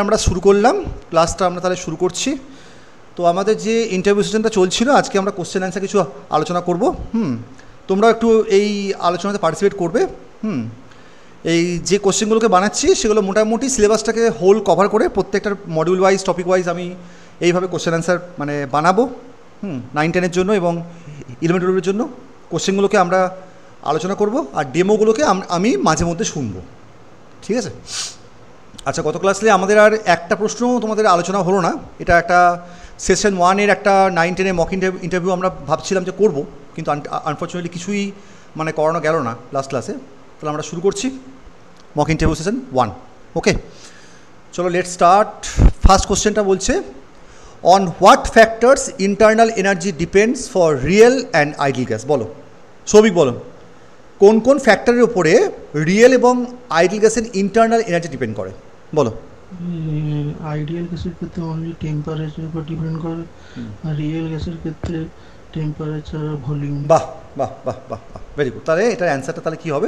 আমরা শুরু করলাম ক্লাসটা আমরা তাহলে শুরু করছি। তো আমাদের যে ইন্টারভিউ সেশনটা চলছিল, আজকে আমরা কোশ্চেন অ্যান্সার কিছু আলোচনা করব। তোমরা একটু এই আলোচনাতে পার্টিসিপেট করবে। এই যে কোশ্চেনগুলোকে বানাচ্ছি সেগুলো মোটামুটি সিলেবাসটাকে হোল কভার করে প্রত্যেকটার মডিউল ওয়াইজ টপিক ওয়াইজ আমি এইভাবে কোশ্চেন অ্যান্সার মানে বানাবো 9-10-এর জন্য এবং 11-12-এর জন্য। কোশ্চেনগুলোকে আমরা আলোচনা করব আর ডেমোগুলোকে আমি মাঝে মধ্যে শুনবো, ঠিক আছে? আচ্ছা, গত ক্লাসে আমাদের আর একটা প্রশ্ন তোমাদের আলোচনা হলো না। এটা একটা সেশন 1-এর একটা 9-10-এর মক ইন্টারভিউ আমরা ভাবছিলাম যে করব, কিন্তু আনফর্চুনেটলি কিছুই মানে করানো গেল না লাস্ট ক্লাসে। তাহলে আমরা শুরু করছি মক ইন্টারভিউ সেশন 1। ওকে, চলো লেট স্টার্ট। ফার্স্ট কোশ্চেনটা বলছে, on what factors internal energy depends for real and ideal gas? বলো সৌভিক, বলো কোন কোন ফ্যাক্টরের উপরে রিয়েল এবং আইডিয়াল গ্যাসের ইন্টারনাল এনার্জি ডিপেন্ড করে? বলো। আইডিয়াল গ্যাসের ক্ষেত্রে অনলি টেম্পারেচার উপর ডিপেন্ড করে, আর রিয়েল গ্যাসের ক্ষেত্রে টেম্পারেচার আর ভলিউম। বাহ বাহ বাহ বাহ বাহ, ভেরি গুড। তাহলে এটার অ্যান্সারটা তাহলে কী হবে?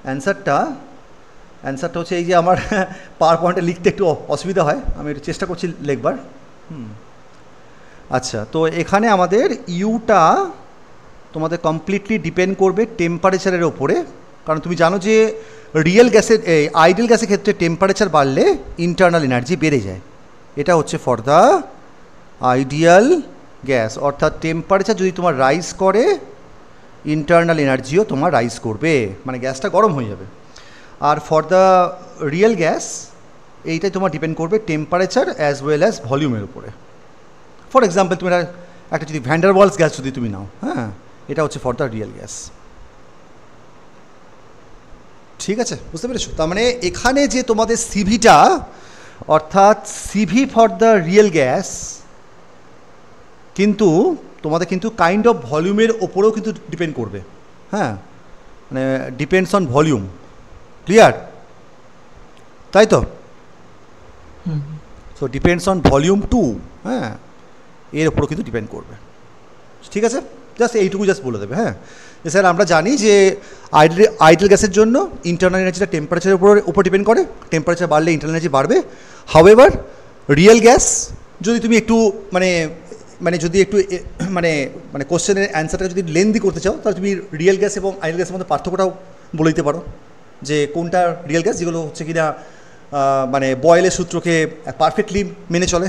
অ্যান্সারটা হচ্ছে এই যে আমার পাওয়ার পয়েন্টে লিখতে একটু অসুবিধা হয়, আমি একটু চেষ্টা করছি লিখবার। আচ্ছা, তো এখানে আমাদের ইউটা তোমাদের কমপ্লিটলি ডিপেন্ড করবে টেম্পারেচারের ওপরে, কারণ তুমি জানো যে রিয়েল গ্যাসের আইডিয়াল গ্যাসের ক্ষেত্রে টেম্পারেচার বাড়লে ইন্টারনাল এনার্জি বেড়ে যায়। এটা হচ্ছে ফর দ্য আইডিয়াল গ্যাস, অর্থাৎ টেম্পারেচার যদি তোমার রাইজ করে ইন্টারনাল এনার্জিও তোমার রাইজ করবে, মানে গ্যাসটা গরম হয়ে যাবে। আর ফর দ্য রিয়েল গ্যাস এইটাই তোমার ডিপেন্ড করবে টেম্পারেচার অ্যাজ ওয়েল অ্যাজ ভলিউমের উপরে। ফর এক্সাম্পল তুমি একটা যদি ভ্যান্ডার ওয়ালস গ্যাস যদি তুমি নাও, হ্যাঁ, এটা হচ্ছে ফর দ্য রিয়েল গ্যাস। ঠিক আছে, বুঝতে পেরেছো? তার মানে এখানে যে তোমাদের সিভিটা, অর্থাৎ CV for the real gas, কিন্তু তোমাদের কিন্তু কাইন্ড অফ ভলিউমের ওপরেও কিন্তু ডিপেন্ড করবে। হ্যাঁ, মানে ডিপেন্ডস অন ভলিউম। ক্লিয়ার? তাই তো? So depends on volume too, হ্যাঁ, এর ওপরও কিন্তু ডিপেন্ড করবে। ঠিক আছে, জাস্ট এইটুকু জাস্ট বলে দেবে। হ্যাঁ, যে স্যার আমরা জানি যে আইডিয়াল গ্যাসের জন্য ইন্টারনাল এনার্জিটা টেম্পারেচারের উপর ডিপেন্ড করে, টেম্পারেচার বাড়লে ইন্টারনাল এনার্জি বাড়বে। হাউএভার রিয়েল গ্যাস যদি তুমি একটু যদি একটু মানে কোশ্চেনের অ্যান্সারটা যদি লেন্দি করতে চাও, তাহলে তুমি রিয়েল গ্যাস এবং আইডিয়াল গ্যাসের মধ্যে পার্থক্যটাও বলে দিতে পারো, যে কোনটা রিয়েল গ্যাস যেগুলো হচ্ছে কিনা মানে বয়েলের সূত্রকে পারফেক্টলি মেনে চলে,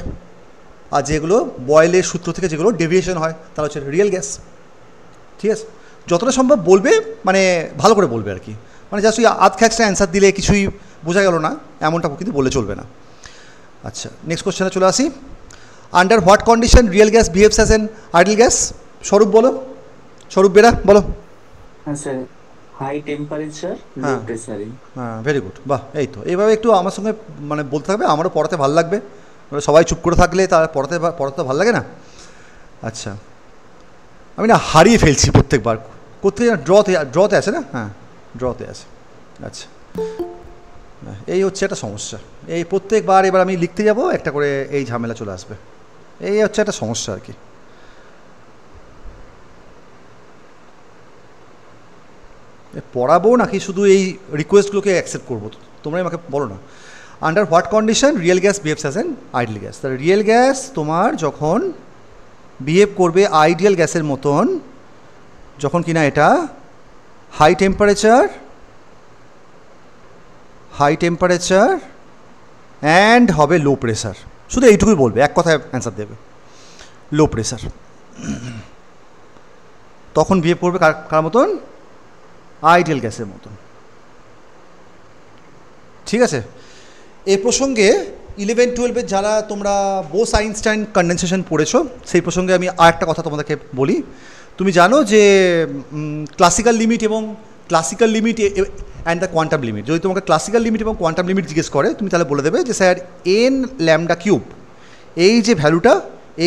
আর যেগুলো বয়েলের সূত্র থেকে যেগুলো ডেভিয়েশন হয় তাহলে হচ্ছে রিয়েল গ্যাস। ঠিক আছে, যতটা সম্ভব বলবে, মানে ভালো করে বলবে আর কি, মানে জাস্ট ওই আধ খ্যাচটা অ্যান্সার দিলে কিছুই বোঝা গেল না এমনটা কিন্তু বলে চলবে না। আচ্ছা, নেক্সট কোশ্চেনে চলে আসি। Under what condition real gas behaves as an ideal gas? স্বরূপ বলো, স্বরূপ বেরা বলো। হ্যাঁ স্যার, হাই টেম্পারেচার লো প্রেসারে। হ্যাঁ, ভেরি গুড, বাহ। এই তো এইভাবে একটু আমার সঙ্গে মানে বলতে থাকবে, আমারও পড়াতে ভালো লাগবে। সবাই চুপ করে থাকলে তার পড়াতে ভালো লাগে না। আচ্ছা, আমি না হারিয়ে ফেলছি প্রত্যেকবার, কোথায় ড্রতে আছে না? হ্যাঁ, ড্রতে আছে। আচ্ছা, এই হচ্ছে একটা সমস্যা, এই প্রত্যেকবার এবার আমি লিখতে যাব একটা করে এই ঝামেলা চলে আসবে, এই হচ্ছে একটা সমস্যা আর কি। পড়াবো নাকি শুধু এই রিকোয়েস্টগুলোকে অ্যাকসেপ্ট করবো? তোমরাই আমাকে বলো না। Under what condition real gas behaves as an ideal gas? তাহলে রিয়েল গ্যাস তোমার যখন বিহেভ করবে আইডিয়াল গ্যাসের মতন, যখন কিনা এটা হাই টেম্পারেচার অ্যান্ড হবে লো প্রেসার। শুধু এইটুকুই বলবে, এক কথায় অ্যান্সার দেবে, লো প্রেসার। তখন বিহেভ করবে কার মতন? আইডিয়াল গ্যাসের মতন। ঠিক আছে, এ প্রসঙ্গে 11-12 যারা তোমরা বোস আইনস্টাইন কনডেনসেশন পড়েছো, সেই প্রসঙ্গে আমি আর একটা কথা তোমাদেরকে বলি। তুমি জানো যে classical limit and the quantum limit, যদি তোমাকে ক্লাসিক্যাল লিমিট এবং কোয়ান্টাম লিমিট জিজ্ঞেস করে, তুমি তাহলে বলে দেবে যে স্যার n ল্যামডা কিউব, এই যে ভ্যালুটা,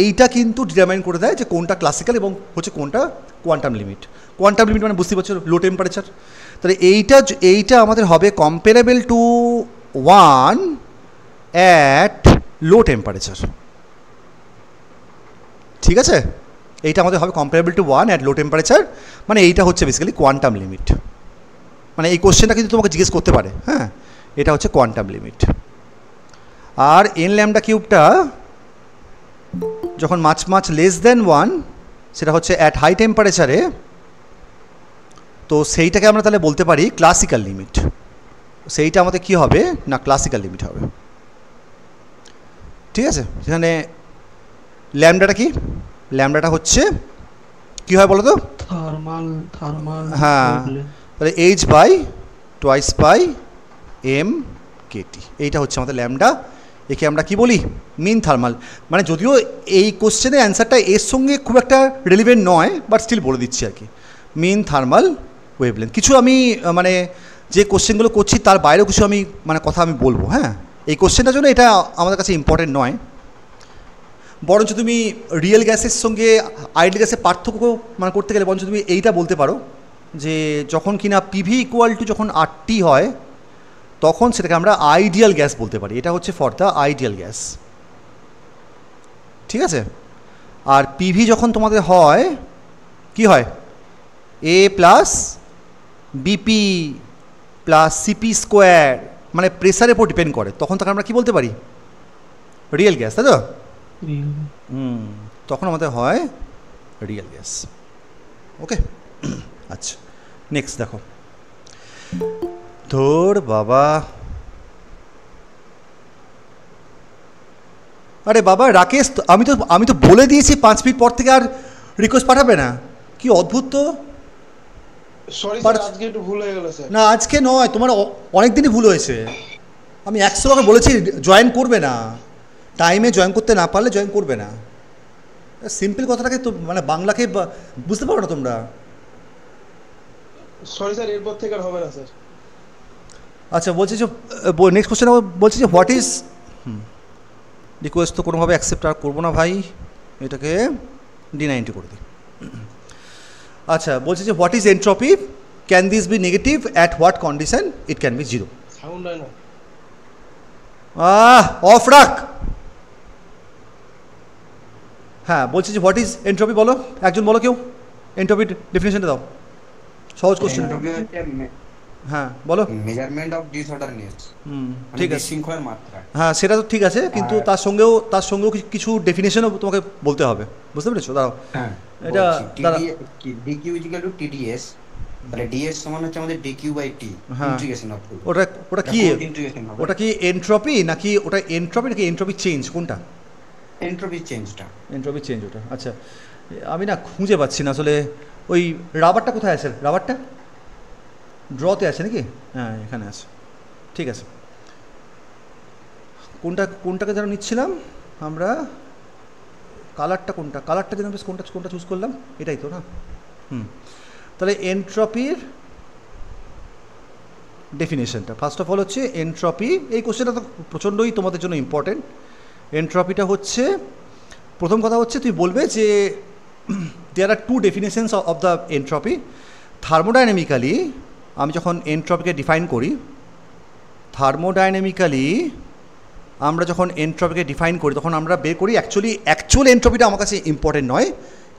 এইটা কিন্তু ডিটারমাইন করে দেয় যে কোনটা ক্লাসিক্যাল এবং হচ্ছে কোনটা কোয়ান্টাম লিমিট। কোয়ান্টাম লিমিট মানে বুঝতে পারছো, লো টেম্পারেচার। তাহলে এইটা আমাদের হবে comparable to 1 at low temperature. ঠিক আছে, এইটা আমাদের হবে comparable to 1 at low temperature, মানে এইটা হচ্ছে বেসিক্যালি কোয়ান্টাম লিমিট। মানে এই কোশ্চেনটা কিন্তু তোমাকে জিজ্ঞেস করতে পারে। হ্যাঁ, এটা হচ্ছে কোয়ান্টাম লিমিট। আর এন ল্যামডা কিউবটা যখন মাছ লেস দেন 1, সেটা হচ্ছে অ্যাট হাই টেম্পারেচারে, তো সেইটাকে আমরা তাহলে বলতে পারি ক্লাসিক্যাল লিমিট। সেইটা আমাদের কি হবে না ক্লাসিক্যাল লিমিট হবে, ঠিক আছে। সেখানে ল্যামডাটা কি, ল্যামডাটা হচ্ছে কি হয় বলো তো, থার্মাল হ্যাঁ, তাহলে h/2πm/kT, এইটা হচ্ছে আমাদের ল্যামডা। একে আমরা কি বলি মিন থার্মাল। মানে যদিও এই কোশ্চেনের অ্যান্সারটা এর সঙ্গে খুব একটা রেলিভেন্ট নয়, বাট স্টিল বলে দিচ্ছি আর কি, মিন থার্মাল ওয়েভলেন্থ। কিছু আমি মানে যে কোশ্চেনগুলো করছি তার বাইরেও কিছু আমি মানে কথা আমি বলবো, হ্যাঁ। এই কোশ্চেনটার জন্য এটা আমাদের কাছে ইম্পর্টেন্ট নয়, বরঞ্চ তুমি রিয়েল গ্যাসের সঙ্গে আইডিয়াল গ্যাসের পার্থক্য মানে করতে গেলে বরঞ্চ তুমি এইটা বলতে পারো যে যখন কিনা পিভি ইকুয়াল টু যখন 8T হয়, তখন সেটাকে আমরা আইডিয়াল গ্যাস বলতে পারি। এটা হচ্ছে ফর দ্য আইডিয়াল গ্যাস, ঠিক আছে। আর পিভি যখন তোমাদের হয় কি হয়, A plus BP plus CP square, মানে প্রেসারের উপর ডিপেন্ড করে, তখন তাকে আমরা কি বলতে পারি রিয়েল গ্যাস, তাই তো। তখন আমাদের হয় রিয়েল গ্যাস। ওকে, আচ্ছা নেক্সট দেখো। ধর বাবা, আরে বাবা রাকেশ, আমি তো বলে দিয়েছি 5 মিনিট পর থেকে আর রিকোয়েস্ট পাঠাবে না, কি অদ্ভুত তো। সরি স্যার, আজকে একটু ভুল হয়ে গেল স্যার। না আজকে নয়, তোমার অনেক দিনই ভুল হয়েছে। আমি 100 টাকা বলেছি জয়েন করবে না, টাইমে জয়েন করতে না পারলে জয়েন করবে না। সিম্পল কথাটাকে তো মানে বাংলাকে বুঝতে পারো না তোমরা। সরি স্যার, এরপর থেকে আর হবে না স্যার। আচ্ছা বলছি যে নেক্সট কোশ্চেন বলছি যে হোয়াট ইজ, রিকোয়েস্ট তো কোনোভাবে অ্যাকসেপ্ট আর করবো না ভাই, এটাকে D90 করে দিই। আচ্ছা বলছি যে what is entropy, can this be negative, at what condition it can be 0। Sound হয় না। অফ রাখ। হ্যাঁ বলছি যে হোয়াট ইজ এন্ট্রপি, বলো একজন, বলো কেউ এন্ট্রপির ডেফিনেশনটা দাও, সহজ কোশ্চেন। হ্যাঁ বলো। মেজারমেন্ট অফ ডিসঅর্ডারনেস, ঠিক আছে, বিশৃঙ্খলার মাত্রা। হ্যাঁ সেটা তো ঠিক আছে, কিন্তু তার সঙ্গেও কিছু ডেফিনেশনও তোমাকে বলতে হবে, বুঝতে পেরেছো। দাঁড়াও, হ্যাঁ এটা dq = tds, তাহলে ds সমান হচ্ছে আমাদের dq/t ইন্টিগ্রেশন অফ। ওটা কি, ওটা কি এন্ট্রপি নাকি এন্ট্রপি চেঞ্জ, কোনটা? এন্ট্রপি চেঞ্জটা, এন্ট্রপি চেঞ্জ ওটা। আচ্ছা আমি না খুঁজে পাচ্ছি না আসলে, ওই রাবারটা কোথায় আছে, রাবারটা ড্রতে আছে নাকি? হ্যাঁ এখানে আছে, ঠিক আছে। কোনটাকে যেন নিচ্ছিলাম আমরা, কালারটা যেন বেশ কোনটা চুজ করলাম, এটাই তো না। তাহলে এন্ট্রপির ডেফিনেশনটা ফার্স্ট অফ অল হচ্ছে এন্ট্রপি, এই কোশ্চেনটা তো প্রচণ্ডই তোমাদের জন্য ইম্পর্টেন্ট। এন্ট্রপিটা হচ্ছে, প্রথম কথা হচ্ছে তুমি বলবে যে দেয়ার আর 2 ডেফিনেশনস অফ দ্য এন্ট্রপি। থার্মোডাইনামিক্যালি আমি যখন এন্ট্রপিকে ডিফাইন করি, আমরা যখন এন্ট্রপিকে ডিফাইন করি তখন আমরা বের করি অ্যাকচুয়াল এন্ট্রপিটা আমার কাছে ইম্পর্টেন্ট নয়,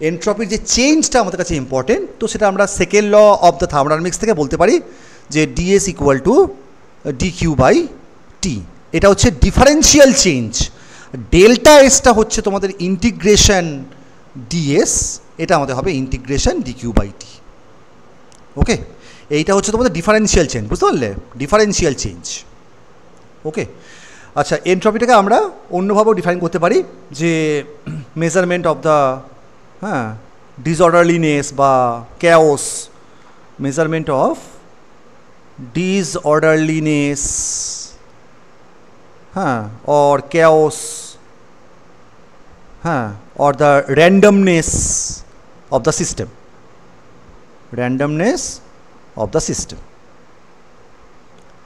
এন্ট্রপির যে চেঞ্জটা আমাদের কাছে ইম্পর্টেন্ট। তো সেটা আমরা second law of the thermodynamics থেকে বলতে পারি যে ds = dq/t। এটা হচ্ছে ডিফারেন্সিয়াল চেঞ্জ। ডেল্টা এসটা হচ্ছে তোমাদের ইন্টিগ্রেশন ds, এটা আমাদের হবে ইন্টিগ্রেশন dq/t। ওকে, এইটা হচ্ছে তোমাদের ডিফারেন্সিয়াল চেঞ্জ, বুঝতে পারলে, ডিফারেন্সিয়াল চেঞ্জ। ওকে, আচ্ছা এন্ট্রপিটাকে আমরা অন্যভাবেও ডিফাইন করতে পারি যে মেজারমেন্ট অফ দ্য ডিসঅর্ডারলিনেস বা chaos, measurement of disorderliness or chaos, or the randomness of the system,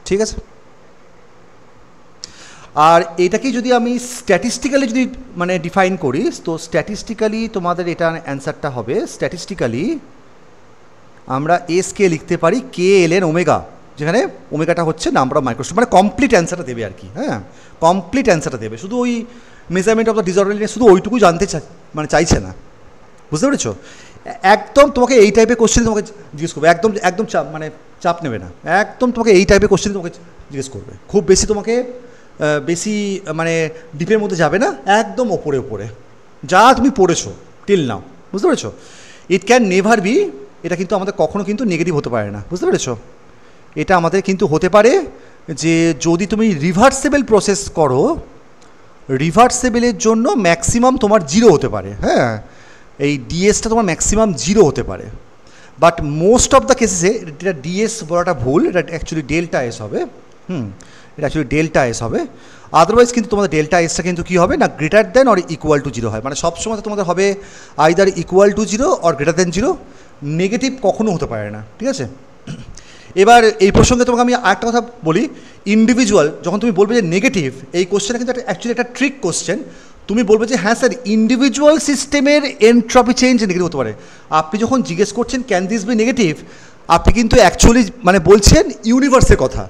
ঠিক আছে। আর এটাকে যদি আমি স্ট্যাটিস্টিক্যালি যদি মানে ডিফাইন করি, তো স্ট্যাটিস্টিক্যালি তোমাদের এটা অ্যান্সারটা হবে, স্ট্যাটিস্টিক্যালি আমরা এসকে লিখতে পারি KLN ওমেগা, যেখানে ওমেগাটা হচ্ছে নাম্বার অফ মাইক্রোস্কোপ, মানে কমপ্লিট অ্যান্সারটা দেবে আর কি। হ্যাঁ, কমপ্লিট অ্যান্সারটা দেবে, শুধু ওই মেজারমেন্ট অফ দ্য ডিসঅর্ডারলিনেস শুধু ওইটুকু জানতে চাইছে না, বুঝতে পেরেছো। একদম তোমাকে এই টাইপের কোশ্চেন তোমাকে জিজ্ঞেস করবে, একদম চাপ নেবে না, একদম তোমাকে এই টাইপের কোশ্চেন তোমাকে জিজ্ঞেস করবে। খুব বেশি তোমাকে বেশি মানে ডিপের মধ্যে যাবে না, একদম ওপরে ওপরে যা তুমি পড়েছো টিল নাও, বুঝতে পেরেছো? ইট ক্যান নেভার বি, এটা কিন্তু আমাদের কখনো কিন্তু নেগেটিভ হতে পারে না, বুঝতে পেরেছো? এটা আমাদের কিন্তু হতে পারে যে যদি তুমি রিভার্সেবল প্রসেস করো, রিভার্সেবলের জন্য ম্যাক্সিমাম তোমার 0 হতে পারে, হ্যাঁ, এই ডিএসটা তোমার ম্যাক্সিমাম 0 হতে পারে। বাট মোস্ট অফ দ্য কেসেসে এটা ডিএস বলাটা ভুল, এটা অ্যাকচুয়ালি ডেল্টা এস হবে। এটা অ্যাকচুয়ালি ডেল্টা এস হবে। আদারওয়াইজ কিন্তু তোমাদের ডেল্টা এসটা কিন্তু কী হবে না, greater than or equal to 0 হয়, মানে সবসময় তোমাদের হবে either equal to 0 or greater than 0, negative কখনো হতে পারে না, ঠিক আছে? এবার এই প্রসঙ্গে তোমাকে আমি আরেকটা কথা বলি, ইন্ডিভিজুয়াল যখন তুমি বলবে যে নেগেটিভ, এই কোশ্চেনটা কিন্তু অ্যাকচুয়ালি একটা ট্রিক কোশ্চেন। তুমি বলবে যে হ্যাঁ স্যার ইন্ডিভিজুয়াল সিস্টেমের এনট্রপি চেঞ্জ নেগেটিভ হতে পারে। আপনি যখন জিজ্ঞেস করছেন ক্যান দিস বি নেগেটিভ, আপনি কিন্তু অ্যাকচুয়ালি মানে বলছেন ইউনিভার্সের কথা।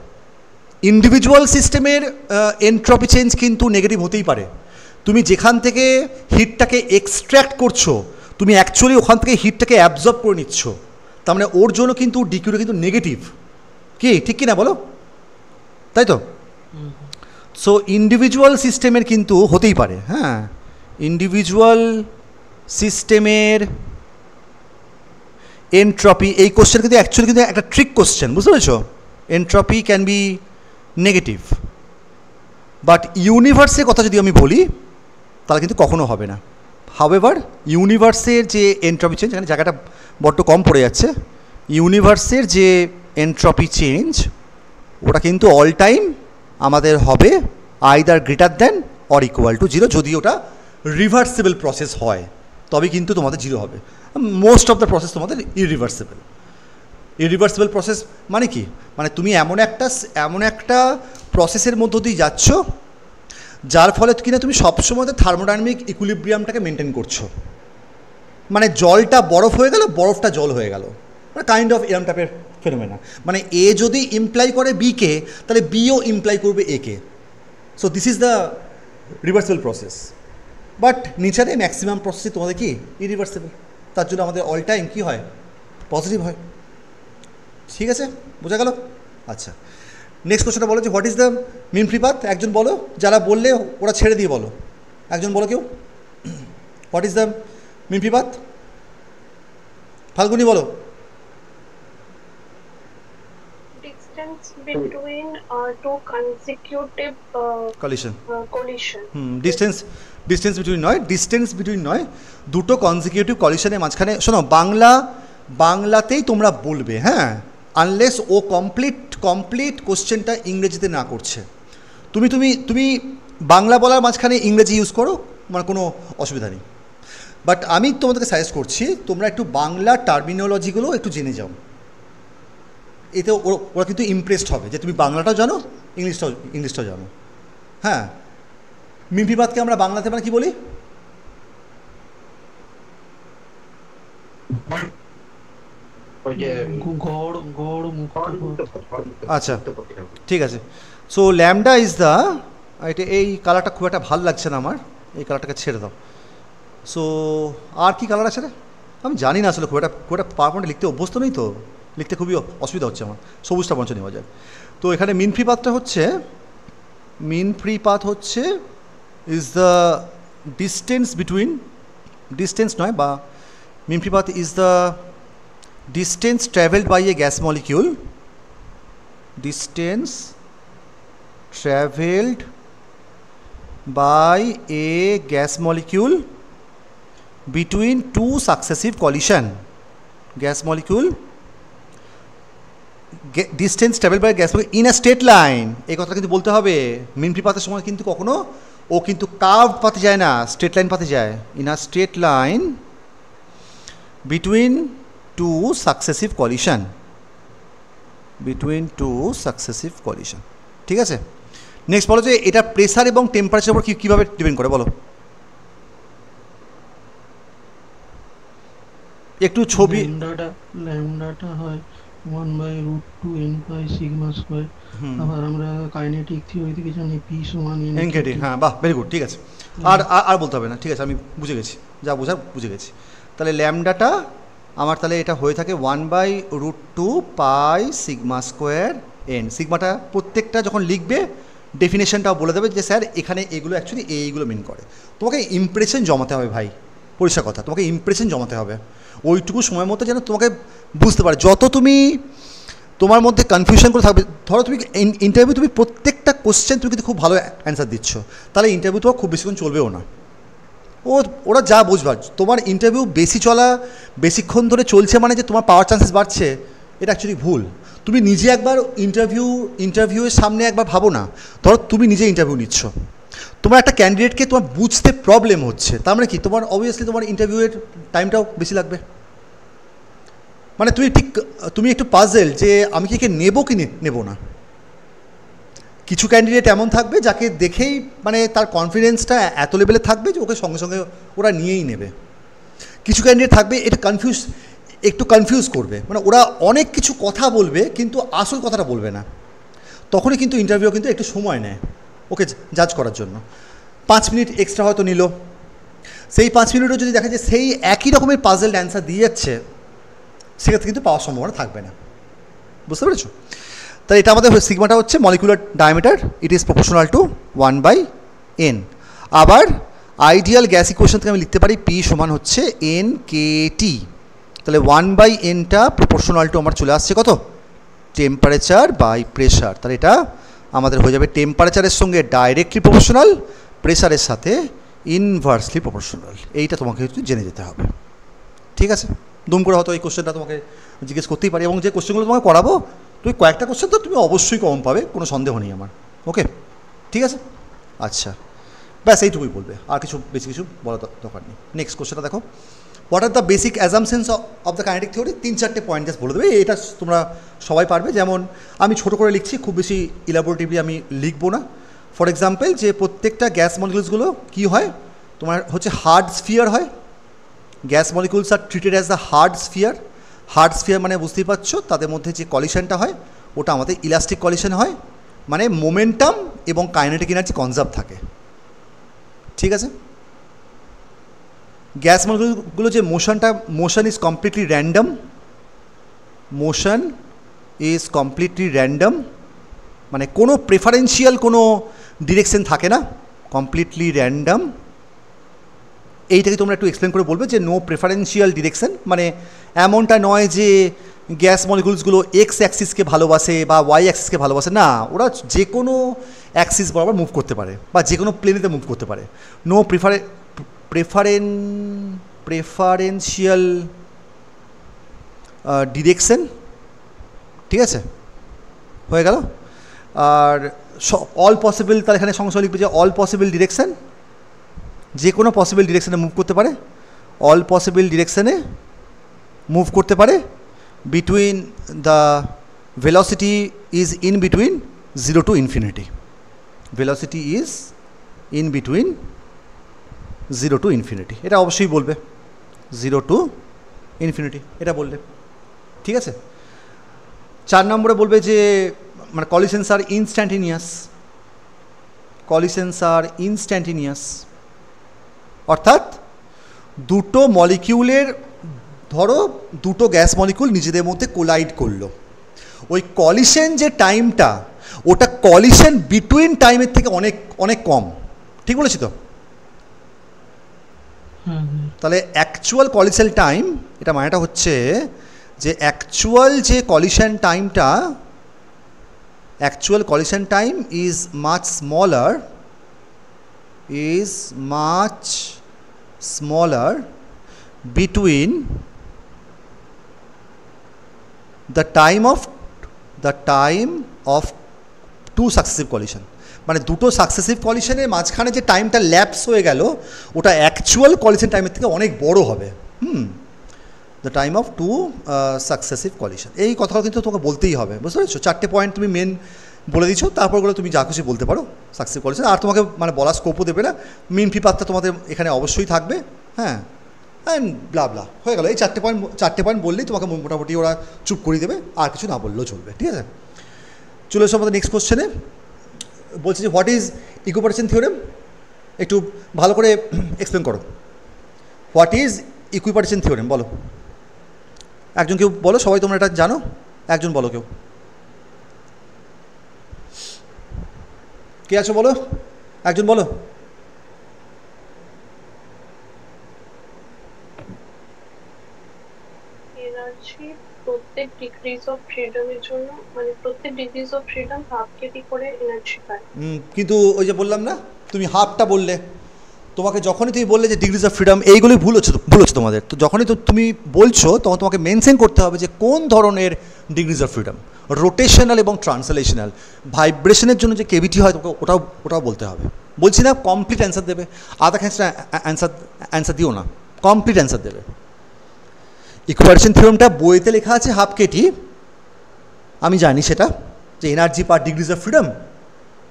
ইন্ডিভিজুয়াল সিস্টেমের এনট্রপি চেঞ্জ কিন্তু নেগেটিভ হতেই পারে। তুমি যেখান থেকে হিটটাকে এক্সট্র্যাক্ট করছো, তুমি অ্যাকচুয়ালি ওখান থেকে হিটটাকে অ্যাবজর্ব করে নিচ্ছ, তার মানে ওর জন্য কিন্তু ডিকিউটা কিন্তু নেগেটিভ, কি ঠিক কি না বলো, তাই তো? সো ইন্ডিভিজুয়াল সিস্টেমের কিন্তু হতেই পারে, হ্যাঁ, ইন্ডিভিজুয়াল সিস্টেমের এনট্রপি, এই কোশ্চেন কিন্তু অ্যাকচুয়ালি কিন্তু একটা ট্রিক কোশ্চেন, বুঝতে পেরেছো? Entropy can be negative, but ইউনিভার্সের কথা যদি আমি বলি তাহলে কিন্তু কখনো হবে না। হাউএভার ইউনিভার্সের যে এনট্রপি চেঞ্জ, এখানে জায়গাটা বড্ড কম পড়ে যাচ্ছে, ইউনিভার্সের যে এনট্রপি চেঞ্জ ওটা কিন্তু অল টাইম আমাদের হবে either greater than or equal to 0, যদি ওটা রিভার্সেবল প্রসেস হয় তবে কিন্তু তোমাদের 0 হবে। মোস্ট অফ দ্য প্রসেস তোমাদের ইরিভার্সেবল। ইরিভার্সেবল প্রসেস মানে কি, মানে তুমি এমন একটা প্রসেসের মধ্য দিয়ে যাচ্ছ যার ফলে কিনা তুমি সবসময় থার্মোডাইনামিক ইকুইলিব্রিয়ামটাকে মেনটেন করছো, মানে জলটা বরফ হয়ে গেল, বরফটা জল হয়ে গেল, মানে কাইন্ড অফ এরম টাইপের ফেনোমেনা। মানে এ যদি ইমপ্লাই করে বিকে, তাহলে বিও ইমপ্লাই করবে একে। So this is the reversible process. But নেচারে ম্যাক্সিমাম প্রসেসই তোমাদের কি ইরিভার্সেবল, তার জন্য আমাদের অল টাইম কী হয়, পজিটিভ হয়। ঠিক আছে, বোঝা গেল? আচ্ছা, নেক্সট কোশ্চেনটা বলো যে what is the mean free path. একজন বলো, যারা বললে ওরা ছেড়ে দিয়ে বলো, একজন বলো কেউ, what is the mean free path? Falguni বলো। Distance between two consecutive collision. Distance between নয়, দুটো কনজিকিউটিভ কলিশনের মাঝখানে। শোনো, বাংলাতেই তোমরা বলবে, হ্যাঁ, আনলেস ও কমপ্লিট কোশ্চেনটা ইংরেজিতে না করছে। তুমি বাংলা বলার মাঝখানে ইংরেজি ইউজ করো, মানে কোনো অসুবিধা নেই। বাট আমি তোমাদেরকে সাজেস্ট করছি তোমরা একটু বাংলা টার্মিনোলজিগুলো একটু জেনে যাও, এতে ওরা কিন্তু ইমপ্রেসড হবে যে তুমি বাংলাটাও জানো, ইংলিশটাও জানো। হ্যাঁ, মিনফ্রিপাতকে আমরা বাংলাতে মানে কি বলি? আচ্ছা, ঠিক আছে। সো ল্যামডা ইজ দ্য, এটা এই কালারটা খুব একটা ভালো লাগছে না আমার, এই কালারটাকে ছেড়ে দাও। সো আর কি কালার আছে রে, আমি জানি না আসলে, খুব একটা পাওয়ার পয়েন্টে লিখতে অভ্যস্ত নেই তো, লিখতে খুবই অসুবিধা হচ্ছে আমার। সবুজটা বঞ্চ নেওয়া যায়। তো এখানে মিন ফ্রি পাথ হচ্ছে ইজ দ্য ডিস্টেন্স নয়, বা mean free path is the distance traveled by a gas molecule, distance traveled by a gas molecule between two successive collision. Gas molecule distance traveled by a gas molecule in a straight line, এই কথা কিন্তু বলতে হবে। মিন free পাথের সময় কিন্তু কখনো ও কিন্তু কার্ভ পাথে যায় না, স্ট্রেট লাইন পাথে যায়। In a straight line between two successive collision, ঠিক আছে। নেক্সট বলো যে এটা প্রেসার এবং টেম্পারেচার উপর কীভাবে ডিপেন্ড করে বলো, একটু ছবি। ল্যামডাটা হয় 1/√2n/σ²। আবার আমরা কাইনেটিক থিওরি থেকে জানি P সমান NKT। হ্যাঁ, বাহ, ভেরি গুড, ঠিক আছে। আর বলতে হবে না, ঠিক আছে, আমি বুঝে গেছি, যা বোঝার বুঝে গেছি। তাহলে ল্যামডাটা আমার তাহলে এটা হয়ে থাকে 1/√2πσ²n। সিগমাটা প্রত্যেকটা যখন লিখবে ডেফিনেশনটাও বলে দেবে যে স্যার এখানে এগুলো অ্যাকচুয়ালি এইগুলো মিন করে। তোমাকে ইমপ্রেশন জমাতে হবে ভাই, পরিষ্কার কথা, তোমাকে ইমপ্রেশন জমাতে হবে ওইটুকু সময় মতো যেন তোমাকে বুঝতে পারে। যত তুমি তোমার মধ্যে কনফিউশন করে থাকবে, ধরো তুমি ইন্টারভিউ তুমি প্রত্যেকটা কোশ্চেন তুমি কিন্তু খুব ভালো অ্যান্সার দিচ্ছ, তাহলে ইন্টারভিউ তোমার খুব বেশিক্ষণ চলবেও না। ওরা যা বুঝবার, তোমার ইন্টারভিউ বেশিক্ষণ ধরে চলছে মানে যে তোমার পাওয়ার চান্সেস বাড়ছে, এটা অ্যাকচুয়ালি ভুল। তুমি নিজে একবার ইন্টারভিউয়ের সামনে একবার ভাবো না, ধরো তুমি নিজে ইন্টারভিউ নিচ্ছ, তোমার একটা ক্যান্ডিডেটকে তোমার বুঝতে প্রবলেম হচ্ছে, তার মানে কি তোমার অবভিয়াসলি তোমার ইন্টারভিউয়ের টাইমটাও বেশি লাগবে। মানে তুমি একটু পাজেল যে আমি কি একে নেবো কি নেবো না। কিছু ক্যান্ডিডেট এমন থাকবে যাকে দেখেই মানে তার কনফিডেন্সটা এত লেভেলে থাকবে যে ওকে সঙ্গে সঙ্গে ওরা নিয়েই নেবে। কিছু ক্যান্ডিডেট থাকবে এটা একটু কনফিউজ করবে, মানে ওরা অনেক কিছু কথা বলবে কিন্তু আসল কথাটা বলবে না, তখনই কিন্তু ইন্টারভিউ কিন্তু একটু সময় নেয় ওকে জাজ করার জন্য। 5 মিনিট এক্সট্রা হয়তো নিল, সেই 5 মিনিটও যদি দেখা যায় সেই একই রকমের পাজেলড অ্যান্সার দিয়ে যাচ্ছে, সেক্ষেত্রে কিন্তু পাওয়ার সম্ভাবনা থাকবে না। বুঝতে পেরেছো? তাই এটা আমাদের সিগমাটা হচ্ছে molecular diameter, it is proportional to 1/n। আবার আইডিয়াল গ্যাস ইকুয়েশন থেকে আমি লিখতে পারি P সমান হচ্ছে NKT, তাহলে 1/nটা প্রপোর্শনাল টু আমার চলে আসছে কত, টেম্পারেচার বাই প্রেশার। তাহলে এটা আমাদের হয়ে যাবে টেম্পারেচারের সঙ্গে ডাইরেক্টলি প্রপোর্শনাল, প্রেশারের সাথে ইনভার্সলি প্রপোর্শনাল। এইটা তোমাকে একটু জেনে যেতে হবে, ঠিক আছে? দুম করে হয়তো এই কোশ্চেনটা তোমাকে জিজ্ঞেস করতেই পারি, এবং যে কোশ্চেনগুলো তোমাকে করাবো তুমি কয়েকটা কোশ্চেন তো তুমি অবশ্যই কম পাবে, কোনো সন্দেহ নেই আমার। ওকে, ঠিক আছে, আচ্ছা, ব্যাস এইটুকুই বলবে, আর বেশি কিছু বলার দরকার নেই। নেক্সট কোশ্চেনটা দেখো, what are the basic assumptions of the kinetic theory. 3-4টে পয়েন্ট জাস্ট বলে দেবে, এটা তোমরা সবাই পারবে। যেমন আমি ছোটো করে লিখছি, খুব বেশি ইলাবোরেটিভলি আমি লিখবো না। ফর এক্সাম্পল, যে প্রত্যেকটা গ্যাস মলিকুলসগুলো কী হয়, তোমার হচ্ছে হার্ড স্ফিয়ার হয়। Gas molecules R treated as the hard sphere. Hard sphere মানে বুঝতেই পারছো, তাদের মধ্যে যে কলিশনটা হয় ওটা আমাদের ইলাস্টিক কলিশন হয়, মানে মোমেন্টাম এবং কাইনেটিক এনার্জি কনজার্ভ থাকে, ঠিক আছে? গ্যাস মলিকুলগুলো যে motion is completely random, motion is completely random, মানে কোনো প্রেফারেন্সিয়াল কোনো ডিরেকশন থাকে না, কমপ্লিটলি র্যান্ডম। এইটাকে তোমরা একটু এক্সপ্লেন করে বলবে যে নো প্রেফারেন্সিয়াল ডিরেকশন, মানে এমনটা নয় যে গ্যাস মলিকুলসগুলো এক্স অ্যাক্সিসকে ভালোবাসে বা ওয়াই অ্যাক্সিসকে ভালোবাসে, না, ওরা যে কোনো অ্যাক্সিস বরাবর মুভ করতে পারে বা যে কোনো প্লেনেতে মুভ করতে পারে। নো প্রেফারেন্সিয়াল ডিরেকশন, ঠিক আছে, হয়ে গেল। আর অল পসিবল, তার এখানে সংশয় লিখবে যে অল পসিবল ডিরেকশন, যে কোনো পসিবল ডিরেকশানে মুভ করতে পারে, অল পসিবল ডিরেকশানে মুভ করতে পারে, between the velocity is in between 0 to infinity, velocity is in between 0 to infinity, এটা অবশ্যই বলবে 0 to infinity, এটা বললে ঠিক আছে। 4 নম্বরে বলবে যে মানে কলিশনস আর ইনস্ট্যান্টেনিয়াস, কলিশনস আর ইনস্ট্যান্টেনিয়াস, অর্থাৎ দুটো মলিকিউলের, ধরো দুটো গ্যাস মলিকিউল নিজেদের মধ্যে কোলাইড করলো, ওই কলিশন যে টাইমটা ওটা কলিশন বিটুইন টাইমের থেকে অনেক অনেক কম, ঠিক বলেছি তো? তাহলে অ্যাকচুয়াল কলিশন টাইম, এটা মানেটা হচ্ছে যে অ্যাকচুয়াল যে কলিশন টাইমটা, actual collision time is much smaller, is much smaller between the time of two successive collision, মানে দুটো সাকসেসিভ কলিশনের মাঝখানে যে টাইমটা ল্যাপস হয়ে গেল ওটা অ্যাকচুয়াল কলিশন টাইমের থেকে অনেক বড় হবে। The time of two successive collision, এই কথাও কিন্তু তোমাকে বলতেই হবে, বুঝতে পেরেছো? 4টে পয়েন্ট তুমি মেন বলে দিচ্ছ, তারপরগুলো তুমি যা খুশি বলতে পারো সাকসেসিভ কলিশন, আর তোমাকে মানে বলার স্কোপও দেবে না, মিন ফি পাত্তা তোমাদের এখানে অবশ্যই থাকবে, হ্যাঁ, অ্যান্ড ব্লা ব্লা হয়ে গেল। এই 4টে পয়েন্ট বললেই তোমাকে মোটামুটি ওরা চুপ করিয়ে দেবে, আর কিছু না বললেও চলবে, ঠিক আছে? চলে এসো আমাদের নেক্সট কোশ্চেনে। বলছি যে হোয়াট ইজ ইকুইপার্টিশন থিওরেম, একটু ভালো করে এক্সপ্লেন করো। হোয়াট ইজ ইকুইপার্টিশন থিওরেম বলো, একজন কেউ বলো, সবাই তোমরা এটা জানো, একজন বলো কেউ। কে আছো বলো, একজন বলো। এনার্জি প্রত্যেক ডিগ্রিজ অফ ফ্রিডমের জন্য, মানে প্রত্যেক degrees of freedom half KG করে এনার্জি পায়। কিন্তু ওই যে বললাম না, তুমি হাফটা বললে, তোমাকে যখনই তুমি বললে যে ডিগ্রিজ অফ ফ্রিডম, এইগুলোই ভুল হচ্ছে তোমাদের। তো যখনই তুমি বলছো তখন তোমাকে মেনশন করতে হবে যে কোন ধরনের ডিগ্রিজ অফ ফ্রিডম, রোটেশনাল এবং ট্রান্সলেশনাল। ভাইব্রেশনের জন্য যে কেভিটি হয় তোমাকে ওটাও বলতে হবে। বলছি না কমপ্লিট অ্যান্সার দেবে, আধা খাঁচটা অ্যান্সার দিও না, কমপ্লিট অ্যান্সার দেবে। ইকুয়েশন থিওরামটা বইতে লেখা আছে হাফ কেটি, আমি জানি সেটা, যে energy per degrees of freedom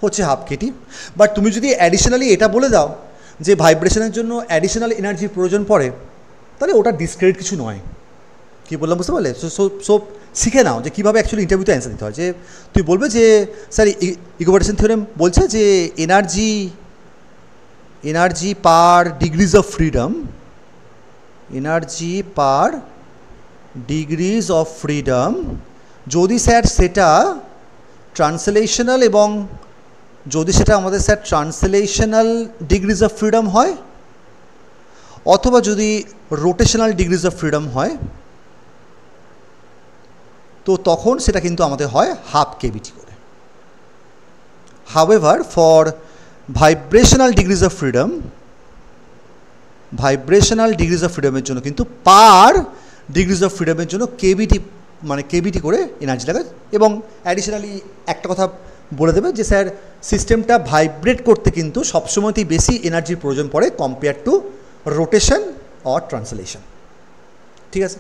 হচ্ছে হাফ কেটি। বাট তুমি যদি অ্যাডিশনালি এটা বলে দাও যে ভাইব্রেশনের জন্য অ্যাডিশনাল এনার্জির প্রয়োজন পড়ে, তাহলে ওটা ডিসক্রেডিট কিছু নয়। কী বললাম বুঝতে পারলে? সো শিখে নাও যে কীভাবে অ্যাকচুয়ালি ইন্টারভিউতে অ্যান্সার দিতে হয়। যে তুই বলবে যে স্যার ইকুয়েশন থিওরাম বলছে যে energy per degrees of freedom, energy per degrees of freedom, যদি স্যার সেটা ট্রান্সলেশনাল এবং যদি সেটা আমাদের sir translational degrees of freedom হয়, অথবা যদি রোটেশনাল ডিগ্রিজ অফ ফ্রিডম হয়, তো তখন সেটা কিন্তু আমাদের হয় হাফ কেভিটি করে। However for vibrational degrees of freedom, vibrational degrees of ফ্রিডমের জন্য কিন্তু পার ডিগ্রিজ অফ ফ্রিডমের জন্য কেভিটি করে এনার্জি লাগে। এবং অ্যাডিশনালি একটা কথা বলে দেবে যে স্যার সিস্টেমটা ভাইব্রেট করতে কিন্তু সবসময়তেই বেশি এনার্জির প্রয়োজন পড়ে compare to rotation or translation. ঠিক আছে,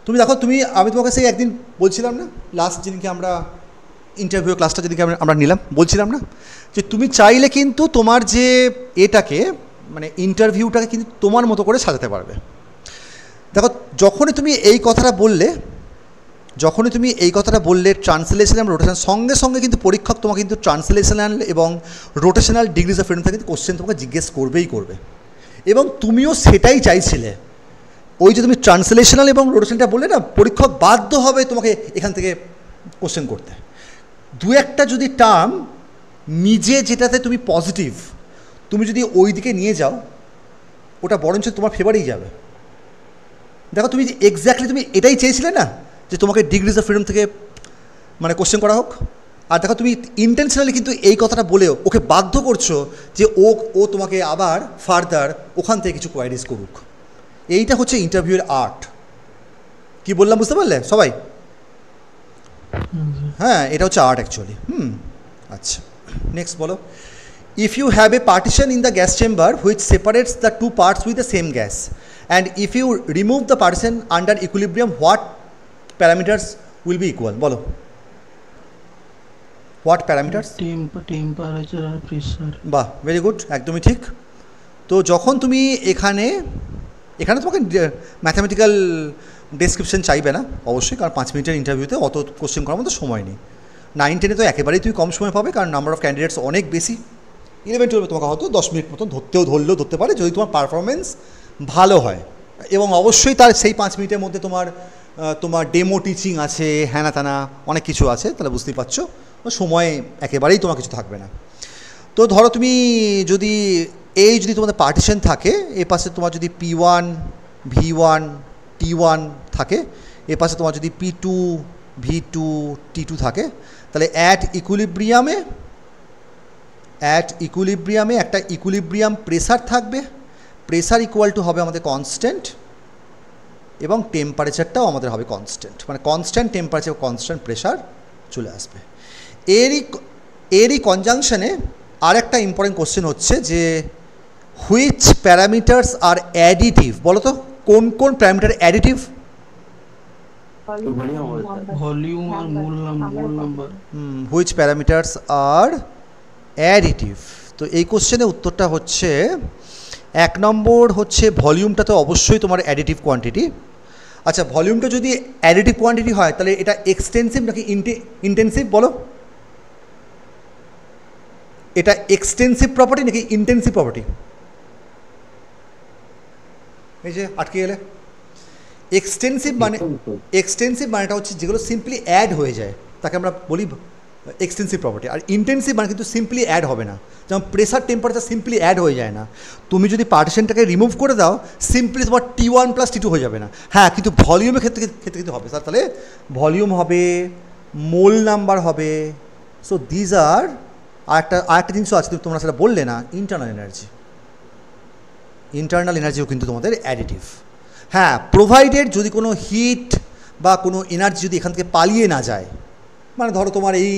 তুমি দেখো, আমি তোমাকে সেই একদিন বলছিলাম না, লাস্ট যেদিনকে আমরা ইন্টারভিউ ক্লাসটা যেদিনকে আমরা নিলাম, বলছিলাম না যে তুমি চাইলে কিন্তু তোমার যে এটাকে মানে ইন্টারভিউটাকে কিন্তু তোমার মতো করে সাজাতে পারবে। দেখো, যখনই তুমি এই কথাটা বললে ট্রান্সলেশন এবং রোটেশন, সঙ্গে সঙ্গে কিন্তু পরীক্ষক তোমাকে কিন্তু ট্রান্সলেশনাল এবং রোটেশনাল ডিগ্রিজ অফ ফ্রিডম থেকে কিন্তু কোশ্চেন তোমাকে জিজ্ঞেস করবে। এবং তুমিও সেটাই চাইছিলে। ওই যে তুমি ট্রান্সলেশনাল এবং রোটেশনটা বললে না, পরীক্ষক বাধ্য হবে তোমাকে এখান থেকে কোশ্চেন করতে। দু একটা যদি টার্ম নিজে যেটাতে তুমি পজিটিভ, তুমি যদি ওই দিকে নিয়ে যাও, ওটা বরঞ্চ তোমার ফেভারেই যাবে। দেখো, তুমি এক্স্যাক্টলি তুমি এটাই চেয়েছিলে না, যে তোমাকে ডিগ্রিজ অফ ফ্রিডম থেকে মানে কোশ্চেন করা হোক। আর দেখো, তুমি ইন্টেনশনালি কিন্তু এই কথাটা বলেও ওকে বাধ্য করছো যে ও তোমাকে আবার ফার্দার ওখান থেকে কিছু কোয়ারিজ করুক। এইটা হচ্ছে ইন্টারভিউয়ের আর্ট। কি বললাম বুঝতে পারলে সবাই? হ্যাঁ, এটা হচ্ছে আর্ট অ্যাকচুয়ালি। আচ্ছা, নেক্সট বলো। If you have a partition in the gas chamber which separates the two parts with the same gas, and if you remove the partition under equilibrium, what parameters will be equal? বলো, what parameters? Temperature আর pressure. বাহ, very good, একদমই ঠিক। তো যখন তুমি এখানে তোমাকে ম্যাথামেটিক্যাল ডেসক্রিপশন চাইবে না অবশ্যই, কারণ 5 মিনিটের ইন্টারভিউতে অত কোশ্চেন করার মতো সময় নেই। 9-10 তো একেবারেই তুমি কম সময় পাবে, কারণ নাম্বার অফ ক্যান্ডিডেটস অনেক বেশি। 11-12 তোমাকে হয়তো 10 মিনিট মতন ধরতে পারে, যদি তোমার পারফরমেন্স ভালো হয়। এবং অবশ্যই তার সেই 5 মিনিটের মধ্যে তোমার ডেমো টিচিং আছে, হ্যানা ত্যানা অনেক কিছু আছে, তাহলে বুঝতেই পারছো সময় একেবারেই তোমার কিছু থাকবে না। তো ধরো তুমি যদি তোমাদের পার্টিশন থাকে, এ পাশে তোমার যদি P1, V1, T1 থাকে, এ পাশে তোমার যদি P2, V2, T2 থাকে, তাহলে অ্যাট ইকুইলিব্রিয়ামে একটা ইকুইলিব্রিয়াম প্রেসার থাকবে। প্রেসার ইকুয়াল টু হবে আমাদের কনস্ট্যান্ট, এবং টেম্পারেচারটাও আমাদের হবে কনস্ট্যান্ট, মানে কনস্ট্যান্ট টেম্পারেচার, কনস্ট্যান্ট প্রেসার চলে আসবে। এরই কনজাংশনে আর একটা ইম্পর্টেন্ট কোশ্চেন হচ্ছে যে হুইচ প্যারামিটার্স আর অ্যাডিটিভ? বলো তো, কোন প্যারামিটার অ্যাডিটিভ? ভলিউম আর mole number. Which parameters are additive? তো এই কোশ্চেনের উত্তরটা হচ্ছে 1 নম্বর হচ্ছে ভলিউমটা তো অবশ্যই তোমার অ্যাডিটিভ কোয়ান্টিটি। আচ্ছা, ভলিউমটা যদি অ্যাডিটিভ কোয়ান্টিটি হয়, তাহলে এটা এক্সটেন্সিভ নাকি ইন্টেন্সিভ? বলো, এটা এক্সটেন্সিভ প্রপার্টি নাকি ইন্টেন্সিভ প্রপার্টি? এই যে আটকে গেলে। এক্সটেন্সিভ মানেটা হচ্ছে যেগুলো সিম্পলি অ্যাড হয়ে যায়, তাকে আমরা বলি এক্সটেন্সিভ প্রপার্টি। আর ইন্টেন্সিভ মানে কিন্তু সিম্পলি অ্যাড হবে না, যেমন প্রেসার টেম্পারেচার সিম্পলি অ্যাড হয়ে যায় না। তুমি যদি পার্টিশনটাকে রিমুভ করে দাও সিম্পলি তোমার T1 + T2 হয়ে যাবে না। হ্যাঁ, কিন্তু ভলিউমের ক্ষেত্রে কিন্তু হবে স্যার। তাহলে ভলিউম হবে, মোল নাম্বার হবে। সো দিজ আর আরেকটা জিনিসও আছে তোমরা সেটা বললে না, ইন্টারনাল এনার্জি। ইন্টারনাল এনার্জিও কিন্তু তোমাদের অ্যাডিটিভ। হ্যাঁ, প্রোভাইডেড যদি কোনো হিট বা কোনো এনার্জি যদি এখান থেকে পালিয়ে না যায়, মানে ধরো তোমার এই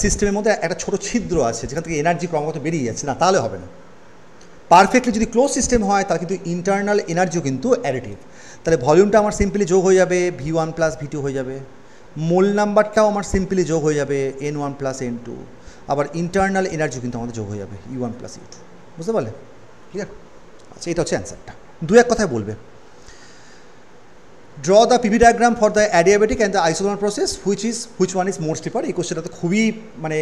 সিস্টেমের মধ্যে একটা ছোটো ছিদ্র আছে যেখান থেকে এনার্জি ক্রমাগত বেরিয়ে যাচ্ছে, না তাহলে হবে না। পারফেক্টলি যদি ক্লোজ সিস্টেম হয় তাহলে কিন্তু ইন্টারনাল এনার্জিও কিন্তু অ্যাডিটিভ। তাহলে ভলিউমটা আমার সিম্পলি যোগ হয়ে যাবে, V1 + V2 হয়ে যাবে। মোল নাম্বারটাও আমার সিম্পলি যোগ হয়ে যাবে, N1 + N2। আবার ইন্টারনাল এনার্জিও কিন্তু আমাদের যোগ হয়ে যাবে, U1 + U2। বুঝতে পারলে? ক্লিয়ার? আচ্ছা, এটা হচ্ছে অ্যান্সারটা। দু এক কথায় বলবে। Draw the PV diagram for the adiabatic and the isothermal process which one is more stripper. এই কোশ্চেনটা তো খুবই মানে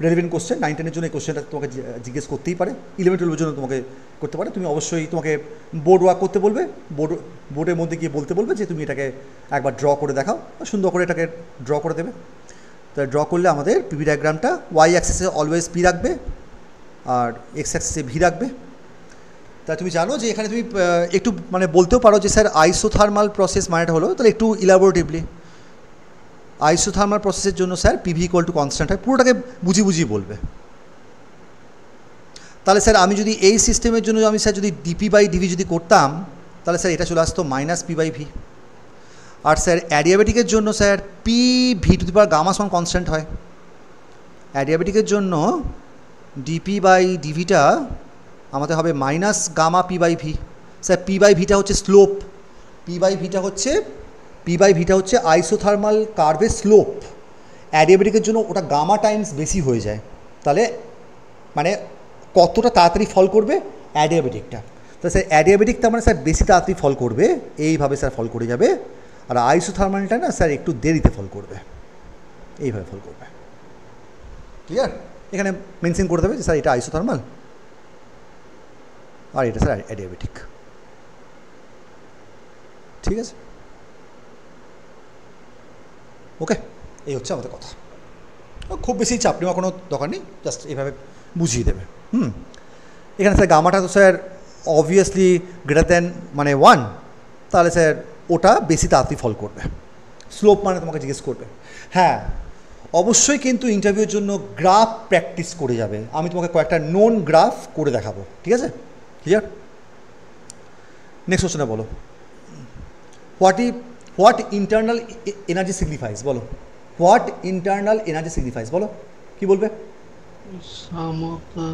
রেলিভেন্ট কোশ্চেন। 9-10 জন্য এই কোশ্চেনটা তোমাকে জিজ্ঞেস করতেই পারে, 11-12 জন্য তোমাকে করতে পারে। তুমি অবশ্যই তোমাকে বোর্ড ওয়ার্ক করতে বলবে, বোর্ডের মধ্যে গিয়ে বলতে বলবে যে তুমি এটাকে একবার ড্র করে দেখাও, সুন্দর করে এটাকে ড্র করে দেবে। তো ড্র করলে আমাদের পিভি ডায়াগ্রামটা ওয়াই অ্যাক্সিসে অলওয়েজ পি রাখবে আর এক্স অ্যাক্সিসে ভি রাখবে। তা তুমি জানো যে এখানে তুমি একটু মানে বলতেও পারো যে স্যার আইসোথার্মাল প্রসেস মানেটা হলো, তাহলে একটু ইলাবোরেটিভলি আইসোথার্মাল প্রসেসের জন্য স্যার পিভি = কনস্ট্যান্ট হয়, পুরোটাকে বুঝিয়ে বলবে। তাহলে স্যার আমি যদি এই সিস্টেমের জন্য আমি স্যার যদি dP/dV যদি করতাম তাহলে স্যার এটা চলে আসতো -P/V। আর স্যার অ্যাডিয়াবেটিকের জন্য স্যার P(V⁴ কনস্ট্যান্ট হয়। অ্যাডিয়াবেটিকের জন্য dP/dVটা আমাদের হবে -P/V। স্যার P/Vটা হচ্ছে স্লোপ, P/Vটা হচ্ছে আইসোথার্মাল কার্ভের স্লোপ। অ্যাডিয়াবেটিকের জন্য ওটা গামা টাইমস বেশি হয়ে যায়, তাহলে মানে কতটা তাড়াতাড়ি ফল করবে অ্যাডিয়াবেটিকটা। তো স্যার অ্যাডিয়াবেটিকটা মানে স্যার বেশি তাড়াতাড়ি ফল করবে, এইভাবে স্যার ফল করে যাবে। আর আইসোথার্মালটা না স্যার একটু দেরিতে ফল করবে, এইভাবে ফল করবে। ক্লিয়ার? এখানে মেনশন করে দেবে যে স্যার এটা আইসোথার্মাল আর এটা স্যার অ্যাডিয়াবেটিক। ঠিক আছে, ওকে, এই হচ্ছে আমাদের কথা। খুব বেশি চাপ নেওয়া কোনো দরকার নেই, জাস্ট এইভাবে বুঝিয়ে দেবে। এখানে স্যার গামাটা তো স্যার অবভিয়াসলি গ্রেটার মানে 1, তাহলে স্যার ওটা বেশি তাড়াতাড়ি ফল করবে। স্লোপ মানে তোমাকে জিজ্ঞেস করবে। হ্যাঁ, অবশ্যই কিন্তু ইন্টারভিউর জন্য গ্রাফ প্র্যাকটিস করে যাবে। আমি তোমাকে কয়েকটা নোন গ্রাফ করে দেখাবো, ঠিক আছে? ক্লিয়ার? নেক্সট কোশ্চেনে বলো, হোয়াট ইন্টারনাল এনার্জি সিগনিফাইজ? বলো, হোয়াট ইন্টারনাল এনার্জি সিগনিফাইজ? বলো, কি বলবে? Sum of the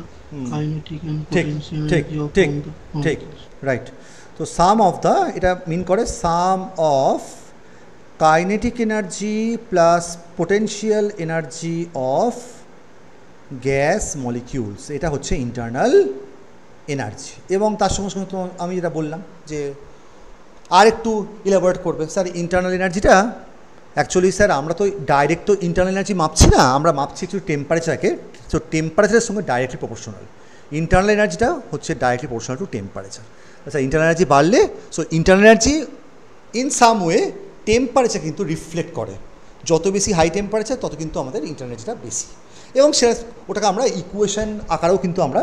kinetic and ঠিক potential ঠিক energy of ঠিক all the ঠিক molecules. রাইট। তো সাম অফ দ্য, এটা মিন করে sum of kinetic energy plus potential energy of gas molecules, এটা হচ্ছে ইন্টারনাল এনার্জি। এবং তার সঙ্গে সঙ্গে তো আমি যেটা বললাম যে আর একটু ইলাবোরেট করবে। স্যার ইন্টারনাল এনার্জিটা অ্যাকচুয়ালি স্যার আমরা তো ডাইরেক্ট তো ইন্টারনাল এনার্জি মাপছি না, আমরা মাপছি একটু টেম্পারেচারকে। তো টেম্পারেচারের সঙ্গে ডাইরেক্টলি প্রপোর্শনাল। ইন্টারনাল এনার্জিটা হচ্ছে ডাইরেক্টলি প্রপোর্শনাল টু টেম্পারেচার। আচ্ছা, ইন্টারনাল এনার্জি বাড়লে so internal energy in some way temperature কিন্তু রিফ্লেক্ট করে। যত বেশি হাই টেম্পারেচার তত কিন্তু আমাদের ইন্টারনাল এনার্জিটা বেশি। এবং সেটা ওটাকে আমরা ইকুয়েশন আকারেও কিন্তু আমরা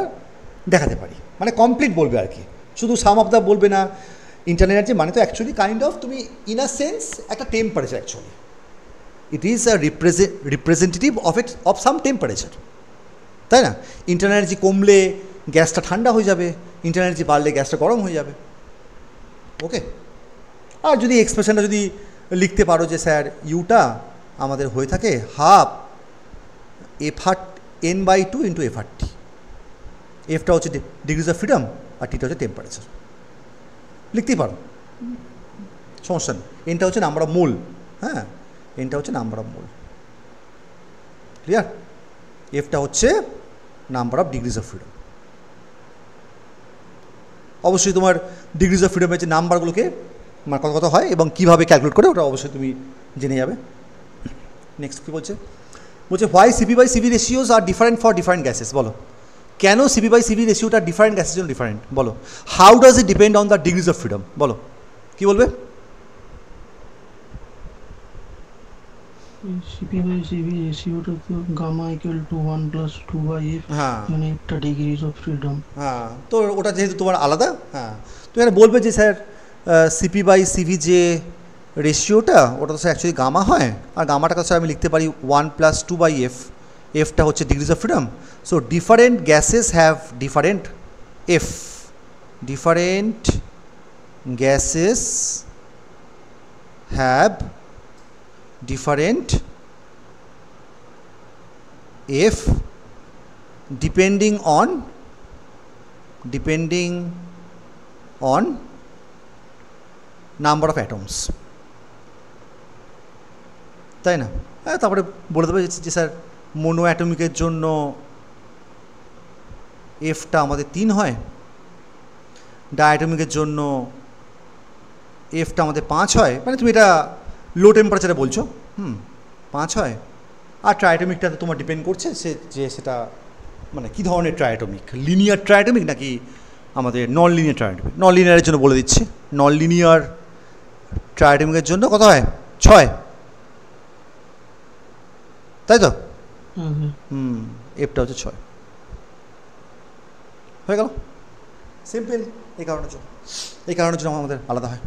দেখাতে পারি, মানে কমপ্লিট বলবে আর কি, শুধু সাম অফ দ্য বলবে না। ইন্টারনাল এনার্জি মানে তো অ্যাকচুয়ালি কাইন্ড অফ তুমি ইন আ সেন্স একটা temperature, actually it is a representative of some temperature, তাই না? ইন্টারনাল এনার্জি কমলে গ্যাসটা ঠান্ডা হয়ে যাবে, ইন্টারনাল এনার্জি বাড়লে গ্যাসটা গরম হয়ে যাবে। ওকে, আর যদি এক্সপ্রেশনটা যদি লিখতে পারো যে স্যার ইউটা আমাদের হয়ে থাকে F(n/2) ইন্টু F(t). এফটা হচ্ছে ডিগ্রিজ অফ ফ্রিডম আর টিটা হচ্ছে টেম্পারেচার, লিখতেই পারো, সমস্যা নেই। এনটা হচ্ছে নাম্বার অফ মোল, হ্যাঁ, এনটা হচ্ছে নাম্বার অফ মোল। ক্লিয়ার? এফটা হচ্ছে number of degrees of freedom. অবশ্যই তোমার ডিগ্রিজ অফ ফ্রিডমের যে নাম্বারগুলোকে মানে কত হয় এবং কীভাবে ক্যালকুলেট করে ওটা অবশ্যই তুমি জেনে যাবে। নেক্সট কী বলছে? Why CP/CV ratios are different for different gases? বলো, কেন CP/CV রেশিওটা ডিফারেন্ট গ্যাসের জন্য ডিফারেন্ট? বলো, how does it depend on the degrees of freedom? বলো, কী বলবে? সিপি বাই সিভি রেশিওটা তো গামা ইকুয়াল টু 1+2/f, হ্যাঁ মানে একটা ডিগ্রিজ অফ ফ্রিডম। হ্যাঁ, তো ওটা যেহেতু তোমার আলাদা, হ্যাঁ তো এখানে বলবে যে স্যার সিপি বাই সিভি যে রেশিওটা ওটা তো স্যার অ্যাকচুয়ালি গামা হয়, আর গামাটাকে স্যার আমি লিখতে পারি 1+2/f, এফটা হচ্ছে degrees of freedom. So different gases have different F, different gases have different F depending on number of atoms, তাই না? হ্যাঁ, তারপরে বলে দেবে যে স্যার মোনো অ্যাটমিকের জন্য এফটা আমাদের 3 হয়, ডায়াটমিকের জন্য এফটা আমাদের 5 হয়, মানে তুমি এটা লো টেম্পারেচারে বলছো, 5 হয়। আর ট্রাইঅ্যাটমিকটাতে তোমার ডিপেন্ড করছে সেটা মানে কী ধরনের ট্রাইঅ্যাটমিক, লিনিয়ার ট্রাইঅ্যাটমিক নাকি আমাদের নন লিনিয়ার ট্রাইঅ্যাটমিক। নন লিনিয়ারের জন্য বলে দিচ্ছি, নন লিনিয়ার ট্রাইঅ্যাটমিকের জন্য কত হয়? 6, তাই তো? এফটা হচ্ছে 6, হয়ে গেল, সিম্পল। এই কারণের জন্য আমাদের আলাদা হয়।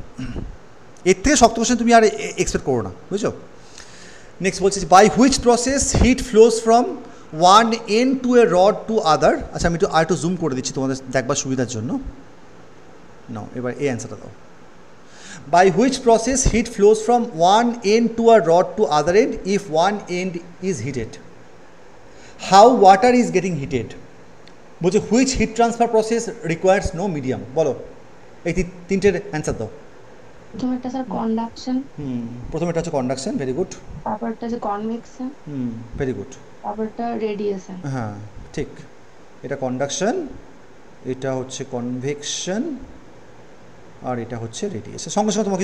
এর থেকে শক্ত কোশ্চেন তুমি আর এক্সপেক্ট করো না, বুঝছো? নেক্সট বলছি, by which process heat flows from one end to a rod to other. আচ্ছা, আমি একটু জুম করে দিচ্ছি তোমাদের দেখবার সুবিধার জন্য। নাও এবার এই অ্যান্সারটা দাও। By which process heat flows from one end to a rod to other end if one end is heated? How water is getting heated? বলছে which heat transfer process requires no medium. বলো, এই তিনটের answer দাও। প্রথমেরটা sir conduction. প্রথমেরটা হচ্ছে conduction, very good. তারপরটা হচ্ছে convection. Very good. তারপরটা radiation. হ্যাঁ ঠিক, এটা কন্ডাকশন, এটা হচ্ছে কনভেকশন, আর এটা হচ্ছে রেডিয়েশন। সঙ্গে সঙ্গে তোমাকে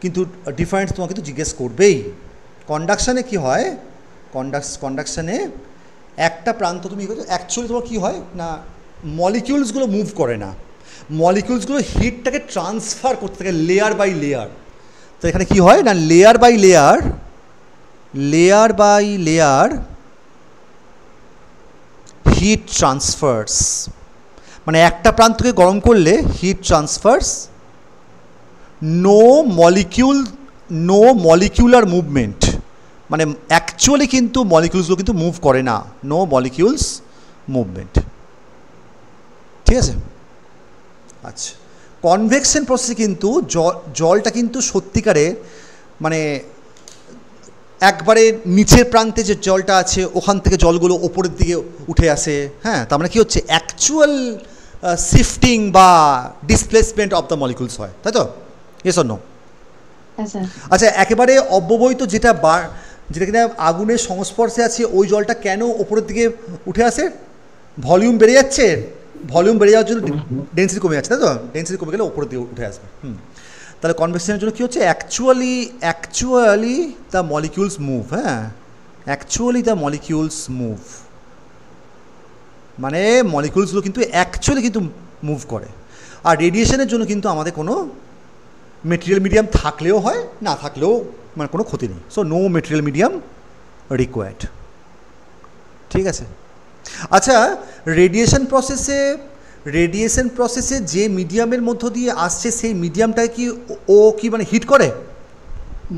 কিন্তু ডিফারেন্স তোমাকে কিন্তু জিজ্ঞেস করবেই। কন্ডাকশানে কী হয়, কন্ডাকশানে একটা প্রান্ত তুমি অ্যাকচুয়ালি তোমার কী হয় না, মলিকিউলসগুলো মুভ করে না, মলিকিউলসগুলো হিটটাকে ট্রান্সফার করতে থাকে লেয়ার বাই লেয়ার। তো এখানে কী হয় না, layer by layer heat transfers, মানে একটা প্রান্তকে গরম করলে heat transfers, no molecular movement, মানে অ্যাকচুয়ালি কিন্তু মলিকিউলসগুলো কিন্তু মুভ করে না, নো মলিকিউলস মুভমেন্ট। ঠিক আছে? আচ্ছা, কনভেকশন প্রসেসে কিন্তু জলটা কিন্তু সত্যিকারে মানে একবারে নিচের প্রান্তে যে জলটা আছে ওখান থেকে জলগুলো ওপরের দিকে উঠে আসে। হ্যাঁ, তার মানে কী হচ্ছে, অ্যাকচুয়াল শিফটিং বা ডিসপ্লেসমেন্ট অফ দ্য মলিকুলস হয়, তাই তো? Yes or no? আচ্ছা, একেবারে অব্যবহিত যেটা কিনা আগুনের সংস্পর্শে আছে ওই জলটা কেন ওপরের দিকে উঠে আসে? ভলিউম বেড়ে যাচ্ছে, ভলিউম বেড়ে যাওয়ার জন্য ডেন্সিটি কমে যাচ্ছে, তাই তো? ডেন্সিটি কমে গেলে ওপরের দিকে উঠে আসবে। তাহলে কনভেকশনের জন্য কী হচ্ছে, অ্যাকচুয়ালি দ্য মলিকিউলস মুভ। হ্যাঁ, অ্যাকচুয়ালি দ্য মলিকিউলস মুভ, মানে মলিকিউলসগুলো কিন্তু অ্যাকচুয়ালি কিন্তু মুভ করে। আর রেডিয়েশনের জন্য কিন্তু আমাদের কোনো মেটেরিয়াল মিডিয়াম থাকলেও হয়, না থাকলেও মানে কোনো ক্ষতি নেই। So no material medium required. ঠিক আছে? আচ্ছা, রেডিয়েশন প্রসেসে যে মিডিয়ামের মধ্য দিয়ে আসছে সেই মিডিয়ামটাকে কি মানে হিট করে?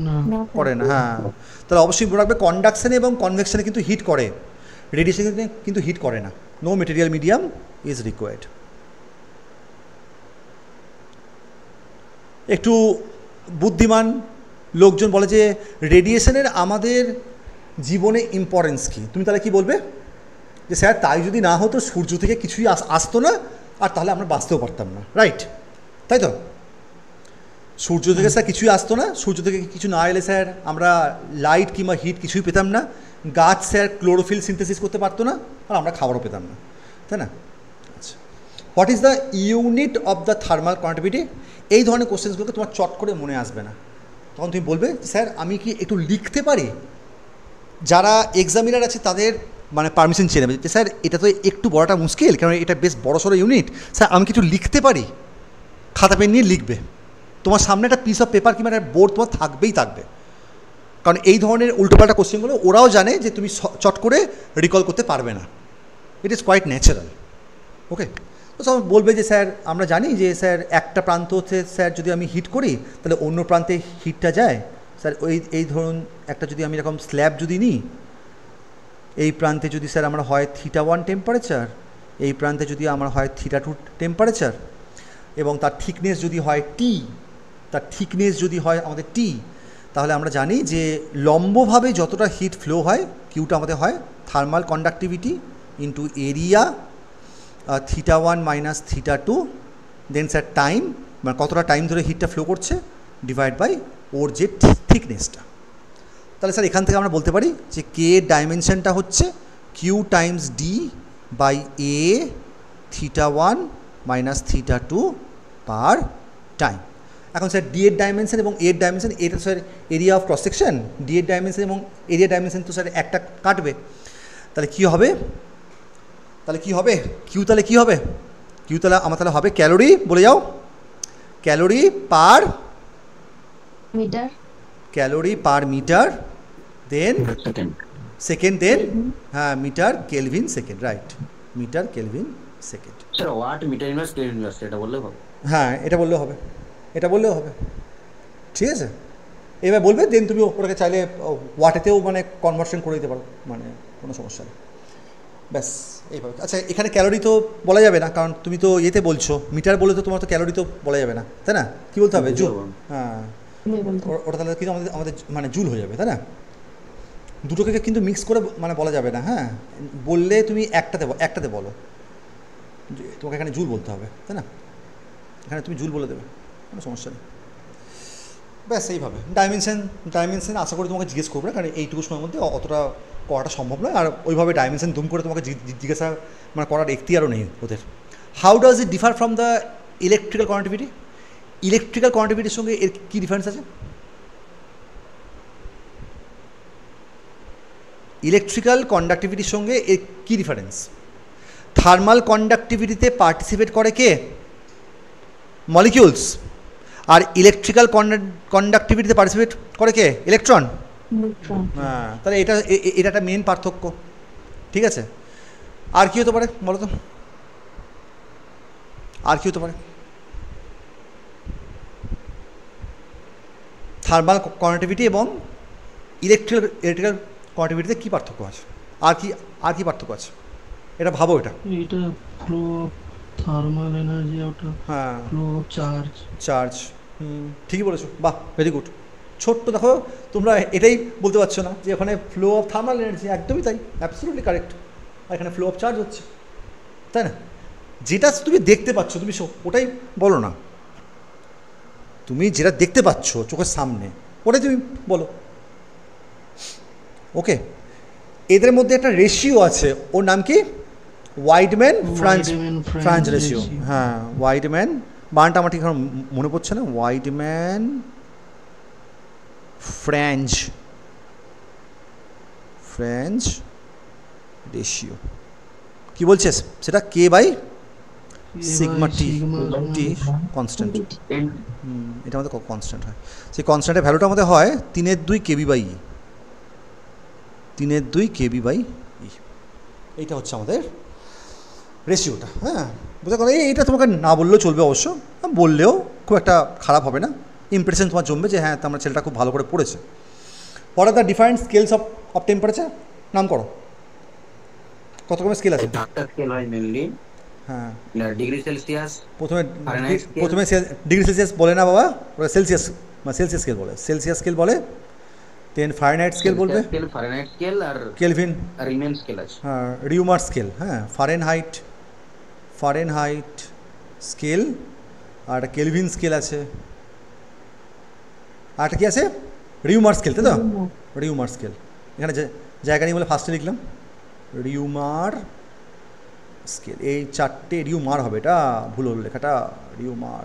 না, করে না। হ্যাঁ, তাহলে অবশ্যই মনে রাখবে কন্ডাকশানে এবং কনভেকশানে কিন্তু হিট করে, রেডিয়েশনে কিন্তু হিট করে না। No material medium is required. একটু বুদ্ধিমান লোকজন বলে যে রেডিয়েশনের আমাদের জীবনে ইম্পর্টেন্স কী? তুমি তাহলে কি বলবে? যে স্যার তাই যদি না হতো, সূর্য থেকে কিছুই আসতো না, আর তাহলে আমরা বাঁচতেও পারতাম না, রাইট? তাই তো? সূর্য থেকে স্যার কিছুই আসতো না, সূর্য থেকে কিছু না এলে স্যার আমরা লাইট কিংবা হিট কিছুই পেতাম না, গাছ স্যার ক্লোরোফিল সিনথেসিস করতে পারতো না, আর আমরা খাবারও পেতাম না, তাই না? আচ্ছা, what is the unit of the thermal conductivity? এই ধরনের কোশ্চেন্সগুলোকে তোমার চট করে মনে আসবে না, তখন তুমি বলবে স্যার আমি কি একটু লিখতে পারি? যারা এক্সামিনার আছে তাদের মানে পারমিশন চেয়ে নেবে যে স্যার এটা তো একটু বড়টা মুশকিল, কারণ এটা বেশ বড়সড় ইউনিট, স্যার আমি কিছু লিখতে পারি? খাতা পেন নিয়ে লিখবে, তোমার সামনে একটা পিস অফ পেপার কিংবা একটা বোর্ড তোমার থাকবেই থাকবে, কারণ এই ধরনের উল্টোপাল্টা কোশ্চেনগুলো ওরাও জানে যে তুমি চট করে রিকল করতে পারবে না, ইট ইজ কোয়াইট ন্যাচারাল। ওকে, তো সব বলবে যে স্যার আমরা জানি যে স্যার একটা প্রান্ত হচ্ছে স্যার যদি আমি হিট করি তাহলে অন্য প্রান্তে হিটটা যায় স্যার। এই ধরুন একটা যদি আমি এরকম স্ল্যাব যদি নিই, এই প্রান্তে যদি স্যার আমরা হয় θ1 টেম্পারেচার, এই প্রান্তে যদি আমার হয় θ2 টেম্পারেচার, এবং তার থিকনেস যদি হয় টি, তার থিকনেস যদি হয় আমাদের টি, তাহলে আমরা জানি যে লম্বভাবে যতটা হিট ফ্লো হয় কিউটা আমাদের হয় thermal conductivity into area θ1 minus θ2, then sir time, মানে কতটা টাইম ধরে হিটটা ফ্লো করছে, ডিভাইড বাই ওর যে থিকনেসটা। তাহলে স্যার এখান থেকে আমরা বলতে পারি যে কে ডাইমেনশনটা হচ্ছে Q times D by A θ1 minus θ2 per time. এখন স্যার ডি এর ডাইমেনশন এবং এর ডাইমেনশন, এটা sir area of cross section, D এর ডাইমেনশন এবং এরিয়া ডাইমেনশন তো স্যার একটা কাটবে, তাহলে কী হবে, তাহলে কী হবে কিউ, তাহলে কী হবে কিউ, তাহলে আমার তাহলে হবে ক্যালোরি, বলে যাও, calorie per metre, calorie per metre, then second, then হ্যাঁ metre kelvin second, right, metre kelvin second. Sir watt metre inverse kelvin inverse এটা বললে হবে? হ্যাঁ এটা বললেও হবে, এটা বললেও হবে, ঠিক আছে। এবার বলবে দেন তুমি ওটাকে চাইলে ওয়াটেতেও মানে কনভার্সন করে দিতে পারো, মানে কোনো সমস্যা নেই, ব্যাস এইভাবে। আচ্ছা এখানে ক্যালোরি তো বলা যাবে না, কারণ তুমি তো ইয়েতে বলছো, মিটার বলে তো তোমার তো ক্যালোরি তো বলা যাবে না, তাই না? কী বলতে হবে, জুল, হ্যাঁ ওটা তাহলে কিন্তু আমাদের মানে জুল হয়ে যাবে, তাই না? দুটোকে কিন্তু মিক্স করে মানে বলা যাবে না, হ্যাঁ বললে তুমি একটাতে বলো, তোমাকে এখানে জুল বলতে হবে, তাই না? এখানে তুমি জুল বলে দেবে, কোনো সমস্যা নেই, ব্যাস এইভাবে। ডাইমেনশন আশা করি তোমাকে জিজ্ঞেস করবে না, কারণ এইটুকু সময়ের মধ্যে অতটা করাটা সম্ভব নয়, আর ওইভাবে ডাইমেনশন দুম করে তোমাকে জিজ্ঞাসা মানে করার এখতিয়ারও নেই ওদের। How does it differ from the electrical conductivity? Electrical কন্ডাক্টিভিটির সঙ্গে এর কী ডিফারেন্স আছে? ইলেকট্রিক্যাল কন্ডাক্টিভিটির সঙ্গে এর কী ডিফারেন্স? থার্মাল কন্ডাক্টিভিটিতে পার্টিসিপেট করে কে? মলিকিউলস। আর ইলেকট্রিক্যাল কন্ডাক্টিভিটিতে পার্টিসিপেট করে কে? ইলেকট্রন। হ্যাঁ, তাহলে এটা একটা মেন পার্থক্য, ঠিক আছে। আর কী হতে পারে বলো তো, আর কী হতে পারে? থার্মাল কন্ডাক্টিভিটি এবং ইলেকট্রিক্যাল কন্ডাক্টিভিটিতে কী পার্থক্য আছে? আর কি পার্থক্য আছে? এটা ভাবো, এটা ফ্লো অফ থার্মাল এনার্জি, ওটা হ্যাঁ ফ্লো অফ চার্জ। ঠিকই বলেছো, বাহ ভেরি গুড। ছোট্ট দেখো তোমরা এটাই বলতে পারছো না যে ওখানে ফ্লো অফ থার্মাল এনার্জি, একদমই তাই, অ্যাবসলিউটলি কারেক্ট। আর এখানে ফ্লো অফ চার্জ হচ্ছে, তাই না? যেটা তুমি দেখতে পাচ্ছ তুমি ওটাই বলো না, তুমি যেটা দেখতে পাচ্ছ চোখের সামনে ওটাই তুমি বলো, ওকে। এদের মধ্যে একটা রেশিও আছে, ওর নাম কি? ওয়াইডম্যান ফ্রাঞ্জ রেশিও। হ্যাঁ ওয়াইডম্যান, বানটা আমার ঠিক মনে পড়ছে না, ওয়াইডম্যান ফ্রাঞ্জ রেশিও কি বলছে সেটা? কে বাই সিগমা টি কনস্ট্যান্ট, এটা আমাদের কনস্ট্যান্ট হয়, সেই কনস্ট্যান্টের ভ্যালুটা আমাদের হয় 3/2 kb/e, 3/2 kb/e, এইটা হচ্ছে আমাদের রেশিওটা। হ্যাঁ বুঝতে পারো, এইটা তোমাকে না বললেও চলবে, অবশ্য বললেও খুব একটা খারাপ হবে না, ইমপ্রেশন তোমার জমবে যে হ্যাঁ আমার ছেলেটা খুব ভালো করে পড়েছে। What are the different scales of temperature? নাম করো, কত রকমের স্কেল আছে? স্কেল হয় মেইনলি, হ্যাঁ ডিগ্রি সেলসিয়াস, প্রথমে ডিগ্রি সেলসিয়াস বলে না বাবা, ওরা সেলসিয়াস স্কেল বলে, সেলসিয়াস স্কেল বলে, দেন ফারেনহাইট স্কেল বলবে, ফারেনহাইট স্কেল আর কেলভিন, আর রিমেন স্কেল আছে, হ্যাঁ রিউমার স্কেল, হ্যাঁ ফারেনহাইট স্কেল, আর একটা কেলভিন স্কেল আছে, আর একটা কি আছে? রিউমার স্কেল, তাই তো? রিউমার স্কেল, এখানে জায়গা নিয়ে বলে ফার্স্টে লিখলাম রিউমার স্কেল। এই চারটে রিউমার হবে, এটা ভুল হলো লেখাটা, রিউমার।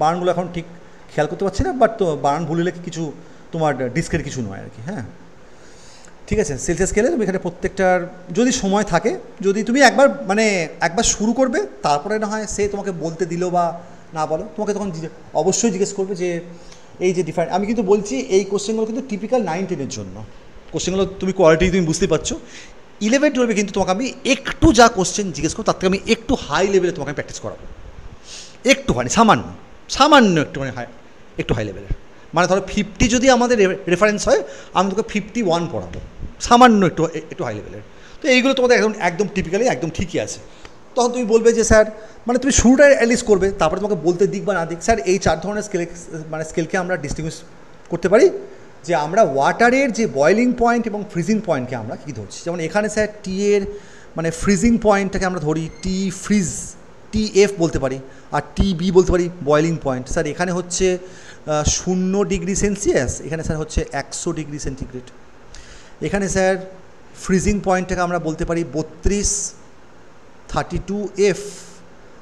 বার্নগুলো এখন ঠিক খেয়াল করতে পারছি না, বাট তো বার্ন ভুল হলে কিছু তোমার ডিস্কের কিছু নয় আর কি। হ্যাঁ ঠিক আছে, সেলসিয়াস স্কেলে তুমি এখানে প্রত্যেকটার যদি সময় থাকে, যদি তুমি একবার শুরু করবে, তারপরে না হয় সে তোমাকে বলতে দিল বা না বলো, তোমাকে তখন অবশ্যই জিজ্ঞেস করবে যে এই যে ডিফারেন্ট, আমি কিন্তু বলছি এই কোশ্চেনগুলো কিন্তু টিপিক্যাল 9-10-এর জন্য কোশ্চেনগুলো, তুমি কোয়ালিটি তুমি বুঝতে পারছো। 11-12 কিন্তু তোমাকে আমি একটু যা কোশ্চেন জিজ্ঞেস করবো তার থেকে আমি একটু হাই লেভেলে তোমাকে প্র্যাকটিস করাবো, একটুখানি সামান্য সামান্য একটুখানি একটু হাই লেভেলের। মানে ধরো 50 যদি আমাদের রেফারেন্স হয়, আমি তোকে 51 পড়াবো, সামান্য একটু হাই লেভেলের। তো এইগুলো তোমাদের একদম একদম টিপিক্যালি একদম ঠিকই আছে। তখন তুমি বলবে যে স্যার, মানে তুমি শুরুটা অ্যাটলিস্ট করবে, তারপরে তোমাকে বলতে দিক বা না দিক, স্যার এই 4 ধরনের স্কেলকে আমরা ডিস্টিংগুইশ করতে পারি, যে আমরা ওয়াটারের যে বয়েলিং পয়েন্ট এবং ফ্রিজিং পয়েন্টকে আমরা কী ধরছি। যেমন এখানে স্যার টি এর মানে ফ্রিজিং পয়েন্টটাকে আমরা ধরি টি ফ্রিজ, TF বলতে পারি, আর TB বলতে পারি বয়েলিং পয়েন্ট। স্যার এখানে হচ্ছে 0 ডিগ্রি সেলসিয়াস, এখানে স্যার হচ্ছে 100 ডিগ্রি সেন্টিগ্রেড। এখানে স্যার ফ্রিজিং পয়েন্টটাকে আমরা বলতে পারি 32F,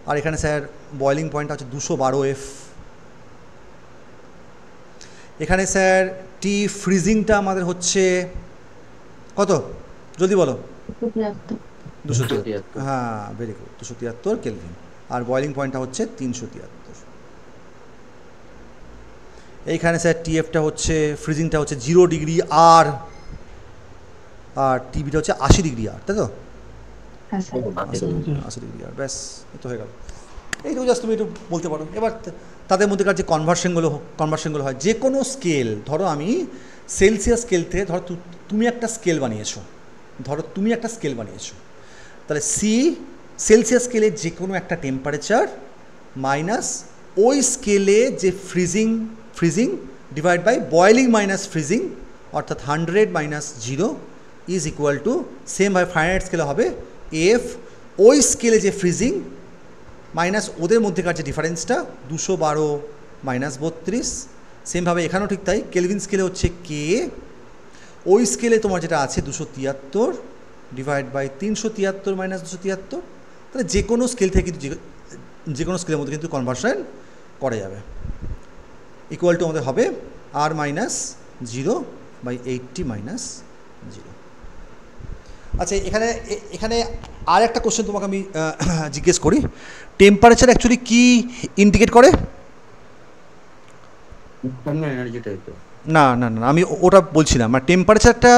আর এখানে স্যার বয়েলিং পয়েন্টটা হচ্ছে 212F। এখানে স্যার টি ফ্রিজিংটা আমাদের হচ্ছে কত, জলদি বলো। 273, হ্যাঁ ভেরি গুড, 273 কেলভিন, আর বয়েলিং পয়েন্টটা হচ্ছে 373। এইখানে স্যার TFটা হচ্ছে ফ্রিজিংটা হচ্ছে 0 ডিগ্রি আর TBটা হচ্ছে 80 ডিগ্রি আর, তাই তো? 80 ডিগ্রি আর, ব্যাস এই তো হয়ে গেল। এইটুকু জাস্ট তুমি একটু বলতে পারো। এবার তাদের মধ্যেকার যে কনভার্সনগুলো হয়, যে কোনো স্কেল, ধরো আমি সেলসিয়াস স্কেল থেকে, ধরো তুমি একটা স্কেল বানিয়েছো, তাহলে সেলসিয়াস স্কেলে যে কোনো একটা টেম্পারেচার মাইনাস ওই স্কেলে যে freezing divide by boiling minus freezing, অর্থাৎ 100 মাইনাস 0 ইজ ইকুয়াল টু, সেমভাবে ফাইনাইট স্কেলে হবে এফ ওই স্কেলে যে ফ্রিজিং মাইনাস ওদের মধ্যেকার যে ডিফারেন্সটা 212 মাইনাস 32। সেমভাবে এখানেও ঠিক তাই, কেলভিন স্কেলে হচ্ছে কে, ওই স্কেলে তোমার যেটা আছে 273 ডিভাইড বাই 373 মাইনাস 273। তাহলে যে কোনো স্কেল থেকে কিন্তু যে কোনো স্কেলের মধ্যে কিন্তু কনভার্সন করা যাবে। ইকুয়াল টু আমাদের হবে আর মাইনাস 0 বাই 80 মাইনাস 0। আচ্ছা, এখানে আর একটা কোশ্চেন তোমাকে আমি জিজ্ঞেস করি, টেম্পারেচার অ্যাকচুয়ালি কি ইন্ডিকেট করে? না না না, আমি ওটা বলছিলাম, মানে টেম্পারেচারটা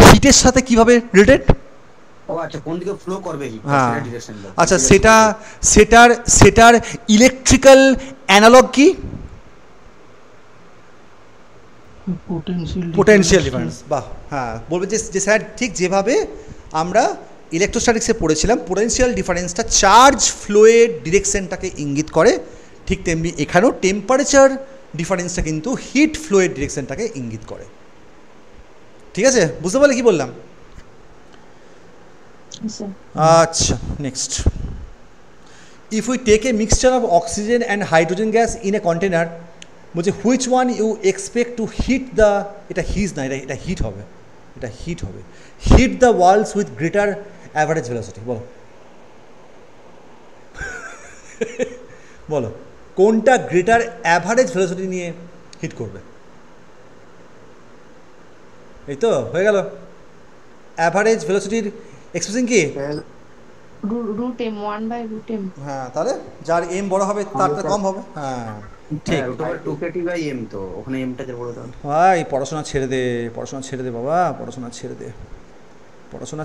হিটের সাথে কিভাবে রিলেটেড? আচ্ছা, কোন দিকে ফ্লো করবে হিট, হ্যাঁ, আচ্ছা সেটার ইলেকট্রিক্যাল অ্যানালগ কি? Potential difference. বাহ, হ্যাঁ, বলবে যে স্যার ঠিক যেভাবে আমরা ইলেকট্রোস্ট্যাটিক্সে পড়েছিলাম পোটেনশিয়াল ডিফারেন্সটা চার্জ ফ্লোয়ের ডিরেকশনটাকে ইঙ্গিত করে, ঠিক তেমনি এখানেও টেম্পারেচার ডিফারেন্সটা কিন্তু হিট ফ্লোয়ের ডিরেকশনটাকে ইঙ্গিত করে। ঠিক আছে, বুঝতে পারলে কি বললাম? আচ্ছা, next, if we take a mixture of oxygen and hydrogen gas in a container, বলছে which one you expect to hit the, এটা হিট হবে, hit the walls with greater average velocity. বলো কোনটা গ্রেটার অ্যাভারেজ ভেলোসিটি নিয়ে hit করবে? এই তো হয়ে গেল। অ্যাভারেজ ভেলোসিটির এক্সপ্রেশন কি? √m 1/√m। হ্যাঁ, তাহলে যার m বড় হবে তারটা কম হবে। হ্যাঁ ঠিক, ওটা 2kT/m, তো ওখানে mটা যে বড় দাও। ভাই পড়াশোনা ছেড়ে দে বাবা, পড়াশোনা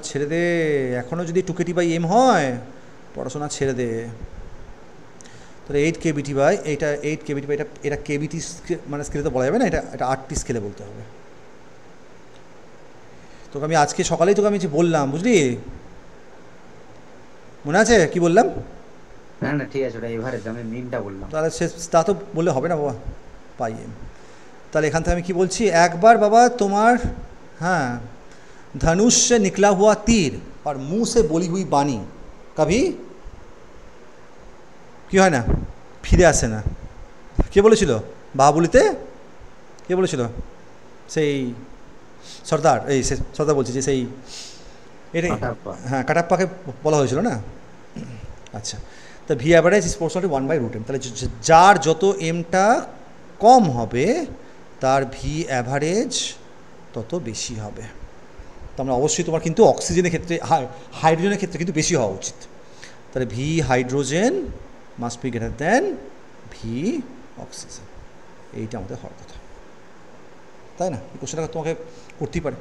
ছেড়ে দে। এখনও যদি 2kT/m হয়, পড়াশোনা ছেড়ে দে। তাহলে 8 kBT/, এটা 8 kBT/, এটা কেবিটি মানে স্কেলে তো বলা যাবে না, এটা RT স্কেলে বলতে হবে। তোকে আমি আজকে সকালেই তোকে আমি যে বললাম, বুঝলি, মনে আছে কি বললাম? না ঠিক আছে, ওটা এভারেজ, আমি মিনটা বললাম। তাহলে তা তো বললে হবে না বাবা, পাইএম। তাহলে এখান থেকে আমি কি বলছি, একবার বাবা তোমার, হ্যাঁ, ধনুষ সে নিকলা হুয়া তীর আর মুঁহ সে বলি হুই বাণী কবি কি হয় না, ফিরে আসে না। কে বলেছিল বাহুবলীতে? কে বলেছিল? সেই সর্দার, এই সর্দার বলছি যে সেই এটা, হ্যাঁ, কাটাপ্পাকে বলা হয়েছিল না। আচ্ছা, তা V average is proportional to 1/√m। তাহলে যার যত এমটা কম হবে তার ভি অ্যাভারেজ তত বেশি হবে। তো আমরা অবশ্যই তোমার কিন্তু অক্সিজেনের ক্ষেত্রে, হাইড্রোজেনের ক্ষেত্রে কিন্তু বেশি হওয়া উচিত। তাহলে V hydrogen must be greater than V oxygen. এইটা আমাদের হওয়ার কথা, তাই না? এই কোশ্চেনটা তোমাকে করতেই পারে।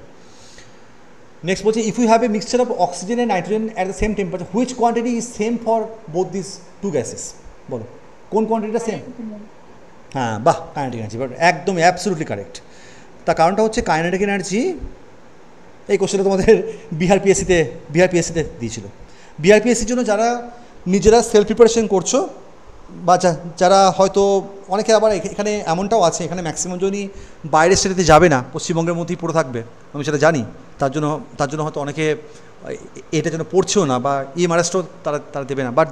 নেক্সট বলছে if you have a mixture of oxygen and nitrogen at the same temperature which quantity is same for both this two gases? বলো কোন কোয়ান্টিটিটা সেম? হ্যাঁ, বাহ, কাইনেটিক এনার্জি, বাট একদম অ্যাবসলিউটলি কারেক্ট। তার কারণটা হচ্ছে কাইনেটিক এনার্জি, এই কোশ্চেনটা তোমাদের বিহারপিএসসিতে দিয়েছিল। বিহারপিএসসির জন্য যারা নিজেরা সেলফ প্রিপারেশন করছো, বা যারা হয়তো অনেকে আবার এখানে এমনটাও আছে, এখানে ম্যাক্সিমাম জনই বাইরের স্টেটেতে যাবে না, পশ্চিমবঙ্গের মধ্যেই পড়ে থাকবে, আমি সেটা জানি। তার জন্য হয়তো অনেকে এটার জন্য পড়ছেও না, বা ইএমআরএসটাও তারা দেবে না। বাট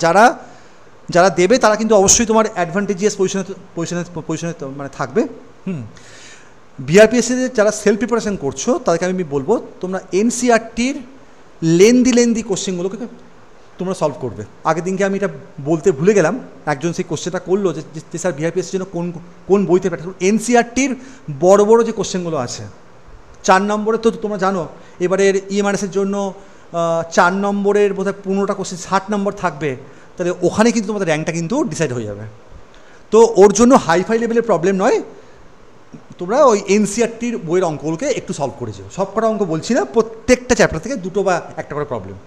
যারা দেবে তারা কিন্তু অবশ্যই তোমার অ্যাডভান্টেজিয়াস পজিশনে মানে থাকবে। বিআরপিএসসিতে যারা সেলফ প্রিপারেশন করছো তাদেরকে আমি বলবো তোমরা এনসিইআরটির লেন্দি কোশ্চেনগুলোকে তোমরা সলভ করবে। আগের দিনকে আমি এটা বলতে ভুলে গেলাম, একজন সেই কোশ্চেনটা করলো যে স্যার বিআরপিএসসির জন্য কোন বইতে প্র্যাকটিস। এনসিইআরটির বড় যে কোশ্চেনগুলো আছে 4 নম্বরে, তো তোমরা জানো এবারের ইএমআরএসের জন্য 4 নম্বরের বোধহয় 15টা কোশ্চেন 60 নম্বর থাকবে, তাহলে ওখানে কিন্তু তোমাদের র্যাঙ্কটা কিন্তু ডিসাইড হয়ে যাবে। তো ওর জন্য হাইফাই লেভেলের প্রবলেম নয়, তোমরা ওই এনসিইআরটির বইয়ের অঙ্কগুলোকে একটু সলভ করে যাও। সব কটা অঙ্ক বলছি না, প্রত্যেকটা চ্যাপ্টার থেকে 2টো বা 1টা করে প্রবলেম,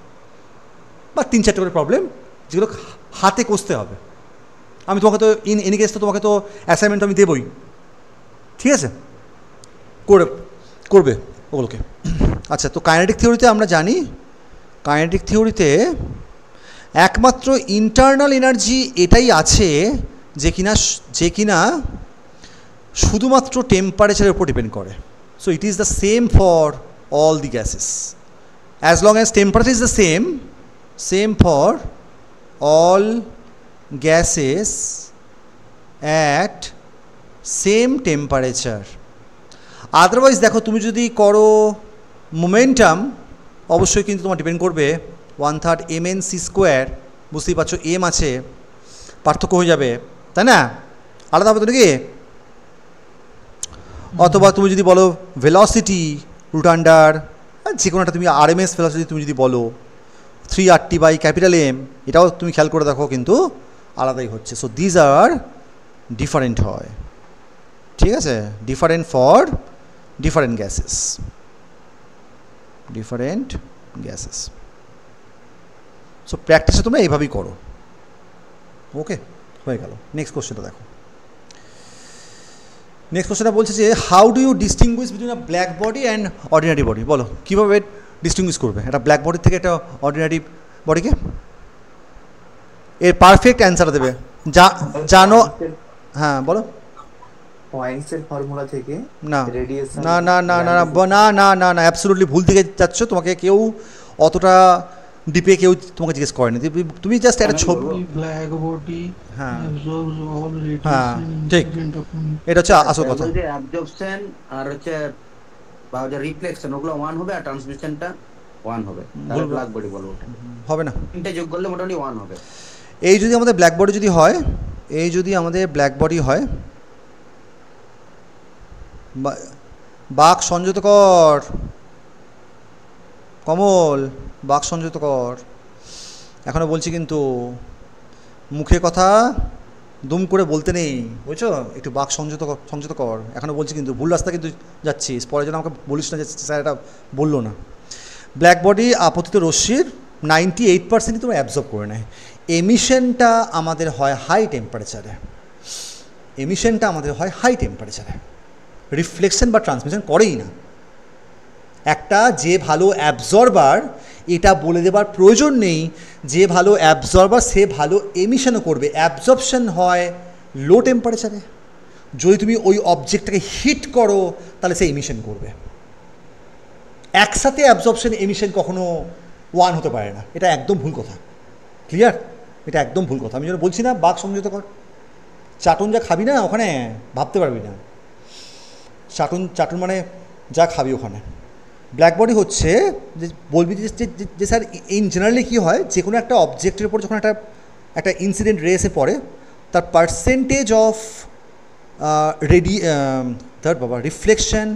বা 3-4টে করে প্রবলেম, যেগুলো হাতে কষতে হবে। আমি তোমাকে তো এনি কেস তো তোমাকে তো অ্যাসাইনমেন্ট আমি দেবই, ঠিক আছে? করবে ওগুলোকে। আচ্ছা, তো কাইনেটিক থিওরিতে আমরা জানি, কাইনেটিক থিওরিতে একমাত্র ইন্টারনাল এনার্জি এটাই আছে যে কিনা শুধুমাত্র টেম্পারেচারের উপর ডিপেন্ড করে। So it is the same for all the gases, as long as temperature is the same for all gases at same temperature. Otherwise দেখো, তুমি যদি করো মোমেন্টাম, অবশ্যই কিন্তু তোমার ডিপেন্ড করবে 1/3 mc², বুঝতেই পারছো এম আছে, পার্থক্য হয়ে যাবে, তাই না? আলাদা হবে তো নাকি? অথবা তুমি যদি বলো ভেলোসিটি √, যে কোনো একটা তুমি আরএমএস ভেলোসিটি তুমি যদি বলো 3/m, এটাও তুমি খেয়াল করে দেখো কিন্তু আলাদাই হচ্ছে। সো দিজ আর ডিফারেন্ট হয়, ঠিক আছে? Different for different gases. So প্র্যাকটিসে তোমরা এইভাবেই করো। ওকে, হয়ে গেল। নেক্সট কোশ্চেনটা দেখো। নেক্সট কোশ্চেনটা বলছে যে how do you distinguish between a black body and ordinary body? বলো কীভাবে ডিস্টিংগুইশ করবে একটা ব্ল্যাক বডি থেকে একটা অর্ডিনারি বডিকে? এর পারফেক্ট অ্যান্সার দেবে জানো। হ্যাঁ বলো। পয়েন্টসের ফর্মুলা থেকে না রেডিয়েশন না না না না না না না না অ্যাবসলিউটলি ভুল দিকে যাচ্ছ। তোমাকে কেউ অতটা ডিপে কেউ তোমাকে জিজ্ঞেস করেনি, তুমি জাস্ট একটা ছবি। ব্ল্যাক বডি হ্যাঁ absorbs all হ্যাঁ radiation ঠিক, incident upon এটা হচ্ছে আসল কথা। বলতে অ্যাবজর্পশন আর হচ্ছে বা যে রিফ্লেকশন ওগুলো 1 হবে, আর ট্রান্সমিশনটা 1 হবে। তাহলে ব্ল্যাক বডি বলবো, হবে না, তিনটে যোগ করলে মোটামুটি 1 হবে। এই যদি আমাদের ব্ল্যাক বডি যদি হয়, বাক সংযত কর কমল, বাক সংযত কর। এখনও বলছি কিন্তু মুখে কথা দুম করে বলতে নেই, বুঝছো? একটু বাক সংযত কর। এখনও বলছি কিন্তু ভুল রাস্তা কিন্তু যাচ্ছিস, পরে যেন আমাকে বলিস না যে স্যার এটা বললো না। ব্ল্যাক বডি আপতিত রশ্মির 98% তোমার অ্যাবজর্ব করে নেয়। এমিশনটা আমাদের হয় হাই টেম্পারেচারে, রিফ্লেকশন বা ট্রান্সমিশন করেই না। একটা যে ভালো অ্যাবজর্বার, এটা বলে দেবার প্রয়োজন নেই, যে ভালো অ্যাবজর্বার সে ভালো এমিশনও করবে। অ্যাবজর্পশন হয় লো টেম্পারেচারে, যদি তুমি ওই অবজেক্টটাকে হিট করো তাহলে সে এমিশন করবে। একসাথে অ্যাবজর্পশন এমিশন কখনো 1 হতে পারে না, এটা একদম ভুল কথা। ক্লিয়ার? এটা একদম ভুল কথা। আমি যেন বলছি না বাক সংযত কর, চাটুন যা খাবি না ওখানে ভাবতে পারবি না। চাটুন মানে যা খাবি ওখানে। ব্ল্যাক বডি হচ্ছে যে বলবি যে স্যার ইন জেনারেলি কী হয়, যে কোনো একটা অবজেক্টের উপর যখন একটা ইনসিডেন্ট রে এসে পড়ে, তার percentage of reflection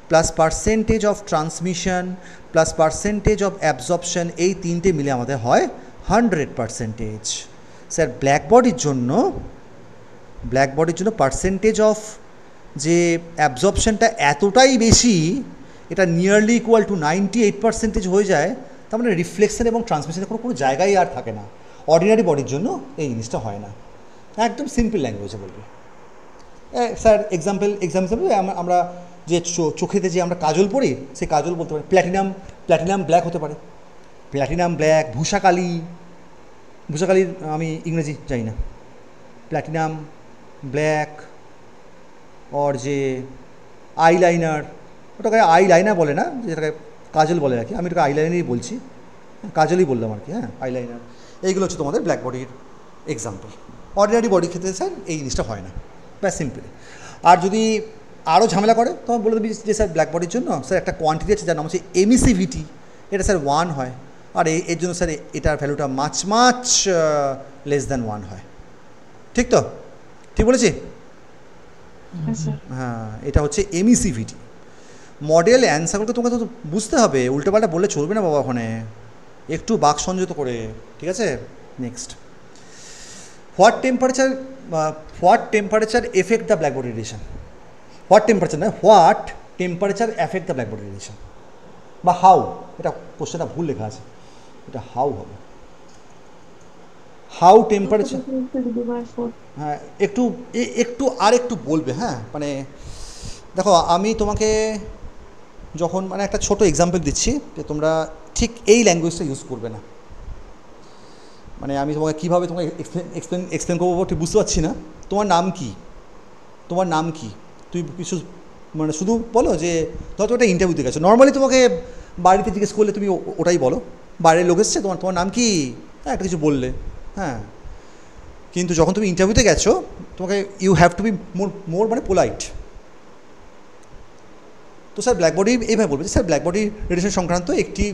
plus percentage of transmission plus percentage of absorption, এই তিনটে মিলে আমাদের হয় 100%। স্যার ব্ল্যাক বডির জন্য পার্সেন্টেজ অফ যে অ্যাবজর্পশনটা এতটাই বেশি, এটা নিয়ারলি ইকুয়াল টু 98% হয়ে যায়, তার মানে রিফ্লেকশন এবং ট্রান্সমিশনের কোনো জায়গাই আর থাকে না। অর্ডিনারি বডির জন্য এই জিনিসটা হয় না, একদম সিম্পল ল্যাঙ্গুয়েজে বলবে। স্যার এক্সাম্পল হিসাবে আমরা যে চোখেতে যে আমরা কাজল পরি, সেই কাজল বলতে পারি প্ল্যাটিনাম ব্ল্যাক হতে পারে, প্ল্যাটিনাম ব্ল্যাক, ভূষাকালির আমি ইংরেজি জানি না, প্ল্যাটিনাম ব্ল্যাক, ওর যে আইলাইনার, ওটাকে আইলাইনার বলে না, যেটাকে কাজল বলে আর কি, আমি ওটাকে আইলাইনারই বলছি, কাজলই বললাম আর কি, হ্যাঁ আইলাইনার। এইগুলো হচ্ছে তোমাদের ব্ল্যাক বডির এক্সাম্পল। অর্ডিনারি বডির ক্ষেত্রে স্যার এই জিনিসটা হয় না, ব্যাস সিম্পলি। আর যদি আরও ঝামেলা করে তখন বলে দেবি যে স্যার ব্ল্যাক বডির জন্য স্যার একটা কোয়ান্টিটি আছে যার নাম হচ্ছে এমিসিভিটি, এটা স্যার 1 হয়, আর এর জন্য স্যার এটার ভ্যালুটা মাছ লেস দ্যান 1 হয়। ঠিক তো? ঠিক বলেছি? হ্যাঁ, এটা হচ্ছে এমিসিভিটি। মডেল অ্যান্সারগুলো তোমাকে তো বুঝতে হবে, উল্টোপাল্টা বললে চলবে না বাবা, ওখানে একটু বাক সংযত করে, ঠিক আছে? Next, what temperature effect the black body radiation? What temperature না, what temperature effect the black body radiation, বা হাউ, এটা কোশ্চেনটা ভুল লেখা আছে, এটা হাউ হবে, হাউ টেম্পারেচার। হ্যাঁ, একটু বলবে, হ্যাঁ মানে দেখো আমি তোমাকে যখন মানে একটা ছোট এক্সাম্পল দিচ্ছি যে তোমরা ঠিক এই ল্যাঙ্গুয়েজটা ইউজ করবে না, মানে আমি তোমাকে কীভাবে তোমাকে এক্সপ্লেন করবো ঠিক বুঝতে পারছি না। তোমার নাম কি তুই কিছু মানে শুধু বলো যে ধরো তো একটা ইন্টারভিউতে গেছো, নর্মালি তোমাকে বাড়িতে জিজ্ঞেস করলে তুমি ওটাই বলো, বাইরের লোক এসছে তোমার নাম কি, হ্যাঁ একটা কিছু বললে, হ্যাঁ। কিন্তু যখন তুমি ইন্টারভিউতে গেছো তোমাকে you have to be more মানে পোলাইট। তো স্যার ব্ল্যাক বডি এইভাবে বলবে যে স্যার ব্ল্যাক বডি রেডিয়েশন সংক্রান্ত একটি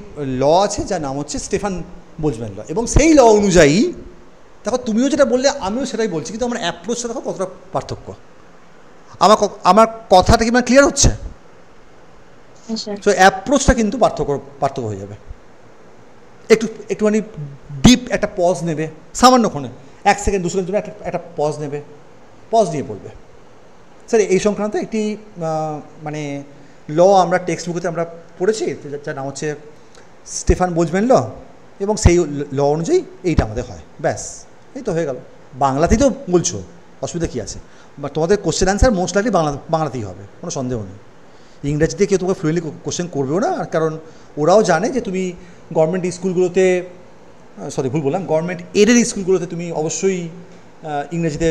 ল আছে যার নাম হচ্ছে স্টেফান বোলজম্যান ল, এবং সেই ল অনুযায়ী দেখো তুমিও যেটা বললে আমিও সেটাই বলছি, কিন্তু আমার অ্যাপ্রোচটা দেখো কতটা পার্থক্য। আমার কথাটা কি মানে ক্লিয়ার হচ্ছে? সো অ্যাপ্রোচটা কিন্তু পার্থক্য হয়ে যাবে। একটুখানি ডিপ একটা পজ নেবে, সামান্যক্ষণে 1 সেকেন্ড 2 সেকেন্ড একটা পজ নেবে, পজ নিয়ে পড়বে। স্যার এই সংক্রান্ত একটি মানে ল আমরা টেক্সট বুকেতে আমরা পড়েছি, যার নাম হচ্ছে স্টেফান বোলজম্যান ল, এবং সেই ল অনুযায়ী এইটা আমাদের হয়, ব্যাস এই তো হয়ে গেল। বাংলাতেই তো বলছো, অসুবিধা কী আছে? বা তোমাদের কোশ্চেন অ্যান্সার মোস্ট লাইকলি বাংলাতেই হবে, কোনো সন্দেহ নেই। ইংরেজিতে কেউ তোমাকে ফ্লুয়েন্টলি কোশ্চেন করবেও না, কারণ ওরাও জানে যে তুমি গভর্নমেন্ট স্কুলগুলোতে, ভুল বললাম, গভর্নমেন্ট এডেড স্কুলগুলোতে তুমি অবশ্যই ইংরেজিতে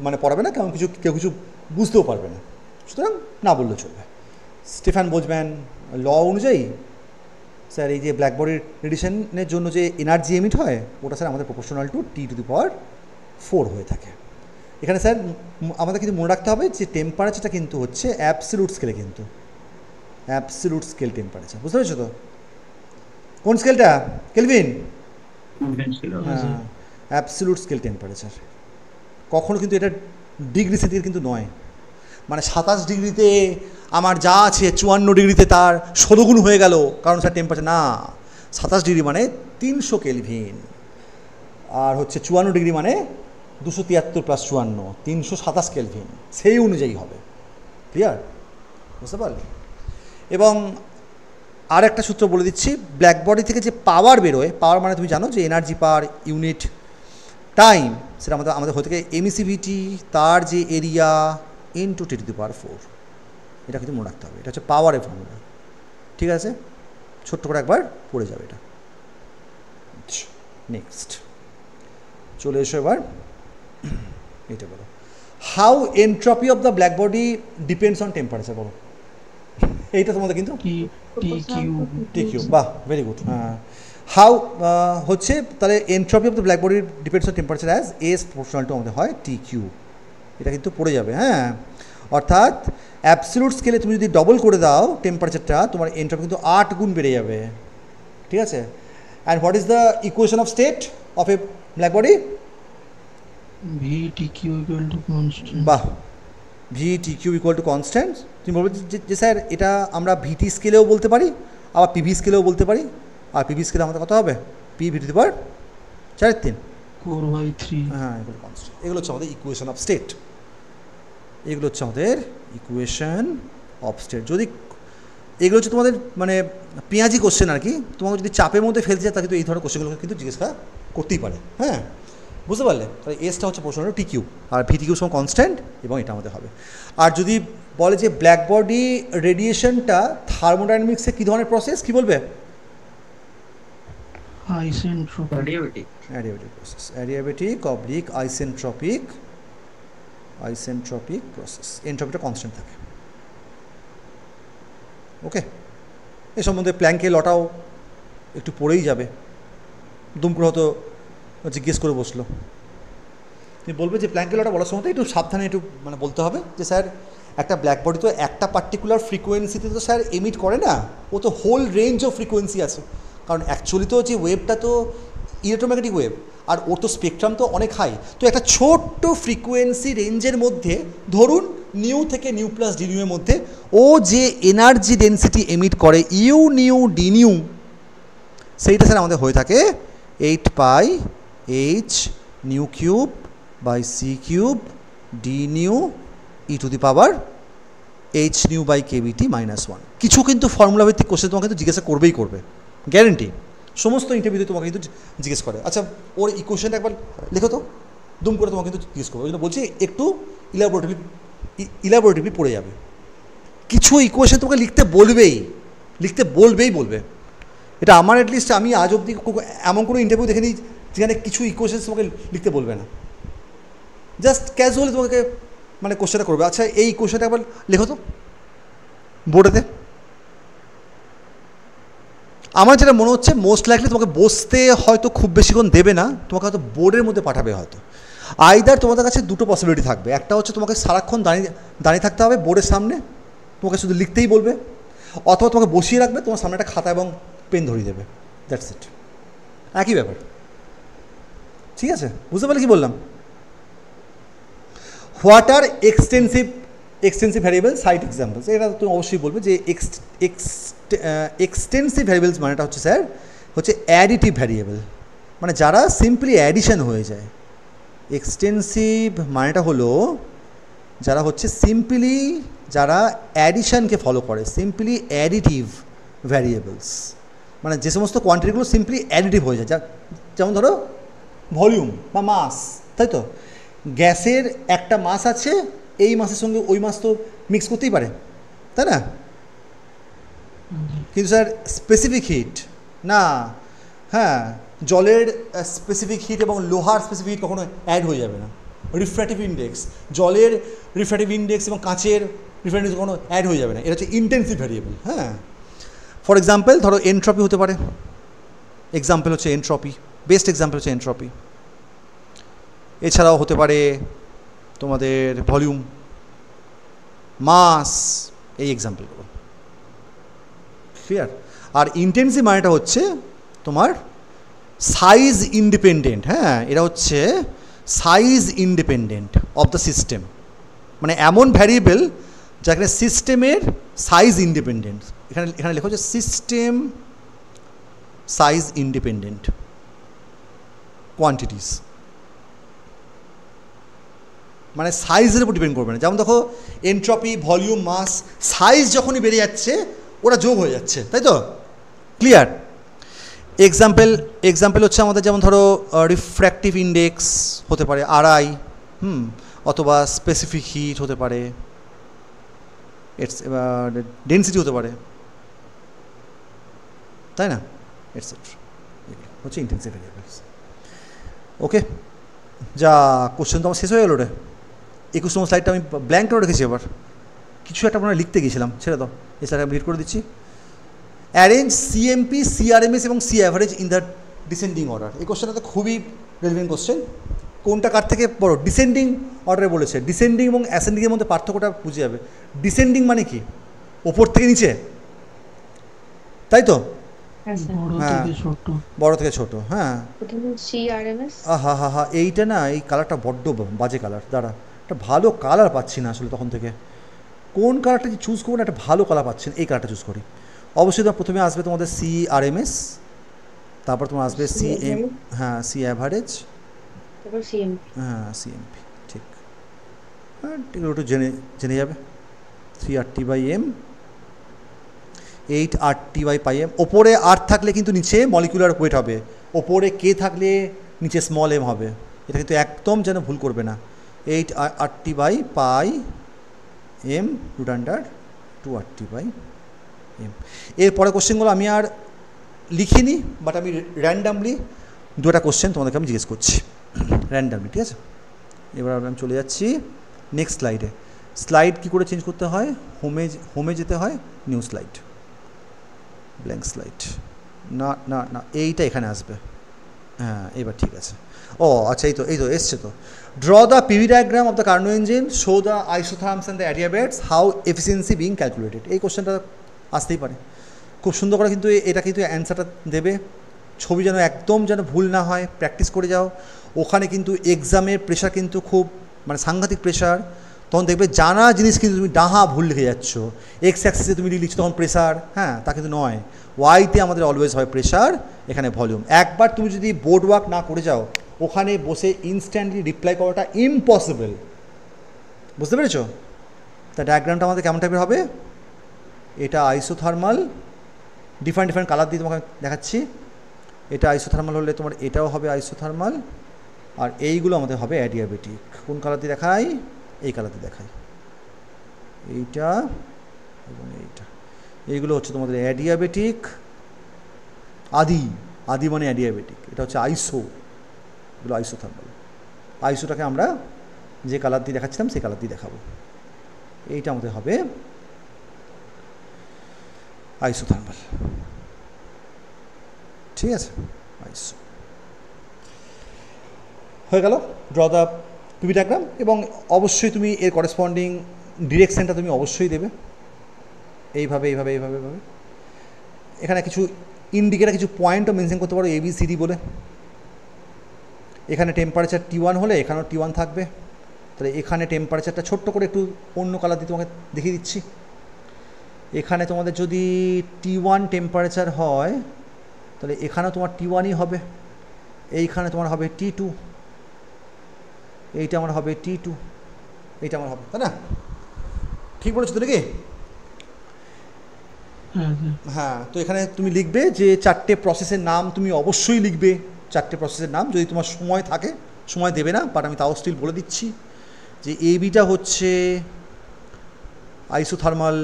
মানে পড়াবে না, কারণ কেউ কিছু বুঝতেও পারবে না, সুতরাং না বললে চলবে। স্টেফান বোলজম্যান ল অনুযায়ী স্যার এই যে ব্ল্যাক বডির রেডিয়েশনের জন্য যে এনার্জি এমিট হয় ওটা স্যার আমাদের প্রপোর্শনাল টু T⁴ হয়ে থাকে। এখানে স্যার আমাদের কিন্তু মনে রাখতে হবে যে টেম্পারেচারটা কিন্তু হচ্ছে অ্যাবসলিউট স্কেলে, কিন্তু অ্যাবসলিউট স্কেল টেম্পারেচার, বুঝতে পেরেছো তো? কোন স্কেলটা কেলভিন? হ্যাঁ, অ্যাবসলিউট স্কেল টেম্পারেচার। কখনো কিন্তু এটা ডিগ্রি সেন্টিগ্রেড কিন্তু নয়, মানে 27 ডিগ্রিতে আমার যা আছে 54 ডিগ্রিতে তার 16 গুণ হয়ে গেল, কারণ স্যার টেম্পারেচার না, 27 ডিগ্রি মানে 300 কেলভিন, আর হচ্ছে 54 ডিগ্রি মানে 273 + 54 327 কেলভিন, সেই অনুযায়ী হবে। ক্লিয়ার? বুঝতে পারলে? এবং আর একটা সূত্র বলে দিচ্ছি, ব্ল্যাক বডি থেকে যে পাওয়ার বেরোয়, পাওয়ার মানে তুমি জানো যে এনার্জি পার ইউনিট টাইম, সেটা আমাদের হয়ে থাকে এমিসিভিটি তার যে এরিয়া ইনটু T⁴, এটা কিন্তু মনে রাখতে হবে। এটা হচ্ছে পাওয়ারের ফর্মুলা, ঠিক আছে? ছোট্ট করে একবার পড়ে যাবে এটা। নেক্সট চলে এসো এবার এটা বলো, how entropy of the black body depends on temperature, বলো। এইটা তোমাদের কিন্তু TQ, বাহ ভেরি গুড। হ্যাঁ, হাউ হচ্ছে তাহলে entropy of the black body depends on temperature as S proportional to আমাদের হয় TQ, এটা কিন্তু পড়ে যাবে। হ্যাঁ, অর্থাৎ অ্যাবসলিউট স্কেলে তুমি যদি ডবল করে দাও টেম্পারেচারটা, তোমার এন্ট্রপি কিন্তু 8 গুণ বেড়ে যাবে, ঠিক আছে? And what is the equation of state of A black body? VTQ = constant। বাহ, VTQ = constant। তুমি বলবে যে স্যার এটা আমরা VT স্কেলেও বলতে পারি, আবার PV স্কেলেও বলতে পারি, আর PV স্কেলে আমাদের কত হবে? P⁴ 4/3 4/3। হ্যাঁ, এগুলো কনস্ট্যান্ট। এগুলো হচ্ছে আমাদের ইকুয়েশন অফ স্টেট। এগুলো হচ্ছে আমাদের ইকুয়েশন অফ স্টেট। যদি এগুলো হচ্ছে তোমাদের মানে পেঁয়াজি কোশ্চেন আর কি, তোমাকে যদি চাপের মধ্যে ফেলতে চায় তাহলে কিন্তু এই ধরনের কোশ্চেনগুলো কিন্তু জিজ্ঞাসা করতেই পারে। হ্যাঁ, বুঝতে পারলে? তাহলে এসটা হচ্ছে প্রশ্নটা টিকিউ, আর ভিটিকিউ সমান কনস্ট্যান্ট, এবং এটা আমাদের হবে। আর যদি বলে যে ব্ল্যাক বডি রেডিয়েশনটা থার্মোডাইনামিক্সে কী ধরনের প্রসেস, কী বলবে? আইসেন্ট্রপিক। অ্যাডিয়াবেটিক প্রসেস, অ্যাডিয়াবেটিক অবলিক আইসেন্ট্রপিক প্রসেস। এনট্রপিটা কনস্ট্যান্ট থাকে। ওকে, এ সম্বন্ধে প্ল্যাঙ্কের লটাও একটু পড়েই যাবে, দুম করে হয়তো জিজ্ঞেস করে বসলো। তুমি বলবে যে প্ল্যাঙ্কের লটা বলার সময় একটু সাবধানে একটু মানে বলতে হবে যে স্যার একটা ব্ল্যাক বডি তো একটা পার্টিকুলার ফ্রিকোয়েন্সিতে তো স্যার এমিট করে না, ও তো হোল রেঞ্জ অফ ফ্রিকোয়েন্সি আছে। কারণ অ্যাকচুয়ালি তো যে ওয়েভটা তো ইলেকট্রোম্যাগনেটিক ওয়েভ, আর ওর তো স্পেকট্রাম তো অনেক হাই। তো একটা ছোট্ট ফ্রিকোয়েন্সি রেঞ্জের মধ্যে, ধরুন নিউ থেকে নিউ প্লাস ডি নিউ এর মধ্যে, ও যে এনার্জি ডেন্সিটি এমিট করে ইউ নিউ ডি নিউ, সেইটা স্যার আমাদের হয়ে থাকে 8 pi h nu cube by c cube d nu e to the power h nu by kBT -1। কিছু কিন্তু ফর্মুলা ভিত্তিক কোশ্চেন তোমাকে কিন্তু জিজ্ঞাসা করবেই করবে, গ্যারেন্টি। সমস্ত ইন্টারভিউতে তোমাকে কিন্তু জিজ্ঞেস করে। আচ্ছা, ওর ইকুয়েশনটা একবার লেখো তো, দুম করে তোমাকে কিন্তু জিজ্ঞেস করবে। ওই জন্য বলছি একটু ইলাবোরেটিভলি পড়ে যাবে। কিছু ইকুয়েশন তোমাকে লিখতে বলবে। এটা আমার অ্যাটলিস্ট আমি আজ অবধি এমন কোনো ইন্টারভিউ দেখিনি যেখানে কিছু ইকুয়েশন তোমাকে লিখতে বলবে না, জাস্ট ক্যাজুয়ালি তোমাকে মানে কোশ্চেনটা করবে। আচ্ছা, এই ইকুয়েশনটা একবার লেখো তো বোর্ডেতে। আমার যেটা মনে হচ্ছে মোস্ট লাইকলি তোমাকে বসতে হয়তো খুব বেশিক্ষণ দেবে না, তোমাকে হয়তো বোর্ডের মধ্যে পাঠাবে হয়তো। আইদার তোমাদের কাছে দুটো পসিবিলিটি থাকবে, একটা হচ্ছে তোমাকে সারাক্ষণ দাঁড়িয়ে থাকতে হবে বোর্ডের সামনে, তোমাকে শুধু লিখতেই বলবে, অথবা তোমাকে বসিয়ে রাখবে, তোমার সামনে একটা খাতা এবং পেন ধরিয়ে দেবে, দ্যাটস ইট। একই ব্যাপার, ঠিক আছে? বুঝতে পারলে কি বললাম? What are extensive variable cite examples, এটা তুমি অবশ্যই বলবে যে এক্সটেন্সিভ ভ্যারিয়েবলস মানেটা হচ্ছে স্যার হচ্ছে অ্যাডিটিভ ভ্যারিয়েবল, মানে যারা সিম্পলি অ্যাডিশন হয়ে যায়। এক্সটেন্সিভ মানেটা হলো যারা হচ্ছে সিম্পলি যারা অ্যাডিশনকে ফলো করে, সিম্পলি অ্যাডিটিভ ভ্যারিয়েবলস, মানে যে সমস্ত কোয়ান্টিটিগুলো সিম্পলি অ্যাডিটিভ হয়ে যায়। যেমন ধরো ভলিউম বা মাস, তাই তো? গ্যাসের একটা মাস আছে, এই মাসের সঙ্গে ওই মাস তো মিক্স করতেই পারে, তাই না? কিন্তু স্যার স্পেসিফিক হিট না, হ্যাঁ, জলের স্পেসিফিক হিট এবং লোহার স্পেসিফিক হিট কখনো অ্যাড হয়ে যাবে না। রিফ্র্যাক্টিভ ইন্ডেক্স, জলের রিফ্র্যাক্টিভ ইন্ডেক্স এবং কাঁচের রিফ্র্যাক্টিভ ইন্ডেক্স কখনো অ্যাড হয়ে যাবে না, এটা হচ্ছে ইন্টেন্সিভ ভ্যারিয়েবল। হ্যাঁ, ফর এক্সাম্পল ধরো এনট্রপি হতে পারে, এক্সাম্পল হচ্ছে এনট্রপি, বেস্ট এক্সাম্পল হচ্ছে এনট্রপি। এছাড়াও হতে পারে তোমাদের ভলিউম, মাস, এই এক্সাম্পলগুলো, ক্লিয়ার? আর ইন্টেন্সিভ মানেটা হচ্ছে তোমার সাইজ ইন্ডিপেন্ডেন্ট। হ্যাঁ, এটা হচ্ছে size independent of the system, মানে এমন ভ্যারিয়েবল যেখানে সিস্টেমের সাইজ ইন্ডিপেন্ডেন্ট। এখানে লেখা হচ্ছে সিস্টেম সাইজ ইন্ডিপেন্ডেন্ট কোয়ান্টিটিস, মানে সাইজের উপর ডিপেন্ড করবে না। যেমন দেখো এনট্রপি, ভলিউম, মাস, সাইজ যখনই বেড়ে যাচ্ছে ওরা যোগ হয়ে যাচ্ছে, তাই তো? ক্লিয়ার? এক্সাম্পল হচ্ছে আমাদের যেমন ধরো রিফ্র্যাক্টিভ ইন্ডেক্স হতে পারে RI, অথবা স্পেসিফিক হিট হতে পারে, ডেন্সিটি হতে পারে, তাই না? এটসেট্রা, হচ্ছে ইন্টেন্সিভ ভ্যারিয়েবলস। ওকে, যা কোশ্চেন তো আমার শেষ হয়ে গেল রে। 21 নম্বর স্লাইডটা আমি ব্ল্যাঙ্ক করে রেখেছি, আবার কিছু একটা আপনারা লিখতে গিয়েছিলাম, ছেড়ে দাও। এই স্লাইড আমি রিড করে দিচ্ছি। অ্যারেঞ্জ সিএমপি, সিআরএমএস এবং C average in the descending order. এই কোশ্চেনটা তো খুবই রেলিভেন্ট কোশ্চেন। কোনটা কার থেকে বড়? ডিসেন্ডিং অর্ডারে বলেছে। ডিসেন্ডিং এবং অ্যাসেন্ডিংয়ের মধ্যে পার্থক্যটা বুঝে যাবে। ডিসেন্ডিং মানে কি? ওপর থেকে নিচে, তাই তো? বড় থেকে ছোট। হ্যাঁ, হা, এইটা না, এই কালারটা বড্ড বাজে কালার। দাঁড়া, একটা ভালো কালার পাচ্ছি না আসলে তখন থেকে। কোন কালারটা যে চুজ করবো না, একটা ভালো কালার পাচ্ছি না, এই কালারটা চুজ করি। অবশ্যই তোমার প্রথমে আসবে তোমাদের সিআরএমএস, তারপর তোমার আসবে সিএম, হ্যাঁ, সি অ্যাভারেজ, হ্যাঁ, সিএমপি, ঠিক। এগুলো একটু জেনে যাবে। 3RT/m 8RT/πm। ওপরে R থাকলে কিন্তু নিচে মলিকুলার ওয়েট হবে, ওপরে K থাকলে নিচে স্মল m হবে। এটা কিন্তু একদম যেন ভুল করবে না। 8RT/πm √2RT/m। এরপরে কোশ্চেনগুলো আমি আর লিখিনি, বাট আমি র্যান্ডামলি দুটা কোশ্চেন তোমাদেরকে আমি জিজ্ঞেস করছি র্যান্ডামলি, ঠিক আছে? এবার আমি চলে যাচ্ছি নেক্সট স্লাইডে। স্লাইড কী করে চেঞ্জ করতে হয়? হোমে যেতে হয়, নিউ স্লাইড, ব্ল্যাঙ্ক স্লাইড, না না না এইটা এখানে আসবে। হ্যাঁ এবার ঠিক আছে। ও আচ্ছা, এই তো এসছে তো। Draw the PV diagram of the Carnot engine, show the isotherms and the adiabats, how efficiency being calculated. এই কোশ্চেনটা আসতেই পারে। খুব সুন্দর করে কিন্তু এটা কিন্তু অ্যান্সারটা দেবে। ছবি যেন একদম যেন ভুল না হয়, প্র্যাকটিস করে যাও। ওখানে কিন্তু এক্সামের প্রেশার কিন্তু খুব মানে সাংঘাতিক প্রেশার। তখন দেখবে জানা জিনিস কিন্তু তুমি ডাহা ভুল লিখে যাচ্ছ। এক্স অ্যাক্সিসে তুমি লিখছো তখন প্রেশার, হ্যাঁ তা কিন্তু নয়। ওয়াইতে আমাদের অলওয়েজ হয় প্রেশার, এখানে ভলিউম। একবার তুমি যদি বোর্ড ওয়ার্ক না করে যাও, ওখানে বসে ইনস্ট্যান্টলি রিপ্লাই করাটা ইম্পসিবল। বুঝতে পেরেছো? তা ডায়াগ্রামটা আমাদের কেমন টাইপের হবে? এটা আইসোথার্মাল, ডিফারেন্ট কালার দিয়ে তোমাকে দেখাচ্ছি। এটা আইসোথার্মাল হলে তোমার এটাও হবে আইসোথার্মাল, আর এইগুলো আমাদের হবে অ্যাডিয়াবেটিক। কোন কালার দিয়ে দেখাই? এই কালার দিয়ে দেখাই, এইটা এবং এইটা। এইগুলো হচ্ছে তোমাদের অ্যাডিয়াবেটিক, আদি মানে অ্যাডিয়াবেটিক। এটা হচ্ছে আইসো, এগুলো আইসোথার্মাল। আইসোটাকে আমরা যে কালার দিয়ে দেখাচ্ছিলাম সেই কালার দিয়ে দেখাবো। এইটা আমাদের হবে আইসোথার্মাল, ঠিক আছে? আইসো হয়ে গেল ড্র দ্য পিভি ডায়াগ্রাম। এবং অবশ্যই তুমি এর করেসপন্ডিং ডিরেকশানটা তুমি অবশ্যই দেবে, এইভাবে। এখানে কিছু ইন্ডিকেটার, কিছু পয়েন্টও মেনশন করতে পারো, ABCD বলে। এখানে টেম্পারেচার T1 হলে এখানেও T1 থাকবে। তাহলে এখানে টেম্পারেচারটা ছোট্ট করে একটু অন্য কালার দিয়ে তোমাকে দেখিয়ে দিচ্ছি। এখানে তোমাদের যদি T1 টেম্পারেচার হয়, তাহলে এখানেও তোমার T1ই হবে। এইখানে তোমার হবে T2, এইটা আমার হবে T2, এইটা আমার হবে, তাই না? ঠিক বলেছো তো নাকি? হ্যাঁ, তো এখানে তুমি লিখবে যে 4টে প্রসেসের নাম তুমি অবশ্যই লিখবে। 4টে প্রসেসের নাম, যদি তোমার সময় থাকে, সময় দেবে না, বাট আমি তাও স্টিল বলে দিচ্ছি যে ABটা হচ্ছে আইসোথার্মাল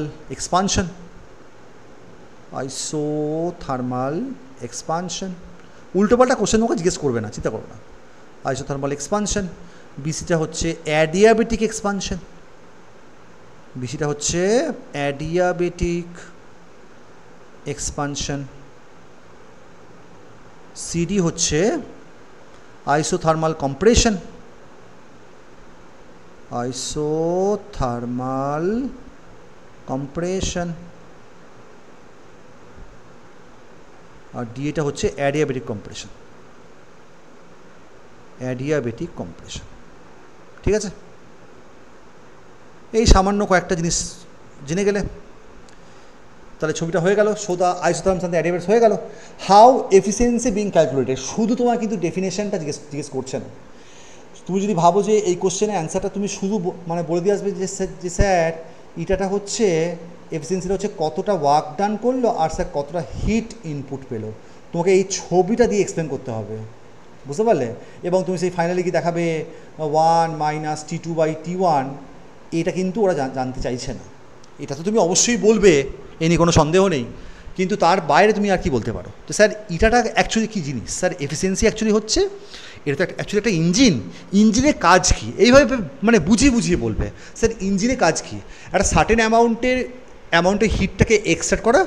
এক্সপানশন। উল্টোপাল্টা কোশ্চেন তোমাকে জিজ্ঞেস করবে না, চিন্তা করবে না। Isothermal expansion. BCটা হচ্ছে অ্যাডিয়াবেটিক এক্সপানশন, BCটা হচ্ছে অ্যাডিয়াবেটিক এক্সপানশন। CD হচ্ছে আইসোথার্মাল কম্প্রেশন, আর DAটা হচ্ছে অ্যাডিয়াবেটিক কম্প্রেশন। ঠিক আছে? এই সামান্য কয়েকটা জিনিস জেনে গেলে তাহলে ছবিটা হয়ে গেল। Show the isotherms and the অ্যাডিয়াবেটস হয়ে গেল। হাউ এফিসিয়েন্সি বিং ক্যালকুলেটেড, শুধু তোমার কিন্তু ডেফিনেশনটা জিজ্ঞেস করছে না। তুমি যদি ভাবো যে এই কোশ্চেনের অ্যান্সারটা তুমি শুধু মানে বলে দিয়ে আসবে যে স্যার এটাটা হচ্ছে এফিসিয়েন্সিটা হচ্ছে কতটা ওয়ার্ক ডান করলো আর স্যার কতটা হিট ইনপুট পেলো, তোমাকে এই ছবিটা দিয়ে এক্সপ্লেন করতে হবে, বুঝতে পারলে? এবং তুমি সেই ফাইনালি কি দেখাবে 1 - T2/T1, এটা কিন্তু ওরা জানতে চাইছে না। এটা তো তুমি অবশ্যই বলবে, এ নিয়ে কোনো সন্দেহ নেই, কিন্তু তার বাইরে তুমি আর কি বলতে পারো? তো স্যার এটাটা অ্যাকচুয়ালি কী জিনিস? স্যার এফিসিয়েন্সি অ্যাকচুয়ালি হচ্ছে, এটা তো অ্যাকচুয়ালি একটা ইঞ্জিনের কাজ কী, এইভাবে মানে বুঝিয়ে বলবে। স্যার ইঞ্জিনের কাজ কী? একটা সার্টেন অ্যামাউন্টের হিটটাকে এক্সট্রাক্ট করা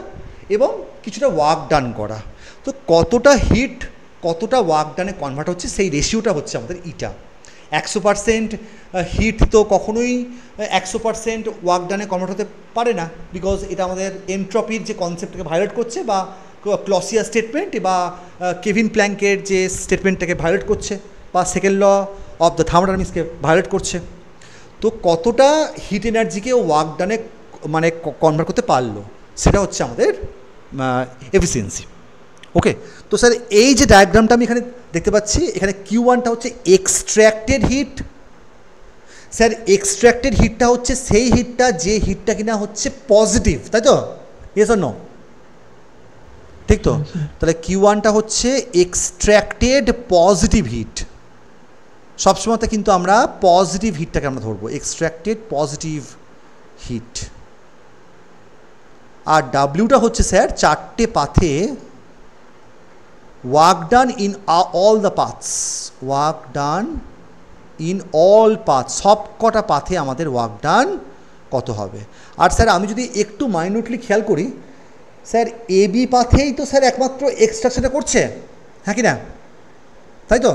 এবং কিছুটা ওয়ার্ক ডান করা। তো কতটা হিট কতটা ওয়ার্ক ডানে কনভার্ট হচ্ছে, সেই রেশিওটা হচ্ছে আমাদের ইটা। 100% হিট তো কখনোই 100% ওয়ার্ক ডানে কনভার্ট হতে পারে না, বিকজ এটা আমাদের এন্ট্রপির যে কনসেপ্টটাকে ভায়োলেট করছে, বা ক্লসিয়াস স্টেটমেন্ট বা কেভিন প্ল্যাঙ্কের যে স্টেটমেন্টটাকে ভায়োলেট করছে, বা সেকেন্ড ল অফ দ্য থার্মোডাইনামিক্সকে ভায়োলেট করছে। তো কতটা হিট এনার্জিকে ওয়ার্ক ডানে মানে কনভার্ট করতে পারলো, সেটা হচ্ছে আমাদের এফিসিয়েন্সি। ওকে, তো স্যার এই যে ডায়াগ্রামটা আমি এখানে দেখতে পাচ্ছি, এখানে Q1টা হচ্ছে এক্সট্র্যাক্টেড হিট, স্যার এক্সট্র্যাক্টেড হিটটা হচ্ছে সেই হিটটা যে হিটটা কিনা হচ্ছে পজিটিভ, তাই তো? Yes or no? ঠিক তো? তাহলে Q1টা হচ্ছে এক্সট্র্যাক্টেড পজিটিভ হিট। সবসময়তে কিন্তু আমরা পজিটিভ হিটটাকে আমরা ধরবো, এক্সট্র্যাক্টেড পজিটিভ হিট। আর ডাব্লিউটা হচ্ছে স্যার 4টে পাথে work done in all the paths, work done in all path, সব কটা পাথে আমাদের ওয়ার্ক ডান কত হবে। আর স্যার আমি যদি একটু মাইনিউটলি খেয়াল করি, স্যার এবি পাথেই তো স্যার একমাত্র এক্সট্রাকশনটা করছে, হ্যাঁ কি না? তাই তো?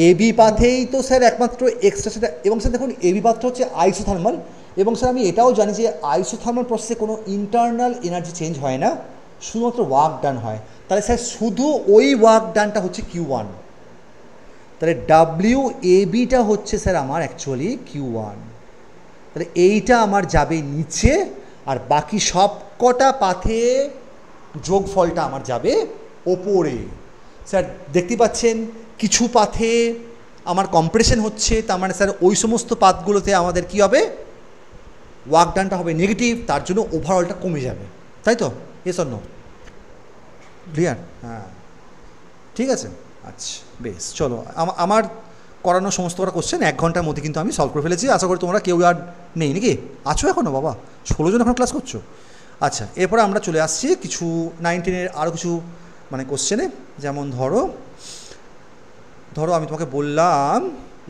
এবি পাথেই তো স্যার একমাত্র এক্সট্রাকশনটা, এবং স্যার দেখুন এবি পাথটা হচ্ছে আইসোথার্মাল, এবং স্যার আমি এটাও জানি যে আইসোথার্মাল প্রসেসে কোনো ইন্টারনাল এনার্জি চেঞ্জ হয় না, শুধুমাত্র ওয়ার্ক ডান হয়। তাহলে স্যার শুধু ওই ওয়ার্ক ডানটা হচ্ছে Q1। তাহলে ডাব্লিউ এবিটা হচ্ছে স্যার আমার অ্যাকচুয়ালি Q1। তাহলে এইটা আমার যাবে নিচে, আর বাকি সব কটা পাথে যোগফলটা আমার যাবে ওপরে। স্যার দেখতে পাচ্ছেন কিছু পাথে আমার কম্প্রেশন হচ্ছে, তার মানে স্যার ওই সমস্ত পাথগুলোতে আমাদের কি হবে, ওয়ার্ক ডানটা হবে নেগেটিভ, তার জন্য ওভারঅলটা কমে যাবে, তাই তো? Yes or no? ক্লিয়ার? হ্যাঁ, ঠিক আছে। আচ্ছা বেশ, চলো আমার করানো সমস্ত কটা কোশ্চেন 1 ঘন্টার মধ্যে কিন্তু আমি সলভ করে ফেলেছি। আশা করি তোমরা কেউ আর নেই নাকি? আছো এখনও? বাবা 16 জন এখন ক্লাস করছো। আচ্ছা, এরপরে আমরা চলে আসছি কিছু 9, 10-এর আরও কিছু মানে কোশ্চেনে। যেমন ধরো আমি তোমাকে বললাম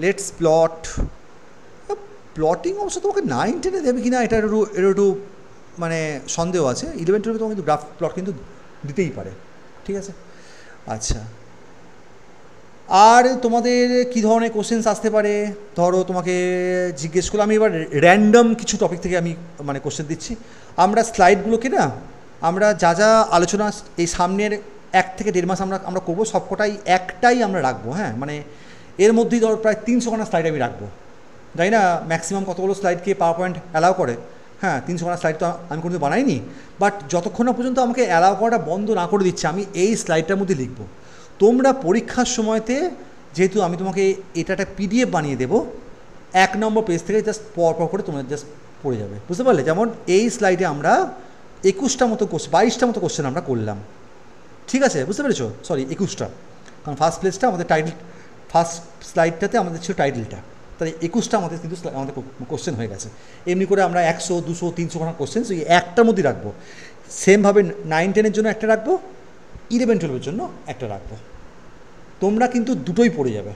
লেটস প্লট, প্লটিং অবশ্য তোমাকে 9, 10-এ দেবে কি না এটা একটু মানে সন্দেহ আছে। 11, 12-এ তোমাকে কিন্তু গ্রাফ প্লট কিন্তু দিতেই পারে, ঠিক আছে? আচ্ছা, আর তোমাদের কী ধরনের কোশ্চেন্স আসতে পারে, ধরো তোমাকে জিজ্ঞেস করলো, আমি এবার র্যান্ডম কিছু টপিক থেকে আমি মানে কোশ্চেন দিচ্ছি। আমরা স্লাইডগুলোকে না, আমরা যা যা আলোচনা এই সামনের 1 থেকে 1.5 মাস আমরা করবো, সবকটাই একটাই আমরা রাখবো। হ্যাঁ, মানে এর মধ্যেই ধরো প্রায় 300খানা স্লাইড আমি রাখবো। জানি না ম্যাক্সিমাম কতগুলো স্লাইডকে পাওয়ার পয়েন্ট অ্যালাউ করে। হ্যাঁ, 300খানা স্লাইড তো আমি কোনো বানাইনি, বাট যতক্ষণ না পর্যন্ত আমাকে অ্যালাউ করাটা বন্ধ না করে দিচ্ছে, আমি এই স্লাইডটার মধ্যে লিখবো। তোমরা পরীক্ষার সময়তে যেহেতু আমি তোমাকে এটা একটা PDF বানিয়ে দেবো, 1 নম্বর পেজ থেকে জাস্ট পর করে তোমরা জাস্ট পড়ে যাবে, বুঝতে পারলে? যেমন এই স্লাইডে আমরা 21টা মতো 22টা মতো কোশ্চেন আমরা করলাম, ঠিক আছে? বুঝতে পেরেছো? সরি 21টা, কারণ ফার্স্ট পেজটা আমাদের টাইটেল, ফার্স্ট স্লাইডটাতে আমাদের ছিল টাইটেলটা, তাই 21টা আমাদের কিন্তু আমাদের কোশ্চেন হয়ে গেছে। এমনি করে আমরা 100, 200, 300খানা কোশ্চেন এই একটার মধ্যেই রাখবো। সেমভাবে 9, 10-এর জন্য একটা রাখবো, 11, 12-এর জন্য একটা রাখবো। তোমরা কিন্তু দুটোই পড়ে যাবে,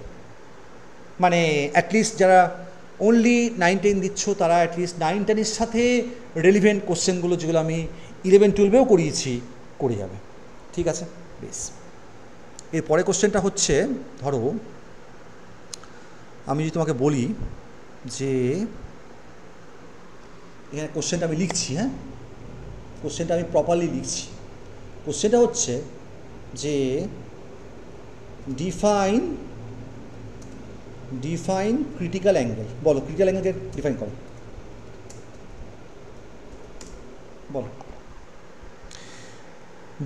মানে অ্যাটলিস্ট যারা অনলি 9, 10 দিচ্ছ তারা অ্যাটলিস্ট 9, 10-এর সাথে রেলিভেন্ট কোশ্চেনগুলো যেগুলো আমি 11, 12-এও করিয়েছি করে যাবে, ঠিক আছে? বেশ, এর পরে কোশ্চেনটা হচ্ছে, ধরো আমি যদি তোমাকে বলি যে এখানে কোশ্চেনটা আমি লিখছি, হ্যাঁ কোশ্চেনটা আমি প্রপারলি লিখছি। কোশ্চেনটা হচ্ছে যে ডিফাইন ক্রিটিক্যাল অ্যাঙ্গেল। বলো ক্রিটিক্যাল অ্যাঙ্গেলকে ডিফাইন করো, বলো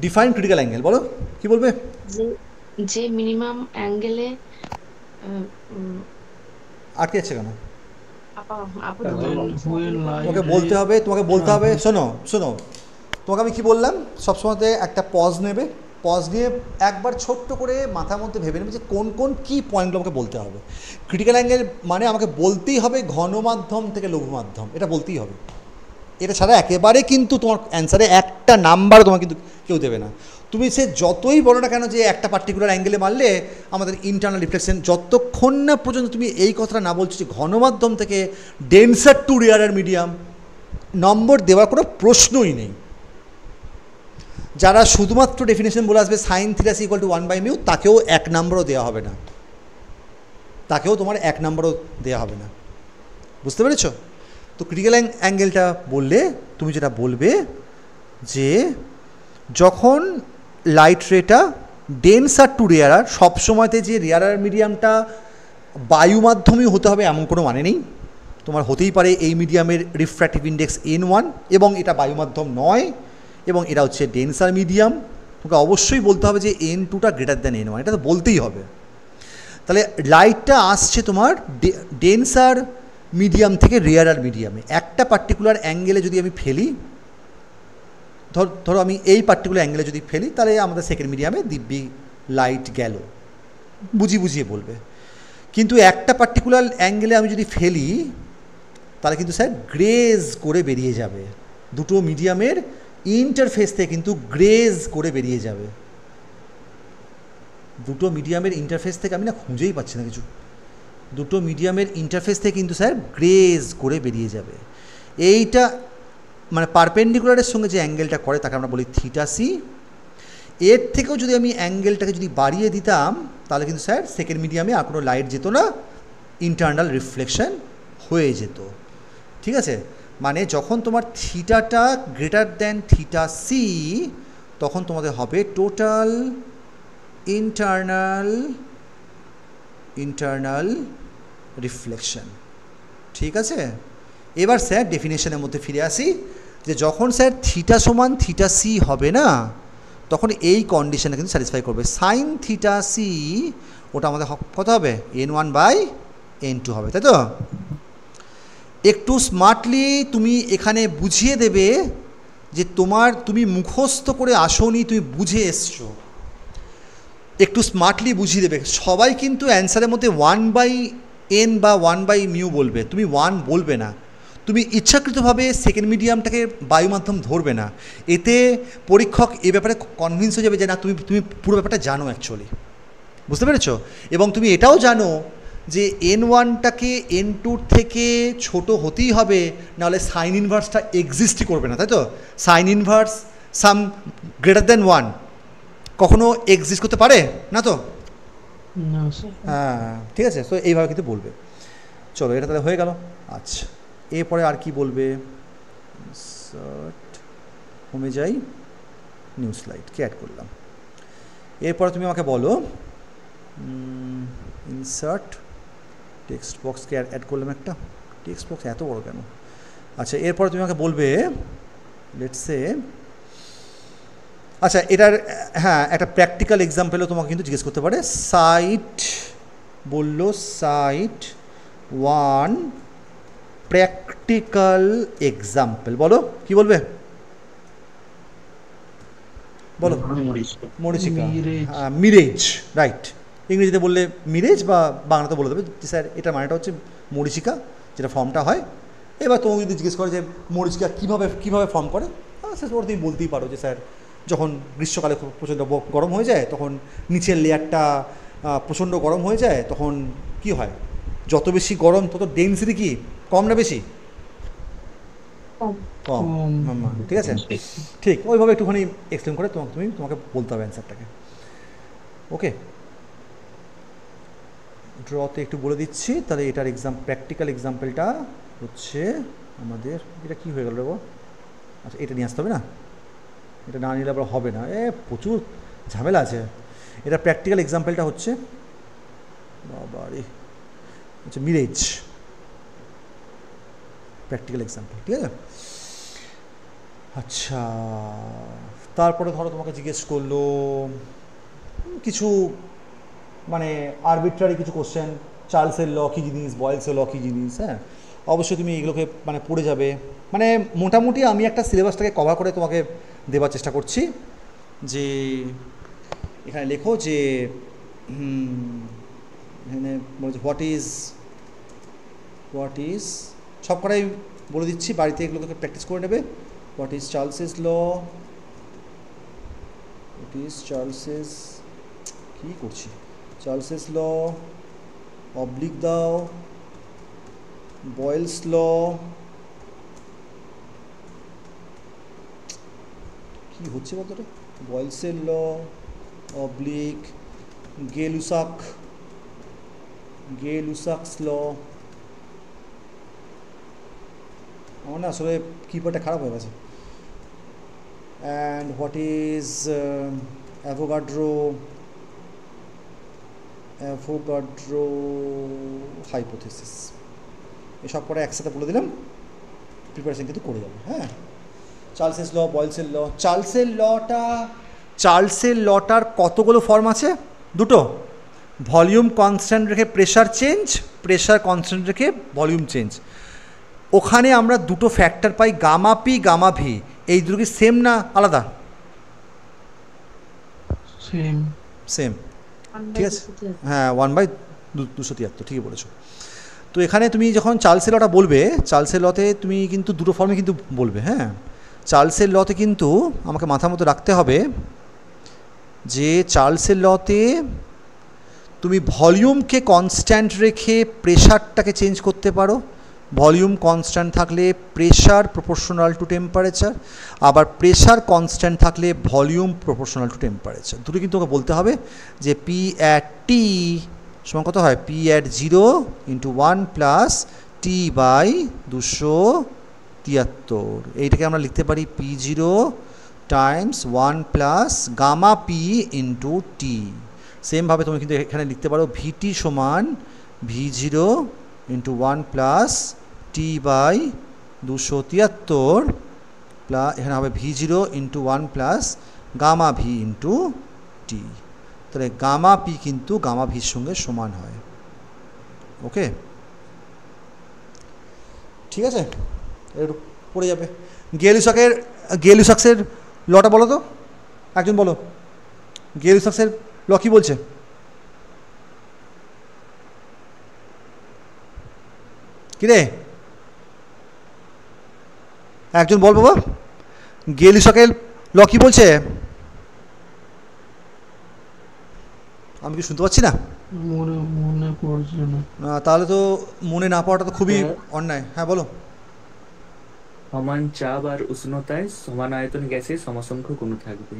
ডিফাইন ক্রিটিক্যাল অ্যাঙ্গেল, বলো কি বলবে? যে মিনিমাম অ্যাঙ্গেলে আটকে যাচ্ছে কেন? তোমাকে বলতে হবে শোনো তোমাকে আমি কি বললাম, সবসময়তে একটা পজ নেবে, পজ নিয়ে একবার ছোট্ট করে মাথার মধ্যে ভেবে নেবে যে কোন কী পয়েন্টগুলো আমাকে বলতে হবে। ক্রিটিক্যাল অ্যাঙ্গেল মানে আমাকে বলতেই হবে ঘন মাধ্যম থেকে লঘু মাধ্যম, এটা বলতেই হবে। এটা ছাড়া একেবারে কিন্তু তোমার অ্যান্সারে একটা নাম্বার তোমার কিন্তু কেউ দেবে না। তুমি সে যতই বলো না কেন যে একটা পার্টিকুলার অ্যাঙ্গেলে মারলে আমাদের ইন্টারনাল রিফ্লেকশন, যতক্ষণ না পর্যন্ত তুমি এই কথাটা না বলছো যে ঘনমাধ্যম থেকে ডেন্সার টু রেয়ার মিডিয়াম, নম্বর দেওয়ার কোনো প্রশ্নই নেই। যারা শুধুমাত্র ডেফিনেশন বলে আসবে sin θ = 1/μ, তাকেও 1 নম্বরও দেওয়া হবে না, তাকেও তোমার 1 নম্বরও দেওয়া হবে না, বুঝতে পেরেছ? তো ক্রিটিক্যাল অ্যাঙ্গেলটা বললে তুমি যেটা বলবে যে যখন লাইট রেটা ডেন্সার টু রেয়ারার, সবসময়তে যে রেয়ারার মিডিয়ামটা বায়ু মাধ্যমেই হতে হবে এমন কোনো মানে নেই। তোমার হতেই পারে এই মিডিয়ামের রিফ্র্যাক্টিভ ইন্ডেক্স N1 এবং এটা বায়ু মাধ্যম নয় এবং এটা হচ্ছে ডেন্সার মিডিয়াম। তোমাকে অবশ্যই বলতে হবে যে N2টা গ্রেটার দ্যান N1, এটা তো বলতেই হবে। তাহলে লাইটটা আসছে তোমার ডেন্সার মিডিয়াম থেকে রেয়ার আর মিডিয়ামে একটা পার্টিকুলার অ্যাঙ্গেলে যদি আমি ফেলি, ধরো আমি এই পার্টিকুলার অ্যাঙ্গেলে যদি ফেলি, তাহলে আমাদের সেকেন্ড মিডিয়ামে দিব্যি লাইট গেল, বুঝিয়ে বলবে। কিন্তু একটা পার্টিকুলার অ্যাঙ্গেলে আমি যদি ফেলি, তাহলে কিন্তু স্যার গ্রেজ করে বেরিয়ে যাবে, দুটো মিডিয়ামের ইন্টারফেস থেকে কিন্তু গ্রেজ করে বেরিয়ে যাবে। দুটো মিডিয়ামের ইন্টারফেস থেকে আমি না খুঁজেই পাচ্ছি না কিছু, দুটো মিডিয়ামের ইন্টারফেস থেকে কিন্তু স্যার গ্রেজ করে বেরিয়ে যাবে। এইটা মানে পারপেন্ডিকুলারের সঙ্গে যে অ্যাঙ্গেলটা করে তাকে আমরা বলি থিটা সি। এর থেকেও যদি আমি অ্যাঙ্গেলটাকে যদি বাড়িয়ে দিতাম, তাহলে কিন্তু স্যার সেকেন্ড মিডিয়ামে আর কোনো লাইট যেত না, ইন্টারনাল রিফ্লেকশন হয়ে যেত। ঠিক আছে, মানে যখন তোমার থিটাটা গ্রেটার দ্যান থিটা সি, তখন তোমাদের হবে টোটাল ইন্টারনাল রিফ্লেকশন। ঠিক আছে, এবার স্যার ডেফিনেশনের মধ্যে ফিরে আসি, যে যখন স্যার থিটা সমান থিটা সি হবে না, তখন এই কন্ডিশনে কিন্তু স্যাটিসফাই করবে। সাইন থিটা সি ওটা আমাদের কত হবে, n1/n2 হবে, তাই তো? একটু স্মার্টলি তুমি এখানে বুঝিয়ে দেবে যে তুমি মুখস্থ করে আসোনি, তুমি বুঝে এসছো, একটু স্মার্টলি বুঝিয়ে দেবে। সবাই কিন্তু অ্যান্সারের মধ্যে 1/n বা 1/μ বলবে, তুমি 1 বলবে না, তুমি ইচ্ছাকৃতভাবে সেকেন্ড মিডিয়ামটাকে বায়ু মাধ্যম ধরবে না। এতে পরীক্ষক এ ব্যাপারে কনভিন্স হয়ে যাবে যে না তুমি পুরো ব্যাপারটা জানো অ্যাকচুয়ালি, বুঝতে পেরেছো? এবং তুমি এটাও জানো যে n1টাকে n2 থেকে ছোট হতেই হবে, নাহলে সাইন ইনভার্সটা এক্সিস্টই করবে না, তাই তো? সাইন ইনভার্স সাম গ্রেটার দ্যান 1 কখনো এক্সিস্ট করতে পারে না তো? হ্যাঁ, ঠিক আছে, তো এইভাবে কিন্তু বলবে। চলো, এটা তাহলে হয়ে গেল। আচ্ছা, এরপরে আর কি বলবে? হোমে যাই, নিউ স্লাইডকে অ্যাড করলাম। এরপরে তুমি আমাকে বলো, ইনসার্ট টেক্সট বক্সকে অ্যাড করলাম, একটা টেক্সট বক্স এত বড় কেন? আচ্ছা, এরপরে তুমি আমাকে বলবে, লেটস সে, আচ্ছা এটার হ্যাঁ একটা প্র্যাকটিক্যাল এক্সাম্পলও তোমাকে কিন্তু জিজ্ঞেস করতে পারে। সাইট বললো, সাইট 1 প্র্যাকটিক্যাল এক্সাম্পল, বলো কি বলবে? বলো। মরিচিকা, মিরেজ, রাইট। ইংরেজিতে বললে মিরেজ, বা বাংলাতে বলে দেবে স্যার এটার মানেটা হচ্ছে মরিচিকা, যেটা ফর্মটা হয়। এবার তোমাকে যদি জিজ্ঞেস করে যে মরিচিকা কীভাবে ফর্ম করে, স্যার ওটা তুমি বলতেই পারো যে স্যার যখন গ্রীষ্মকালে খুব প্রচণ্ড গরম হয়ে যায়, তখন নিচের লেয়ারটা প্রচণ্ড গরম হয়ে যায়, তখন কি হয়, যত বেশি গরম তত ডেন্সিটি কি কম না বেশি? কম। ঠিক আছে, ঠিক ওইভাবে একটুখানি এক্সপ্লেন করে তোমাকে বলতে হবে অ্যান্সারটাকে। ওকে, ড্রতে একটু বলে দিচ্ছি তাহলে। এটার প্র্যাকটিক্যাল এক্সাম্পলটা হচ্ছে আমাদের, এটা কী হয়ে গেল রে? আচ্ছা, এটা নিয়ে আসতে হবে না, এটা না নিলে আবার হবে না, প্রচুর ঝামেলা আছে। এটা প্র্যাকটিক্যাল এক্সাম্পলটা হচ্ছে বাবারে, হচ্ছে মিরেজ, প্র্যাকটিক্যাল এক্সাম্পল, ঠিক আছে? আচ্ছা, তারপরে ধরো তোমাকে জিজ্ঞেস করলো কিছু মানে আরবিট্রারি কিছু কোশ্চেন, চার্লসের ল কী জিনিস, বয়েলসের ল কী জিনিস। হ্যাঁ, অবশ্যই তুমি এগুলোকে মানে পড়ে যাবে। মানে মোটামুটি আমি একটা সিলেবাসটাকে কভার করে তোমাকে দেওয়ার চেষ্টা করছি। যে এখানে লেখো যে এখানে বলছে হোয়াট ইজ সব কটাই বলে দিচ্ছি, বাড়িতে এগুলোকে প্র্যাকটিস করে নেবে। হোয়াট ইজ চার্লসেস ল, কী করছি, চার্লসেস ল, অবলিক দাও, বয়েলস ল, কি হচ্ছে বলতো, বয়েলসের ল, অবলিক, গেলুসাকস ল। আমার না আসলে কিপারটা খারাপ হয়ে গেছে। And what is Avogadro hypothesis. এসব করে একসাথে বলে দিলাম, প্রিপারেশন কিন্তু করে যাবে। হ্যাঁ, চার্লসেস ল, বয়েলসের ল। চার্লসের লটার কতগুলো ফর্ম আছে? দুটো, ভলিউম কনস্ট্যান্ট রেখে প্রেশার চেঞ্জ, প্রেশার কনস্ট্যান্ট রেখে ভলিউম চেঞ্জ। ওখানে আমরা দুটো ফ্যাক্টর পাই, গামা পি গামা ভি। এই দুটো কি সেম না আলাদা? সেম। সেম, ঠিক আছে, হ্যাঁ 1/273, ঠিকই বলেছো। তো এখানে তুমি যখন চার্লসের লটা বলবে, চার্লসের লতে তুমি কিন্তু দুটো ফর্মে কিন্তু বলবে, হ্যাঁ। চার্লসের লতে কিন্তু আমাকে মাথার মধ্যে রাখতে হবে যে চার্লসের লতে তুমি ভলিউমকে কনস্ট্যান্ট রেখে প্রেশারটাকে চেঞ্জ করতে পারো। ভলিউম কনস্ট্যান্ট থাকলে প্রেশার প্রপোর্শনাল টু টেম্পারেচার, আবার প্রেশার কনস্ট্যান্ট থাকলে ভলিউম প্রপোর্শনাল টু টেম্পারেচার। দুটো কিন্তু ওকে বলতে হবে যে পি অ্যাট টি সমান কত হয়, পি অ্যাট 0 × 1 + T/273। এইটাকে আমরা লিখতে পারি P0 × 1 + গামা পি × T। সেমভাবে তুমি কিন্তু এখানে লিখতে পারো VT সমান V0 × 1 + T/273 এখানে হবে V0 × 1 + গামা ভি × T। তাহলে গামা পি কিন্তু গামা ভির সঙ্গে সমান হয়। ওকে, ঠিক আছে, একটু পড়ে যাবে। গেলুসাক্সের লটা বলো তো, একজন বলো। গেলুসাক্সের ল কি বলছে? কিরে একজন বল বাবা, গেলুসাকের ল কি বলছে? আমি কি শুনতে পাচ্ছি না? মনে পড়ছে না। তাহলে তো মনে না পাওয়াটা তো খুবই অন্যায়। হ্যাঁ বলো। সমান চাপ আর উষ্ণতায় সমান আয়তন গ্যাসে সমসংখ্যক অণু থাকবে।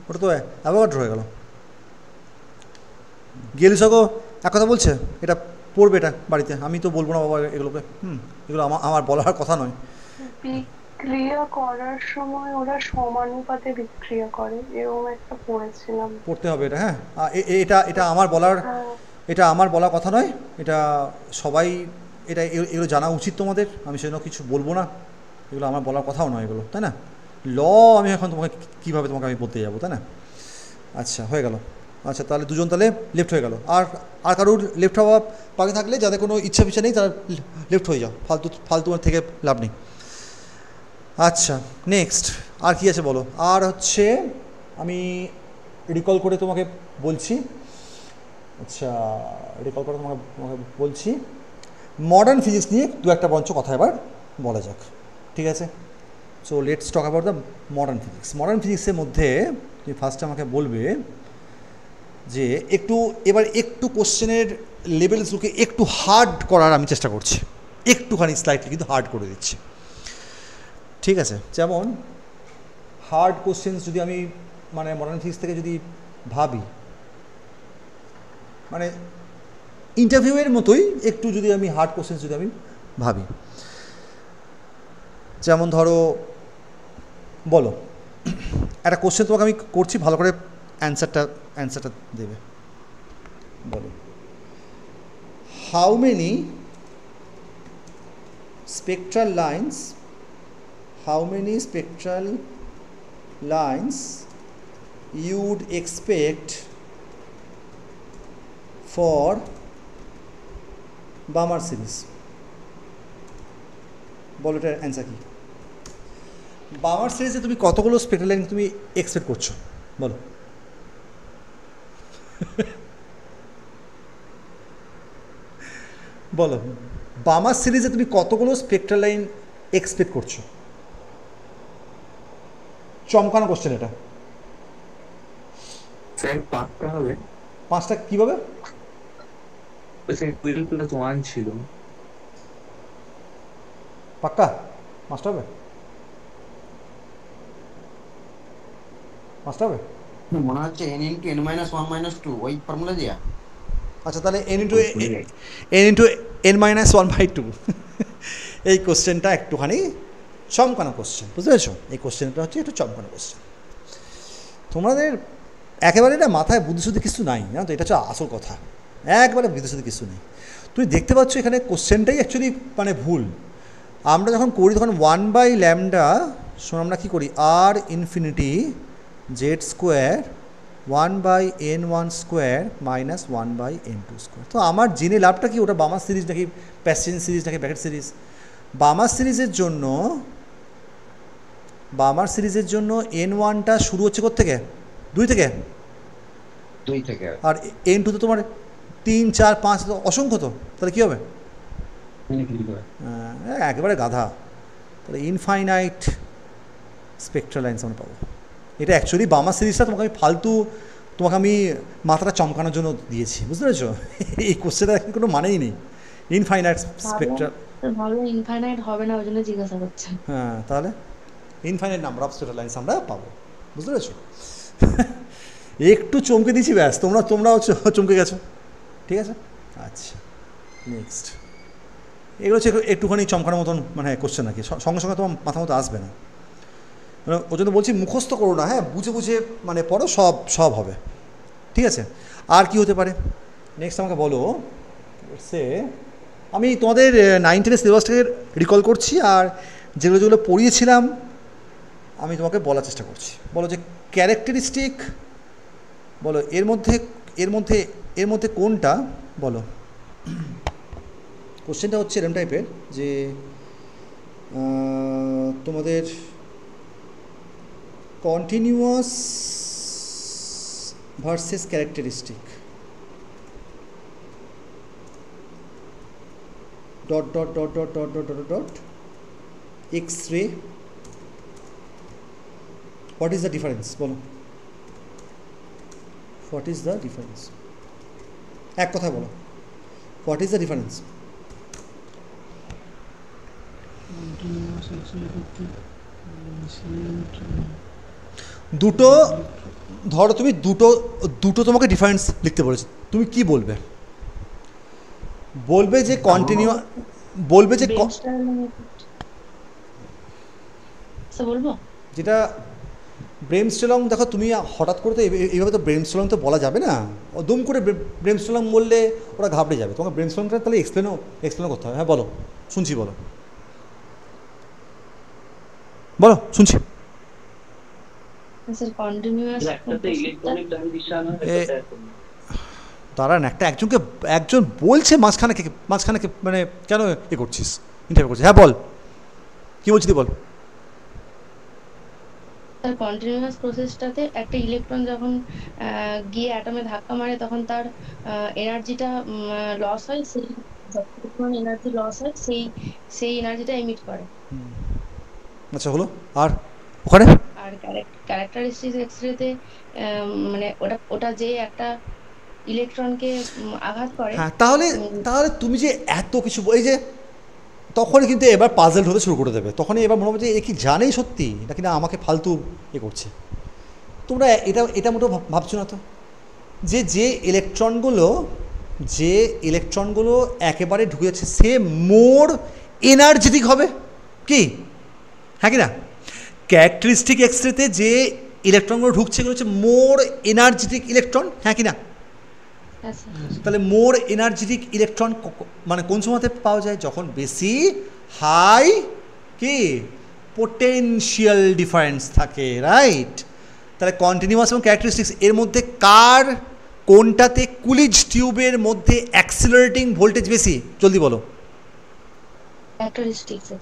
ওটা তো অ্যাভোগাড্রো হয়ে গেল। গেলুসাকও এক কথা বলছে, এটা পড়বে এটা বাড়িতে, আমি তো বলবো না বাবা এগুলোকে। এগুলো আমার বলার কথা নয়। বিক্রিয়া করার সময় ওরা সমানুপাতে বিক্রিয়া করে, এরকম একটা পড়েছিলাম। পড়তে হবে এটা, হ্যাঁ। এটা আমার বলার কথা নয়, এটা সবাই এগুলো জানা উচিত তোমাদের। আমি সেজন্য কিছু বলবো না, এগুলো আমার বলার কথাও নয় এগুলো, তাই না? ল আমি এখন তোমাকে কীভাবে তোমাকে আমি বলতে যাবো, তাই না? আচ্ছা, হয়ে গেল। আচ্ছা, তাহলে দুজন তাহলে লেফট হয়ে গেল। আর কারোর লেফট হওয়া বাকি থাকলে, যাদের কোনো ইচ্ছা ফিচ্ছা নেই, তারা লেফট হয়ে যাও, ফালতু থেকে লাভ নেই। আচ্ছা, নেক্সট আর কি আছে বলো। আর হচ্ছে আমি রিকল করে তোমাকে বলছি, আচ্ছা রিকল করে তোমাকে বলছি, মডার্ন ফিজিক্স নিয়ে দু একটা বঞ্চ কথা এবার বলা যাক, ঠিক আছে? So let's talk about the modern physics. Modern ফিজিক্সের মধ্যে তুমি ফার্স্টে আমাকে বলবে যে একটু কোশ্চেনের লেভেলসগুলোকে একটু হার্ড করার আমি চেষ্টা করছি, একটুখানি স্লাইটলি কিন্তু হার্ড করে দিচ্ছি, ঠিক আছে? যেমন হার্ড কোশ্চেন্স যদি আমি মানে মডার্ন ফিজিক্স থেকে যদি ভাবি, মানে ইন্টারভিউয়ের মতোই একটু যদি আমি হার্ড কোশ্চেন্স যদি আমি ভাবি, যেমন ধরো বলো একটা কোশ্চেন তোমাকে আমি করছি, ভালো করে অ্যান্সারটা দেবে। বলো, how many spectral lines you would expect for Balmer series? বলো এটার অ্যান্সার কি? বার্মার সিরিজে তুমি কতগুলো স্পেকট্রাল লাইন তুমি এক্সপেক্ট করছো বলো? বলো, বার্মার সিরিজে তুমি কতগুলো স্পেকট্রাল লাইন এক্সপেক্ট করছো? চমকানো কোশ্চেন এটা। স্যার 5টা হবে। 5টা কিভাবে? স্যার 12 + 1 ছিল। পাক্কা 5টা হবে? 5টা হবে মনে হচ্ছে n × n - 1 - 2 ওই ফর্মুলা দিয়া। আচ্ছা, তাহলে n × n-1/2 এই কোশ্চেনটা একটুখানি চমকানো কোশ্চেন, বুঝতে পেরেছো? এই কোশ্চেনটা হচ্ছে একটু চমকানো কোশ্চেন। তোমাদের একেবারে এটা মাথায় বুদ্ধিশুদ্ধি কিছু নাই, জানো তো? এটা হচ্ছে আসল কথা, একবারে বুদ্ধিশুদ্ধি কিছু নেই। তুমি দেখতে পাচ্ছ এখানে কোশ্চেনটাই অ্যাকচুয়ালি মানে ভুল। আমরা যখন করি তখন 1/λ আমরা কী করি, r ∞ Z square 1/n1 square minus 1/n2 square. তো আমার জেনে লাভটা কি, ওটা বামার সিরিজ নাকি প্যাসচেন সিরিজ নাকি ব্র্যাকেট সিরিজ? বামার সিরিজের জন্য n1টা শুরু হচ্ছে কোত্থেকে? 2 থেকে। আর n2 তো তোমার 3 4 5 অসংখ্য, তো তাহলে কী হবে? একেবারে গাধা। তাহলে ইনফাইনাইট স্পেকট্রাল লাইন্স আমরা পাবো। এটা অ্যাকচুয়ালি বামার সিরিজটা তোমাকে আমি মাথাটা চমকানোর জন্য দিয়েছি, বুঝতে পেরেছো? এই কোশ্চেনটা এখন কোনো মানেই নেই। ইনফাইনাইট স্পেকট্রাল, ভালো ইনফাইনাইট হবে না, ওই জন্য জিজ্ঞাসা করছেন। হ্যাঁ, তাহলে infinite number of spectral lines আমরা পাবো, বুঝতে পেরেছো? একটু চমকে দিচ্ছি, ব্যাস তোমরাও চমকে গেছো। ঠিক আছে, আচ্ছা নেক্সট। এগুলো হচ্ছে একটুখানি চমকানোর মতন মানে কোশ্চেন নাকি, সঙ্গে সঙ্গে তোমার মাথা মতো আসবে না। ওই জন্য বলছি মুখস্থ করো না, হ্যাঁ, বুঝে বুঝে মানে পড়ো, সব হবে। ঠিক আছে, আর কি হতে পারে নেক্সট আমাকে বলো। সে আমি তোমাদের 9 10 সিলেবাসটাকে রিকল করছি, আর যেগুলো পড়িয়েছিলাম আমি তোমাকে বলার চেষ্টা করছি। বলো যে ক্যারেক্টারিস্টিক, বলো এর মধ্যে কোনটা, বলো। কোশ্চেনটা হচ্ছে এরম টাইপের যে তোমাদের continuous versus characteristic dot dot dot dot dot dot dot dot X-ray, what is the difference, বলো হোয়াট ইজ দ্য ডিফারেন্স, এক কথা বলো, হোয়াট ইজ দ্য ডিফারেন্স? দুটো ধরো, তুমি দুটো তোমাকে ডিফারেন্স লিখতে বলেছো, তুমি কি বলবে? বলবে যে কন্টিনিউ, বলবে যে বলবো যেটা ব্রেনস্টর্মিং। দেখো তুমি হঠাৎ করে তো এইভাবে তো ব্রেনস্টর্মিং তো বলা যাবে না, দুম করে ব্রেনস্টর্মিং বললে ওরা ঘাবড়ে যাবে। তোমাকে ব্রেনস্টর্মিংটা তাহলে এক্সপ্লেনও করতে হবে। হ্যাঁ বলো, শুনছি, বলো শুনছি। দাঁড়ান, একজন বলছে মাঝখানে মানে কেন করছিস, ইন্টারভিউ করছিস? হ্যাঁ বল, কি বলছিস বল। কন্টিনিউয়াস প্রসেসটাতে একটা ইলেকট্রন যখন গিয়ে অ্যাটমে ধাক্কা মারে, তখন তার এনার্জিটা লস হয়, সেই যতক্ষণ এনার্জি লস হয় সেই এনার্জিটা এমিট করে। আচ্ছা, হলো। আর ওখানে আর ক্যারেক্টারিস্টিক এক্সরেতে মানে ওটা যে একটা ইলেকট্রনকে আঘাত করে। হ্যাঁ, তাহলে তুমি যে এত কিছু এই যে তখনই কিন্তু এবার পাজল হতে শুরু করে দেবে। তখনই এবার মনে হবে যে এ কি জানেই সত্যি নাকি না আমাকে ফালতু করছে। তোমরা এটা মোটেও ভাবছো না তো, যে ইলেকট্রনগুলো একেবারে ঢুকে যাচ্ছে, সে মোর এনার্জেটিক হবে কি, হ্যাঁ কি না? ক্যারেক্টারিস্টিক এক্সরেতে যে ইলেকট্রনগুলো ঢুকছে এগুলো হচ্ছে মোর এনার্জেটিক ইলেকট্রন, হ্যাঁ কি না? তাহলে মোর এনার্জেটিক ইলেকট্রন মানে কোন সময়তে পাওয়া যায়? যখন বেশি হাই কি পোটেনশিয়াল ডিফারেন্স থাকে, রাইট? তাহলে কন্টিনিউয়াস এবং ক্যারেক্টারিস্টিক্স এর মধ্যে কোনটাতে কুলিজ টিউবের মধ্যে অ্যাক্সিলারেটিং ভোল্টেজ বেশি? জলদি বলো।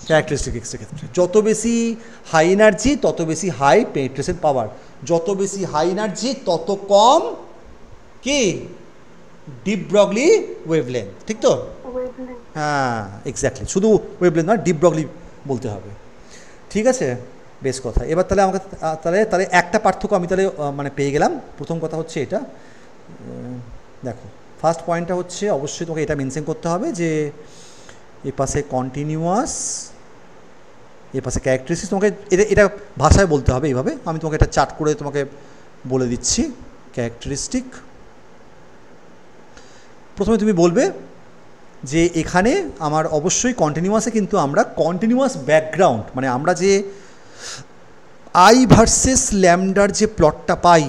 ক্যারেক্টারিস্টিক এক্সের ক্ষেত্রে যত বেশি হাই এনার্জি তত বেশি হাই পেনিট্রেশন পাওয়ার, যত বেশি হাই এনার্জি তত কম কি ডিপ ব্রগলি ওয়েভলেন্থ, ঠিক তো? হ্যাঁ এক্স্যাক্টলি, শুধু ওয়েভলেন্থ না, ডিপ ব্রগলি বলতে হবে। ঠিক আছে, বেশ কথা। এবার তাহলে আমাকে তাহলে একটা পার্থক্য আমি তাহলে মানে পেয়ে গেলাম। প্রথম কথা হচ্ছে এটা, দেখো ফার্স্ট পয়েন্টটা হচ্ছে অবশ্যই তোমাকে এটা মেনশন করতে হবে যে এ পাশে কন্টিনিউয়াস, এ পাশে ক্যারেক্টারিস্টিক্স। তোমাকে এটা ভাষায় বলতে হবে এইভাবে। আমি তোমাকে এটা চার্ট করে তোমাকে বলে দিচ্ছি। ক্যারেক্টারিস্টিক, প্রথমে তুমি বলবে যে এখানে আমার অবশ্যই কন্টিনিউয়াসে কিন্তু আমরা কন্টিনিউয়াস ব্যাকগ্রাউন্ড, মানে আমরা যে আই ভার্সেস ল্যামডার যে প্লটটা পাই,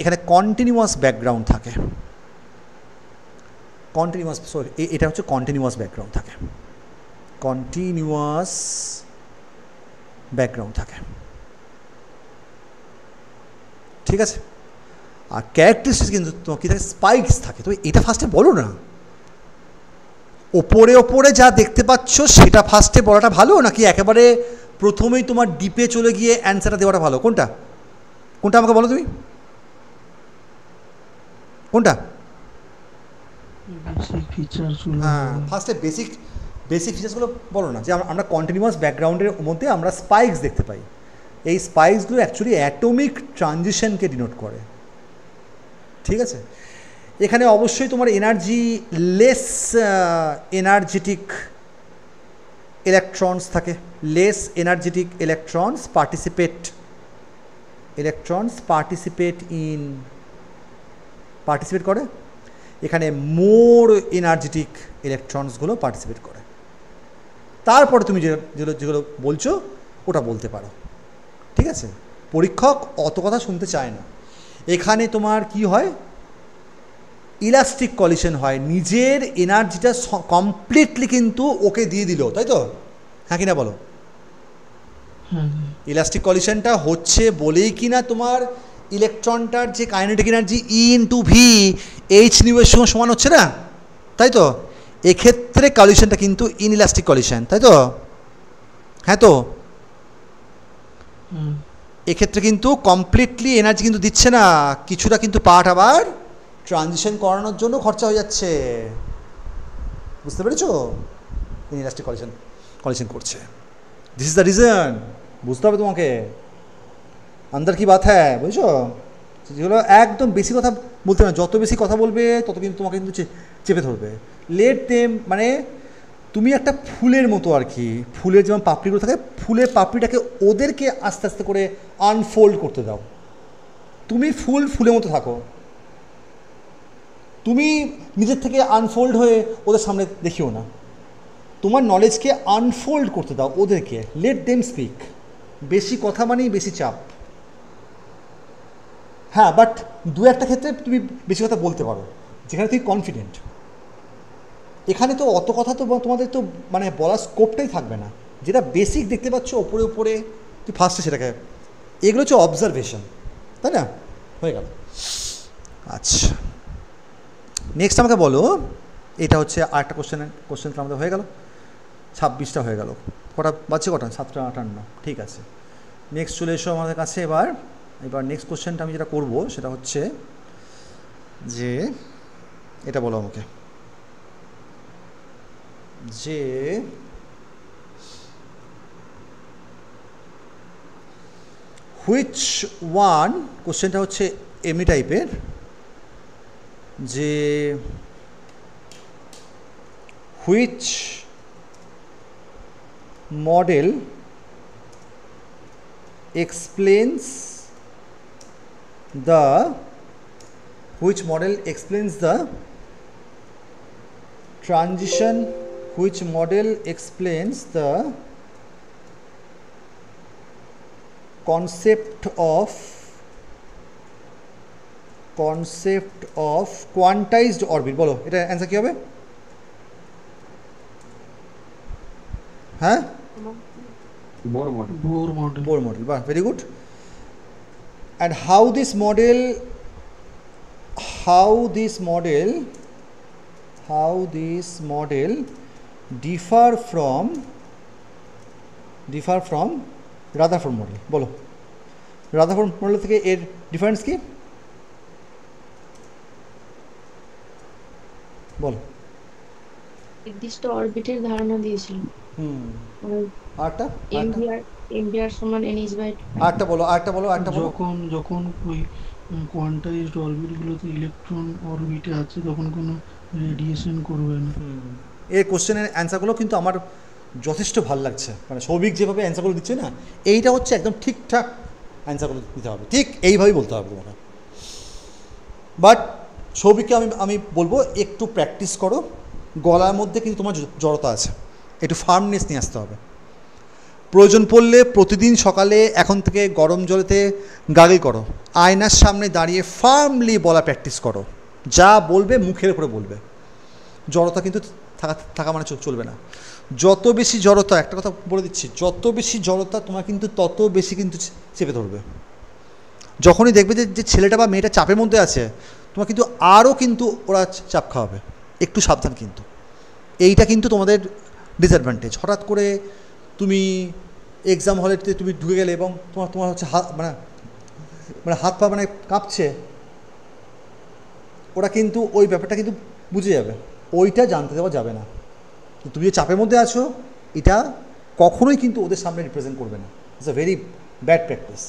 এখানে কন্টিনিউয়াস ব্যাকগ্রাউন্ড থাকে। কন্টিনিউয়াস, সরি, এটা হচ্ছে কন্টিনিউয়াস ব্যাকগ্রাউন্ড থাকে, কন্টিনিউয়াস ব্যাকগ্রাউন্ড থাকে। ঠিক আছে? আর ক্যারেক্টারিস্টিক্স কিন্তু তোমার কী থাকে, স্পাইকস থাকে। তো এটা ফার্স্টে বলো না, ওপরে ওপরে যা দেখতে পাচ্ছ সেটা ফার্স্টে বলাটা ভালো, নাকি একেবারে প্রথমেই তোমার ডিপে চলে গিয়ে অ্যান্সারটা দেওয়াটা ভালো? কোনটা কোনটা আমাকে বলো তুমি, কোনটা? বেসিক ফিচারসগুলো। হ্যাঁ, ফার্স্টে বেসিক ফিচার্সগুলো বলো না, যে আমরা কন্টিনিউয়াস ব্যাকগ্রাউন্ডের মধ্যে আমরা স্পাইকস দেখতে পাই। এই স্পাইকসগুলো অ্যাকচুয়ালি অ্যাটমিক ট্রানজিশনকে ডিনোট করে। ঠিক আছে? এখানে অবশ্যই তোমার এনার্জি লেস এনার্জেটিক ইলেকট্রনস থাকে, লেস এনার্জেটিক ইলেকট্রনস পার্টিসিপেট করে। এখানে মোর এনার্জেটিক ইলেকট্রনসগুলো পার্টিসিপেট করে। তারপরে তুমি যেগুলো বলছো ওটা বলতে পারো। ঠিক আছে? পরীক্ষক অত কথা শুনতে চায় না। এখানে তোমার কি হয়, ইলাস্টিক কলিশন হয়, নিজের এনার্জিটা কমপ্লিটলি কিন্তু ওকে দিয়ে দিল, তাই তো? হ্যাঁ কি না বলো? ইলাস্টিক কলিশনটা হচ্ছে বলেই কি না তোমার ইলেকট্রনটার যে kinetic energy E/V h new এর সঙ্গে সমান হচ্ছে না, তাই তো? এক্ষেত্রে কলিশনটা কিন্তু ইনইলাস্টিক কলিশন, তাই তো? হ্যাঁ তো, এক্ষেত্রে কিন্তু কমপ্লিটলি এনার্জি কিন্তু দিচ্ছে না, কিছুটা কিন্তু পার্ট আবার ট্রানজিশন করানোর জন্য খরচা হয়ে যাচ্ছে। বুঝতে পেরেছো? ইনইলাস্টিক কলিশন করছে। This is the reason. বুঝতে হবে তোমাকে, আন্দার কি বাত হ্যাঁ, বুঝছো? যেগুলো একদম বেশি কথা বলতে না, যত বেশি কথা বলবে তত কিন্তু তোমাকে কিন্তু চেপে ধরবে। লেট দেম, মানে তুমি একটা ফুলের মতো আর কি, ফুলের যেমন পাপড়িগুলো থাকে, ফুলের পাপড়িটাকে ওদেরকে আস্তে আস্তে করে আনফোল্ড করতে দাও। তুমি ফুলের মতো থাকো, তুমি নিজের থেকে আনফোল্ড হয়ে ওদের সামনে দেখিও না। তোমার নলেজকে আনফোল্ড করতে দাও ওদেরকে, লেট দেম স্পিক। বেশি কথা মানেই বেশি চাপ। হ্যাঁ, বাট দু একটা ক্ষেত্রে তুমি বেশি কথা বলতে পারো যেখানে তুমি কনফিডেন্ট। এখানে তো অত কথা তো তোমাদের তো মানে বলার স্কোপটাই থাকবে না। যেটা বেসিক দেখতে পাচ্ছ ওপরে ওপরে তুই ফার্স্টে সেটাকে, এগুলো হচ্ছে অবজারভেশন, তাই না? হয়ে গেল। আচ্ছা, নেক্সট আমাকে বলো, এটা হচ্ছে আরেকটা কোশ্চেন তো আমাদের হয়ে গেল, 26টা হয়ে গেল। কটা বাজছে? কটা? 7:58। ঠিক আছে, নেক্সট চলে এসো আমাদের কাছে। এবার নেক্সট কোশ্চেনটা আমি যেটা করবো সেটা হচ্ছে যে, এটা বলো আমাকে যে হুইচ ওয়ান, কোশ্চেনটা হচ্ছে এমনি টাইপের, যে which model explains the transition, which model explains the concept of quantized orbit? বলো এটা অ্যান্সার কি হবে? হ্যাঁ, Bohr model. বাহ, very good. And how this model differ from Rutherford model? বলো, Rutherford model থেকে এর ডিফারেন্স কি? বলো। নির্দিষ্ট অরবিটের ধারণা দিয়েছিল। আরেকটা এমভিআর সমান NH/2। আরেকটা বলো। যখন ওই কোয়ান্টাইজড অরবিটগুলোতে ইলেকট্রন অরবিটে আছে তখন কোনো রেডিয়েশন করবে না। এই কোশ্চেনের অ্যান্সারগুলো কিন্তু আমার যথেষ্ট ভালো লাগছে, মানে সৌভিক যেভাবে অ্যান্সারগুলো দিচ্ছে না, এইটা হচ্ছে একদম ঠিকঠাক অ্যান্সারগুলো দিতে হবে, ঠিক এইভাবেই বলতে হবে তোমাকে। বাট সৌভিককে আমি বলবো একটু প্র্যাকটিস করো, গলার মধ্যে কিন্তু তোমার জড়তা আছে, একটু ফার্মনেস নিয়ে আসতে হবে। প্রয়োজন পড়লে প্রতিদিন সকালে এখন থেকে গরম জলেতে গার্গল করো, আয়নার সামনে দাঁড়িয়ে ফার্মলি বলা প্র্যাকটিস করো, যা বলবে মুখের উপরে বলবে। জড়তা কিন্তু থাকা মানে চলবে না। যত বেশি জড়তা, একটা কথা বলে দিচ্ছি, যত বেশি জড়তা তোমার কিন্তু তত বেশি কিন্তু চেপে ধরবে। যখনই দেখবে যে ছেলেটা বা মেয়েটা চাপের মধ্যে আছে, তোমার কিন্তু আরও কিন্তু ওরা চাপ খাওয়াবে। একটু সাবধান কিন্তু, এইটা কিন্তু তোমাদের ডিসঅ্যাডভান্টেজ। হঠাৎ করে তুমি এক্সাম হলেতে তুমি ঢুকে গেলে এবং তোমার হচ্ছে হাত হাত পা কাঁপছে, ওরা কিন্তু ওই ব্যাপারটা কিন্তু বুঝে যাবে, ওইটা জানতে দেওয়া যাবে না। তুমি যে চাপের মধ্যে আছো এটা কখনোই কিন্তু ওদের সামনে রিপ্রেজেন্ট করবে না। It's a very bad practice.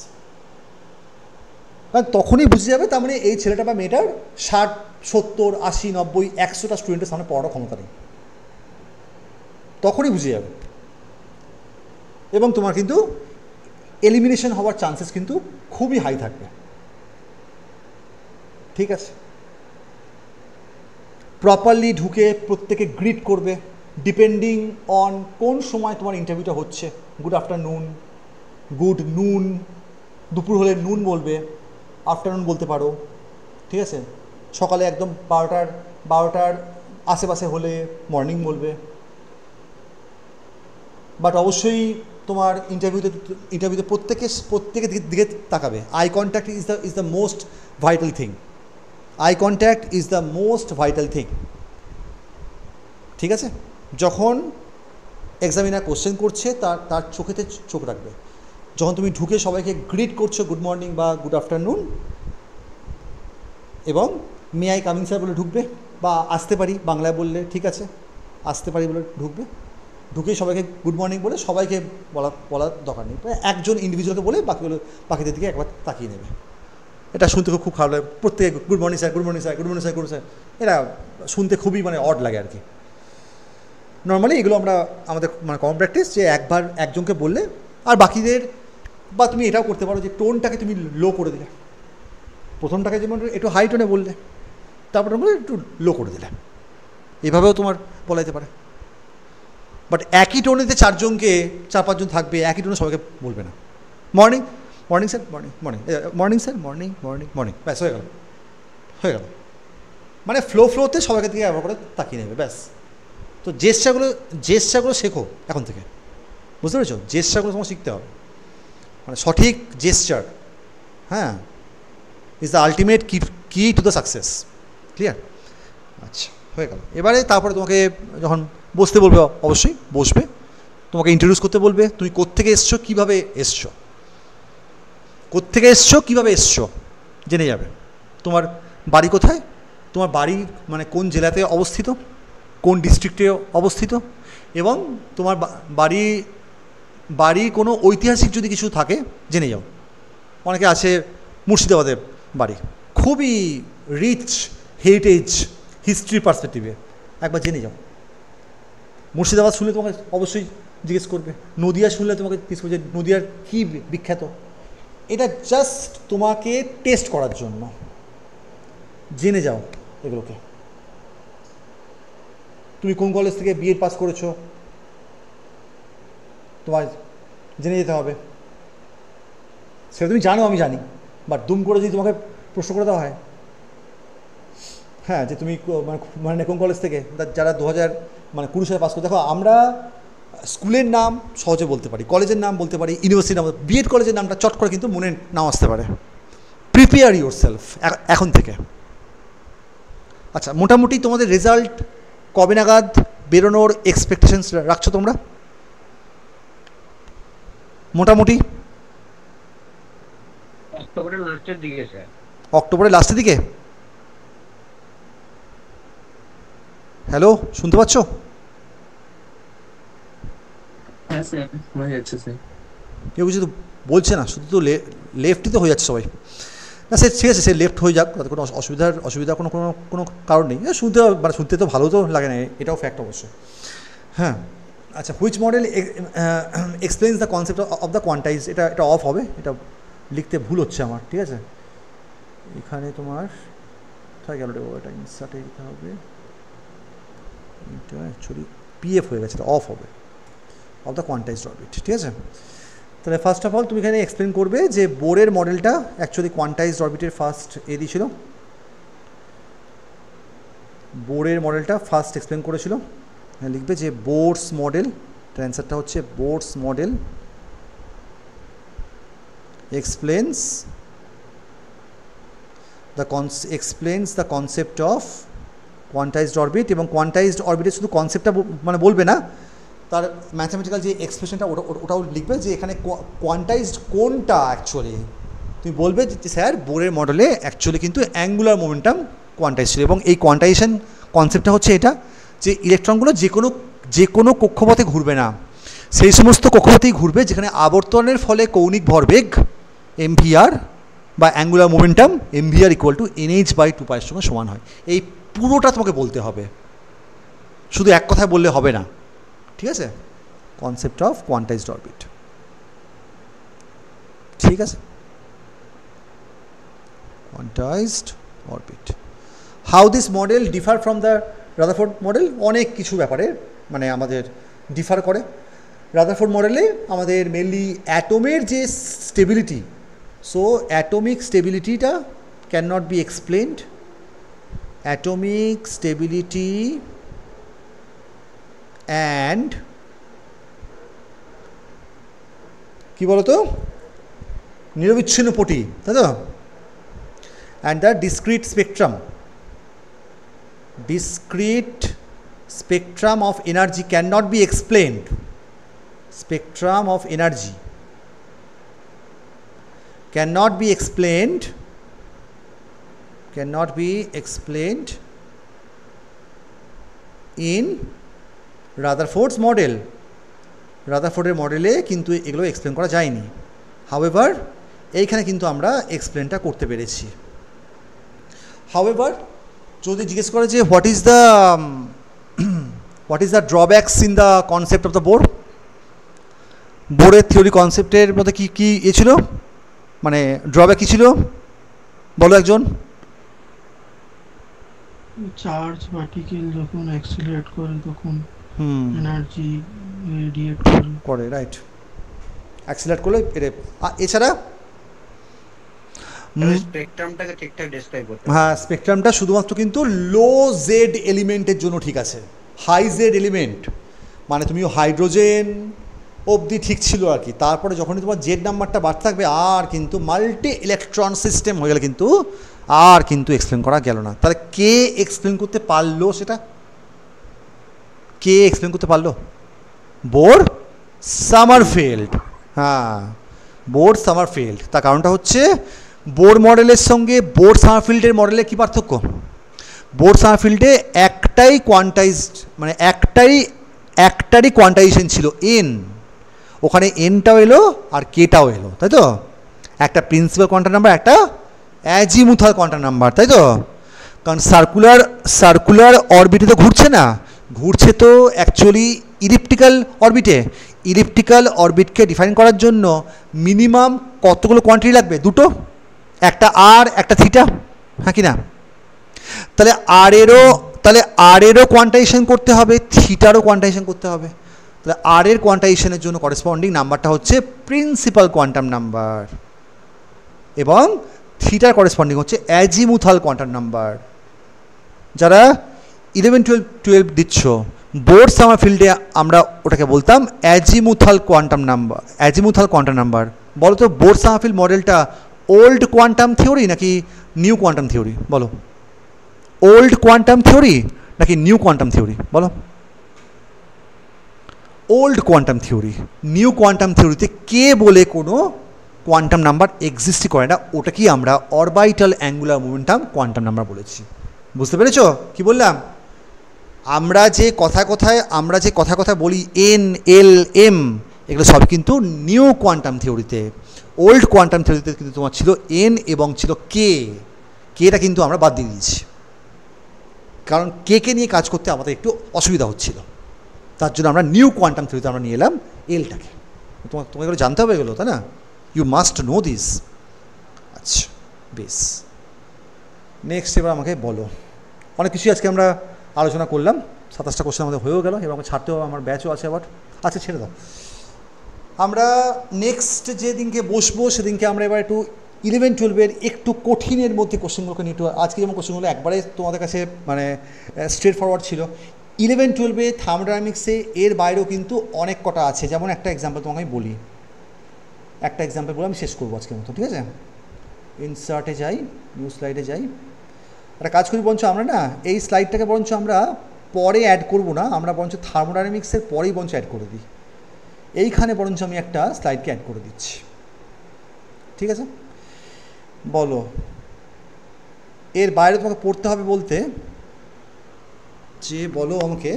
কারণ তখনই বুঝে যাবে তার মানে এই ছেলেটা বা মেয়েটার 60, 70, 80, 90, 100টা স্টুডেন্টের সামনে পড়ার ক্ষমতা নেই, তখনই বুঝে যাবে। এবং তোমার কিন্তু এলিমিনেশন হওয়ার চান্সেস কিন্তু খুবই হাই থাকবে। ঠিক আছে, প্রপারলি ঢুকে প্রত্যেকে গ্রিট করবে, ডিপেন্ডিং অন কোন সময় তোমার ইন্টারভিউটা হচ্ছে। গুড আফটারনুন, গুড নুন, দুপুর হলে নুন বলবে, আফটারনুন বলতে পারো। ঠিক আছে, সকালে একদম 12টার আশেপাশে হলে মর্নিং বলবে। বাট অবশ্যই তোমার ইন্টারভিউতে প্রত্যেকের দিকে তাকাবে। Eye contact is the most vital thing. Eye contact is the most vital thing. ঠিক আছে, যখন এক্সামিনার কোশ্চেন করছে তার চোখেতে চোখ রাখবে। যখন তুমি ঢুকে সবাইকে গ্রিট করছো গুড মর্নিং বা গুড আফটারনুন, এবং মে আই কামিং স্যার বলে ঢুকবে, বা আসতে পারি বাংলায় বললে ঠিক আছে, আসতে পারি বলে ঢুকবে। ঢুকে সবাইকে গুড মর্নিং বলে সবাইকে বলার দরকার নেই, একজন ইন্ডিভিজুয়ালকে বলে বাকিদের দিকে একবার তাকিয়ে নেবে। এটা শুনতে খুব খারাপ লাগে, প্রত্যেকে good morning sir, good morning sir, good morning sir, good morning sir. এটা শুনতে খুবই অড লাগে আর কি। নর্মালি এগুলো আমরা আমাদের কমন প্র্যাকটিস, যে একবার একজনকে বললে আর বাকিদের, বা তুমি এটাও করতে পারো যে টোনটাকে তুমি লো করে দিলে। প্রথমটাকে যেমন একটু হাই টোনে বললে, তারপরে একটু লো করে দিলে, এভাবেও তোমার বলা যেতে পারে। বাট একই টোনেতে 4-5জন থাকবে, একই টোনে সবাইকে বলবে না। Morning morning sir, morning morning, morning sir, morning morning morning, ব্যাস হয়ে গেল। ফ্লোতে সবাইকে দিকে ব্যবহার করে তাকিয়ে নেবে, ব্যাস। তো জেস্চারগুলো শেখো এখন থেকে, বুঝতে পেরেছো? জেস্চারগুলো তোমার শিখতে হবে, সঠিক জেস্চার, হ্যাঁ, ইজ দ্য আলটিমেট কি টু দ্য সাকসেস। ক্লিয়ার? আচ্ছা, হয়ে গেল। এবারে তারপরে তোমাকে যখন বসতে বলবে, অবশ্যই বসবে, তোমাকে ইন্ট্রোডিউস করতে বলবে, তুমি কোত্থেকে এসছো, কীভাবে এসছো, কীভাবে এসছো জেনে যাবে। তোমার বাড়ি কোথায়, তোমার বাড়ি কোন জেলাতে অবস্থিত, কোন ডিস্ট্রিক্টে অবস্থিত, এবং তোমার বাড়ি কোনো ঐতিহাসিক যদি কিছু থাকে জেনে যাও। অনেকে আছে মুর্শিদাবাদে বাড়ি, খুবই রিচ হেরিটেজ হিস্ট্রি পার্সপেক্টিভে, একবার জেনে যাও। মুর্শিদাবাদ শুনলে তোমাকে অবশ্যই জিজ্ঞেস করবে, নদিয়া শুনলে তোমাকে জিজ্ঞেস করবে যে নদিয়ার কী বিখ্যাত। এটা জাস্ট তোমাকে টেস্ট করার জন্য, জেনে যাও এগুলোকে। তুমি কোন কলেজ থেকে বিএড পাস করেছো তোমার জেনে যেতে হবে, সেটা তুমি জানো, আমি জানি। বাট দুম করে যদি তোমাকে প্রশ্ন করে দেওয়া হয়, হ্যাঁ, যে তুমি কোন কলেজ থেকে, যারা 2020 সালে পাস করে, দেখো আমরা স্কুলের নাম সহজে বলতে পারি, কলেজের নাম বলতে পারি, ইউনিভার্সিটির নাম, বিএড কলেজের নামটা চট করে কিন্তু মনে নাও আসতে পারে। প্রিপেয়ার ইউর সেলফ এখন থেকে। আচ্ছা, মোটামুটি তোমাদের রেজাল্ট কবে নাগাদ বেরোনোর এক্সপেকটেশনস রাখছো তোমরা? মোটামুটি অক্টোবরের লাস্টের দিকে স্যার। অক্টোবরের লাস্টের দিকে? হ্যালো, শুনতে পাচ্ছ? হ্যাঁ স্যার, শোনা যাচ্ছে স্যার। কেউ কিছু তো বলছে না, শুধু তো লেফটই তো হয়ে যাচ্ছে সবাই। না সে ঠিক আছে, সে লেফট হয়ে যাক, তাতে কোনো অসুবিধার কোনো কারণ নেই। শুনতে তো ভালো তো লাগে না, এটাও ফ্যাক্ট অবশ্যই। হ্যাঁ, আচ্ছা, which model explains the concept of the quantise, এটা অফ হবে, এটা লিখতে ভুল হচ্ছে আমার। ঠিক আছে, এখানে তোমার কোথায় গেল রে, এটা ইনসার্টে দিতে হবে, এটা অ্যাকচুয়ালি পিএফ হয়ে গেছে, এটা অফ হবে, অফ দ্য কোয়ান্টাইজড অরবিট। ঠিক আছে, তাহলে ফার্স্ট অফ অল তুমি এখানে এক্সপ্লেন করবে যে বোরের মডেলটা অ্যাকচুয়ালি কোয়ান্টাইজড অরবিটের ফার্স্ট দিয়েছিল, বোরের মডেলটা ফার্স্ট এক্সপ্লেন করেছিল। লিখবে যে বোরস মডেল, তার অ্যান্সারটা হচ্ছে Bohr's model explains explains the concept of quantized orbit, এবং কোয়ান্টাইজড অরবিটের শুধু কনসেপ্টটা মানে বলবে না, তার ম্যাথামেটিক্যাল যে এক্সপ্রেশনটা ওটাও লিখবে যে এখানে কোয়ান্টাইজড কোনটা অ্যাকচুয়ালি। তুমি বলবে যে স্যার বোরের মডেলে অ্যাকচুয়ালি কিন্তু অ্যাঙ্গুলার মোমেন্টাম কোয়ান্টাইজ ছিল, এবং এই কোয়ান্টাইজেশন কনসেপ্টটা হচ্ছে এটা যে ইলেকট্রনগুলো যে কোনো কক্ষপথে ঘুরবে না, সেই সমস্ত কক্ষপথেই ঘুরবে যেখানে আবর্তনের ফলে কৌণিক ভরবেগ mvr বা angular momentum mvr equal to nh/2π সঙ্গে সমান হয়। এই পুরোটা তোমাকে বলতে হবে, শুধু এক কথায় বললে হবে না, ঠিক আছে? কনসেপ্ট অফ কোয়ান্টাইজড অরবিট, ঠিক আছে? Quantized orbit, how this model differ from the Rutherford model, অনেক কিছু ব্যাপারে মানে আমাদের ডিফার করে। রাদারফোর্ড মডেলে আমাদের মেনলি অ্যাটমের যে স্টেবিলিটি, সো অ্যাটমিক স্টেবিলিটিটা can not be explained, atomic stability and কি বলতো নিরবিচ্ছিন্ন পটি, তাই তো? And the discrete spectrum of energy cannot be explained. Spectrum of energy cannot be explained in Rutherford's model. রাদারফোর্ডের মডেলে কিন্তু এগুলো এক্সপ্লেন করা যায়নি। হাউএভার এইখানে কিন্তু আমরা এক্সপ্লেনটা করতে পেরেছি। হাউএভার যদি জিজ্ঞেস করে যে what is the drawbacks in the concept of the Bohr, বোরের থিওরি কনসেপ্টের মধ্যে কী কী এ ছিল, মানে ড্রব্যাক কী ছিল বলো একজন? চার্জ পার্টিকেল যখন অ্যাক্সিলারেট করে তখন এনার্জি রেডিয়েট করে, রাইট? অ্যাক্সিলারেট করলে এছাড়া স্পেকট্রামটাকে ঠিকঠাক ডেসক্রাইব করতে, হ্যাঁ স্পেকট্রামটা শুধুমাত্র কিন্তু লো জেড এলিমেন্টের জন্য ঠিক আছে, হাই জেড এলিমেন্ট মানে তুমি হাইড্রোজেন অবধি ঠিক ছিল আর কি, তারপরে যখনই তোমার জেড নাম্বারটা বাড়তে থাকবে আর কিন্তু মাল্টি ইলেকট্রন সিস্টেম হয়ে গেলে কিন্তু আর কিন্তু এক্সপ্লেন করা গেল না। তাহলে কে এক্সপ্লেন করতে পারলো সেটা? কে এক্সপ্লেন করতে পারলো? বোর সামারফিল্ড, হ্যাঁ বোর সামারফিল্ড। তার কারণটা হচ্ছে বোর মডেলের সঙ্গে বোর সামারফিল্ডের মডেলের কী পার্থক্য? বোর সামারফিল্ডে একটাই কোয়ান্টাইজড মানে একটারই কোয়ান্টাইজেশন ছিল এন, ওখানে এনটাও এলো আর কেটাও এলো, তাই তো? একটা প্রিন্সিপাল কোয়ান্টাম নাম্বার, একটা অ্যাজিমুথাল কোয়ান্টাম নাম্বার, তাই তো? কারণ সার্কুলার অরবিটে তো ঘুরছে না, ঘুরছে তো অ্যাকচুয়ালি ইলিপ্টিক্যাল অরবিটে। ইলিপ্টিক্যাল অরবিটকে ডিফাইন করার জন্য মিনিমাম কতগুলো কোয়ান্টিটি লাগবে? দুটো, একটা আর একটা থিটা, হ্যাঁ কি না? তাহলে আর এরও কোয়ান্টাইজেশন করতে হবে, থিটারও কোয়ান্টাইজেশন করতে হবে। তাহলে আর এর কোয়ান্টাইজেশনের জন্য করেসপন্ডিং নাম্বারটা হচ্ছে প্রিন্সিপাল কোয়ান্টাম নাম্বার, এবং থিটার করেসপন্ডিং হচ্ছে অ্যাজিমুথাল কোয়ান্টাম নাম্বার। যারা 11-12 দিচ্ছ, বোর সামারফিল্ডে আমরা ওটাকে বলতাম অ্যাজিমুথাল কোয়ান্টাম নাম্বার। বলো তো বোর সামারফিল্ড মডেলটা ওল্ড কোয়ান্টাম থিওরি নাকি নিউ কোয়ান্টাম থিওরি? বলো, ওল্ড কোয়ান্টাম থিওরি নাকি নিউ কোয়ান্টাম থিওরি? বলো। Old quantum theory. New quantum থিওরিতে কে বলে কোনো কোয়ান্টাম নাম্বার এক্সিস্টই করে না, ওটাকেই আমরা orbital angular momentum quantum number বলেছি। বুঝতে পেরেছো কি বললাম? আমরা যে কথায় বলি এন, এল, এম, এগুলো সব কিন্তু নিউ কোয়ান্টাম থিওরিতে। ওল্ড কোয়ান্টাম থিওরিতে কিন্তু তোমার ছিল এন এবং ছিল কেটা কিন্তু আমরা বাদ দিয়ে দিয়েছি, কারণ কে নিয়ে কাজ করতে আমাদের একটু অসুবিধা হচ্ছিল, তার জন্য আমরা নিউ কোয়ান্টাম থিওরিতে আমরা নিয়ে এলাম এলটাকে। তোমাকে এগুলো জানতে হবে এগুলো, তাই না? You must know this. আচ্ছা বেশ, নেক্সট এবার আমাকে বলো। অনেক কিছুই আজকে আমরা আলোচনা করলাম, 27টা কোশ্চেন আমাদের হয়েও গেল, এবং ছাড়তেও আমার ব্যাচও আছে আবার। আচ্ছা ছেড়ে দাও, আমরা নেক্সট যেদিনকে বসবো সেদিনকে আমরা এবার একটু 11-12 একটু কঠিনের মধ্যে কোশ্চেনগুলোকে নিয়ে একটু, আজকে যেমন কোশ্চেনগুলো একবারে তোমাদের কাছে মানে স্ট্রেট ফরওয়ার্ড ছিল, 11-12 থার্মোডাইনামিক্সে এর বাইরেও কিন্তু অনেক কটা আছে। যেমন একটা এক্সাম্পল তোমাকে আমি বলি, আমি শেষ করবো আজকের মতো, ঠিক আছে? ইনসার্টে যাই, নিউ স্লাইডে যাই। একটা কাজ করি বরঞ্চ আমরা না এই স্লাইডটাকে বরঞ্চ আমরা পরে অ্যাড করব না, আমরা বরঞ্চ থার্মোডাইনামিক্সের পরেই বরঞ্চ অ্যাড করে দিই। এইখানে বরঞ্চ আমি একটা স্লাইডকে অ্যাড করে দিচ্ছি, ঠিক আছে? বলো, এর বাইরে তোমাকে পড়তে হবে বলতে যে বলো আমাকে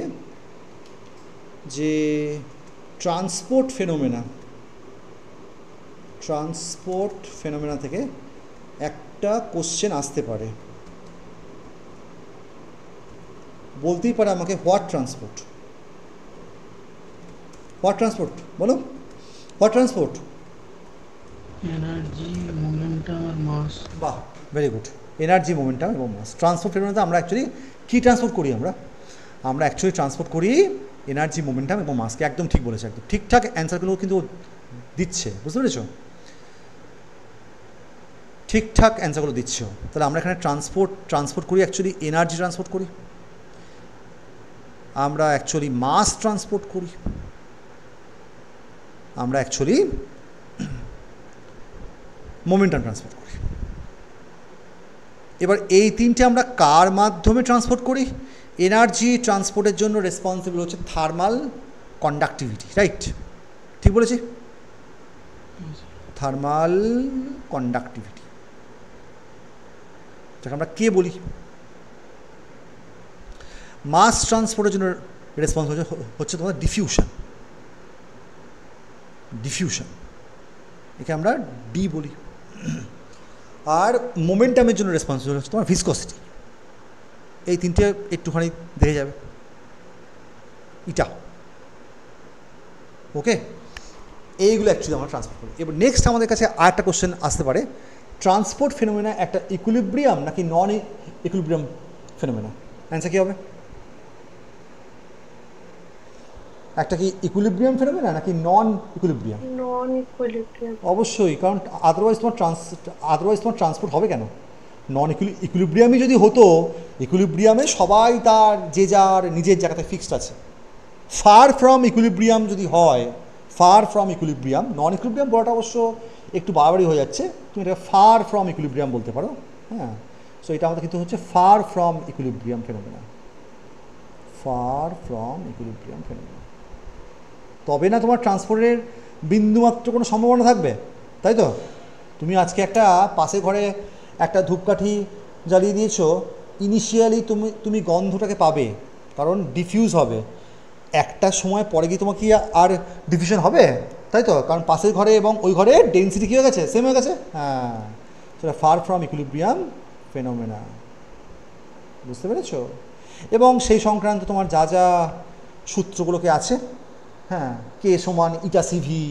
যে ট্রান্সপোর্ট ফেনোমেনা থেকে একটা কোশ্চেন আসতে পারে, বলতেই পারে আমাকে হোয়াট ট্রান্সপোর্ট বলো, হোয়াট ট্রান্সপোর্ট? এনার্জি, মোমেন্টাম আর মাস। বাহ, ভেরি গুড। এনার্জি, মোমেন্টাম এবং মাস। ট্রান্সপোর্ট ফেনোমেনাতে আমরা অ্যাকচুয়ালি কী ট্রান্সপোর্ট করি? আমরা অ্যাকচুয়ালি ট্রান্সপোর্ট করি এনার্জি, মোমেন্টাম এবং মাসকে। একদম ঠিক বলেছে, একদম ঠিকঠাক অ্যান্সারগুলো কিন্তু দিচ্ছে, বুঝতে পেরেছ? ঠিকঠাক অ্যান্সারগুলো দিচ্ছ। তাহলে আমরা এখানে ট্রান্সপোর্ট করি, অ্যাকচুয়ালি এনার্জি ট্রান্সপোর্ট করি, আমরা অ্যাকচুয়ালি মাস ট্রান্সপোর্ট করি, আমরা অ্যাকচুয়ালি মোমেন্টাম ট্রান্সপোর্ট করি। এবার এই তিনটে আমরা কার মাধ্যমে ট্রান্সপোর্ট করি? এনার্জি ট্রান্সপোর্টের জন্য রেসপন্সিবল হচ্ছে থার্মাল কন্ডাক্টিভিটি, রাইট? ঠিক বলেছি? থার্মাল কন্ডাক্টিভিটি, যাকে আমরা কে বলি। মাস ট্রান্সপোর্টের জন্য রেসপন্স হচ্ছে তোমাদের ডিফিউশন, একে আমরা ডি বলি। আর মোমেন্টামের জন্য রেসপন্স হচ্ছে তোমার ভিসকসিটি। এই তিনটে একটুখানি দেখে যাবে এটা, ওকে? এইগুলো অ্যাকচুয়ালি আমরা ট্রান্সপোর্ট করি। এবার নেক্সট আমাদের কাছে আর একটা কোশ্চেন আসতে পারে, ট্রান্সপোর্ট ফেনোমেনা একটা ইকুইলিব্রিয়াম নাকি নন ইকুইলিব্রিয়াম ফেনোমেনা? অ্যান্সার কী হবে? একটা কি ইকুইলিব্রিয়াম ফেনোমেনা নাকি নন ইকুইলিব্রিয়াম? নন ইকুইলিব্রিয়াম। অবশ্যই, কারণ আদারওয়াইজ তোমার ট্রান্সপোর্ট হবে কেন? নন ইকুইলিব্রিয়ামই যদি হতো, ইকুইলিব্রিয়ামে সবাই তার যে যার নিজের জায়গাতে ফিক্সড আছে। ফার ফ্রম ইকুইলিব্রিয়াম যদি হয়, নন ইকুইলিব্রিয়াম বলাটা অবশ্য একটু বাড়াবাড়ি হয়ে যাচ্ছে, তুমি এটা ফার ফ্রম ইকুইলিব্রিয়াম বলতে পারো। হ্যাঁ, সো এটা আমাদের কিন্তু হচ্ছে ফার ফ্রম ইকুইলিব্রিয়াম ফেনোমেনা, তবে না তোমার ট্রান্সপোর্টের বিন্দুমাত্র কোনো সম্ভাবনা থাকবে, তাই তো? তুমি আজকে একটা পাশে ঘরে একটা ধূপকাঠি জ্বালিয়ে দিয়েছো, ইনিশিয়ালি তুমি গন্ধটাকে পাবে, কারণ ডিফিউজ হবে। একটা সময় পরে গিয়ে তোমার কি আর ডিফিউশন হবে, তাই তো? কারণ পাশের ঘরে এবং ওই ঘরে ডেন্সিটি কী হয়ে গেছে, সেম হয়ে গেছে। হ্যাঁ, সেটা ফার ফ্রম ইকুইলিব্রিয়াম ফেনোমেনা, বুঝতে পেরেছো? এবং সেই সংক্রান্ত তোমার যা যা সূত্রগুলোকে আছে, হ্যাঁ, কে সমান ইটা সিভি,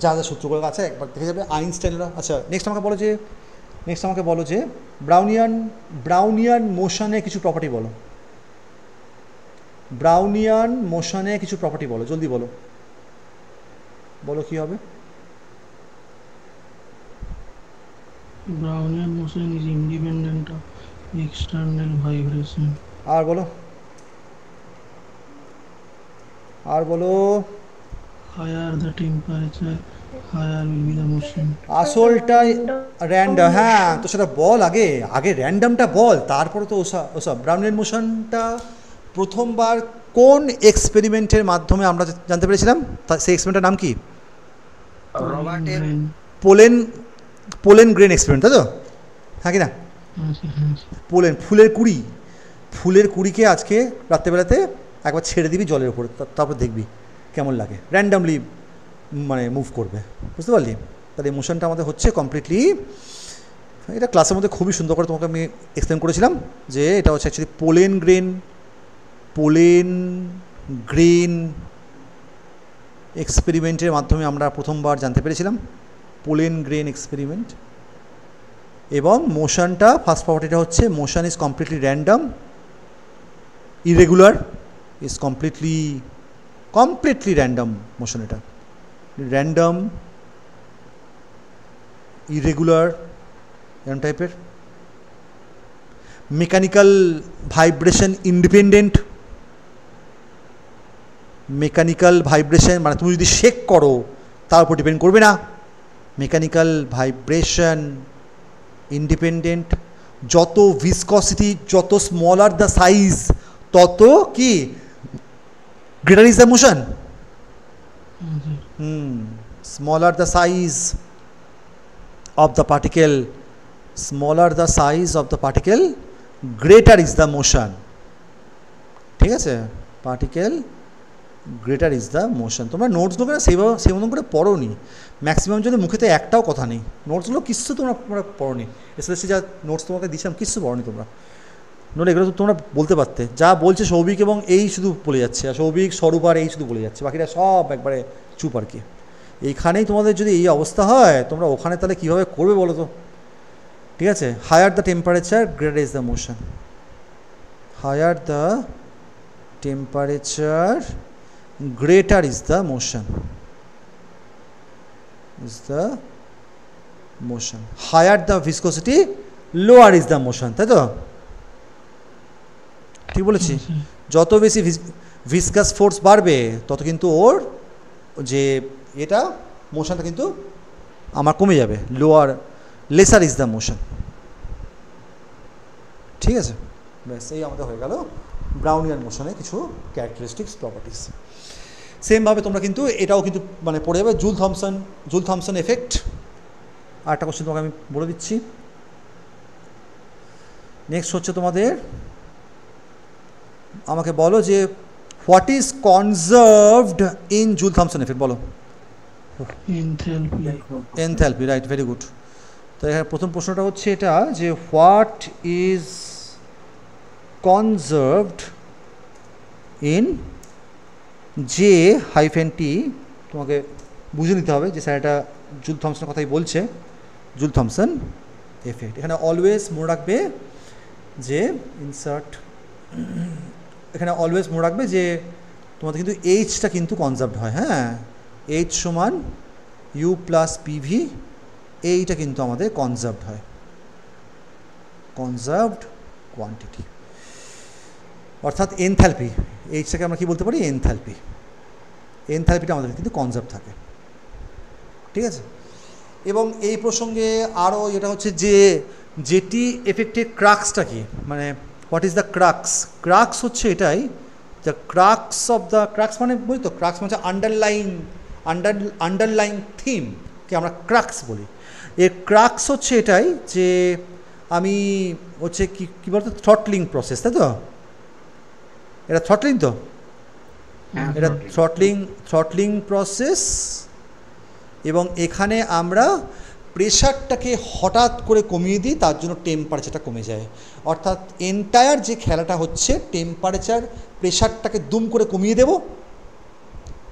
যা যা সূত্রগুলো আছে একবার দেখে যাবে, আইনস্টাইনরা। আচ্ছা, নেক্সট আমাকে বলো যে ব্রাউনিয়ান মোশনে কিছু প্রপার্টি বলো। ব্রাউনিয়ান মোশনে কিছু প্রপার্টি বলো, জলদি বলো, কি হবে? Brownian motion is independent of external vibration. আর বলো Higher the temperature, higher will be the motion. আসলটা র্যান্ডম। হ্যাঁ, তো সেটা বল, আগে র্যান্ডমটা বল, তারপরে তো ওসব। ব্রাউনিয়ান মোশনটা প্রথমবার কোন এক্সপেরিমেন্টের মাধ্যমে আমরা জানতে পেরেছিলাম? সেই এক্সপেরিমেন্টের নাম কি? রবার্টের পোলেন গ্রেন এক্সপেরিমেন্ট, তাই তো? হ্যাঁ কি না? পোলেন, ফুলের কুড়িকে আজকে রাত্রেবেলাতে একবার ছেড়ে দিবি জলের উপরে, তারপর দেখবি কেমন লাগে, র্যান্ডামলি মানে মুভ করবে, বুঝতে পারলি? তাহলে মোশনটা আমাদের হচ্ছে কমপ্লিটলি, এটা ক্লাসের মধ্যে খুবই সুন্দর করে তোমাকে আমি এক্সপ্লেন করেছিলাম যে এটা হচ্ছে অ্যাকচুয়ালি পোলেন গ্রেন এক্সপেরিমেন্টের মাধ্যমে আমরা প্রথমবার জানতে পেরেছিলাম, পোলেন গ্রেন এক্সপেরিমেন্ট। এবং মোশনটা ফার্স্ট প্রপার্টিটা হচ্ছে motion is completely random, irregular, is completely random motion. এটা র্যান্ডাম, ইরেগুলার, এরকম টাইপের। মেকানিক্যাল ভাইব্রেশন ইন্ডিপেন্ডেন্ট, মানে তুমি যদি শেক করো তার উপর ডিপেন্ড করবে না। Mechanical vibration independent. যত ভিসকসিটি, যত স্মলার দ্য সাইজ, তত কি greater is the motion. Smaller the size of the particle, smaller the size of the particle, greater is the motion। ঠিক আছে, particle greater is the motion. তোমরা নোটসগুলো সেই মতন করে পড়ো নি, ম্যাক্সিমাম যদি মুখেতে একটাও কথা নেই, নোটসগুলো কিছু তোমরা পড়ো নি, এসএসসি যা নোটস তোমাকে দিয়েছিলাম কিছু পড়ো নি তোমরা, নোট এগুলো তো তোমরা বলতে পারতে। যা বলছে সৌভিক এবং এই শুধু বলে যাচ্ছে, আর সৌভিক স্বরূপ আর এই শুধু বলে যাচ্ছে, বাকিরা সব একবারে চুপ আর কি। এইখানেই তোমাদের যদি এই অবস্থা হয়, তোমরা ওখানে তাহলে কীভাবে করবে বলো তো? ঠিক আছে, higher the temperature greater is the motion, higher the temperature greater is the motion, is the motion, higher the viscosity lower is the motion, তাই তো? ঠিক বলেছি? যত বেশি ভিসকাস ফোর্স বাড়বে তত কিন্তু ওর যে এটা মোশনটা কিন্তু আমার কমে যাবে, lower, lesser is the motion. ঠিক আছে, ব্যাস এই আমাদের হয়ে গেল ব্রাউনিয়ান মোশনের কিছু ক্যারেক্টারিস্টিক্স, প্রপার্টিস। সেমভাবে তোমরা কিন্তু এটাও কিন্তু মানে পড়ে যাবে, জুল থমসন এফেক্ট। আর একটা কোশ্চেন তোমাকে আমি বলে দিচ্ছি। নেক্সট হচ্ছে তোমাদের, আমাকে বলো যে what is conserved in Joule Thomson effect, বলো। Enthalpy, right, very good. তো এখানে প্রথম প্রশ্নটা হচ্ছে এটা যে what is conserved in J hyphen T, তোমাকে বুঝে নিতে হবে যে স্যার এটা জুল থমসনের কথাই বলছে, জুল থমসন এফেক্ট। এখানে অলওয়েজ মনে রাখবে যে ইনসার্ট, এখানে অলওয়েজ মনে রাখবে যে তোমাদের কিন্তু এইচটা কিন্তু কনজার্ভড হয়, হ্যাঁ, এইচ সমান ইউ প্লাস পিভি, এইটা কিন্তু আমাদের কনজার্ভড হয়, কনজার্ভড কোয়ান্টিটি, অর্থাৎ এনথ্যালপি, এইচটাকে আমরা কী বলতে পারি, এনথ্যালপি, এনথ্যালপিটা আমাদের কিন্তু কনজার্ভ থাকে। ঠিক আছে, এবং এই প্রসঙ্গে আরও যেটা হচ্ছে যে যেটি এফেক্টের ক্রাক্সটা কি, মানে what is the crux, crux হচ্ছে এটাই, the crux of the, crux মানে বলি তো, ক্রাক্স মানে আন্ডারলাইন থিমকে আমরা ক্রাক্স বলি। এর ক্রাক্স হচ্ছে এটাই যে আমি হচ্ছে কী বলতো, থ্রটলিং প্রসেস, তাই তো? এটা থ্রটলিং তো, এটা থ্রটলিং প্রসেস, এবং এখানে আমরা প্রেশারটাকে হঠাৎ করে কমিয়ে দিই, তার জন্য টেম্পারেচারটা কমে যায়। অর্থাৎ এন্টায়ার যে খেলাটা হচ্ছে, টেম্পারেচার প্রেশারটাকে দুম করে কমিয়ে দেব,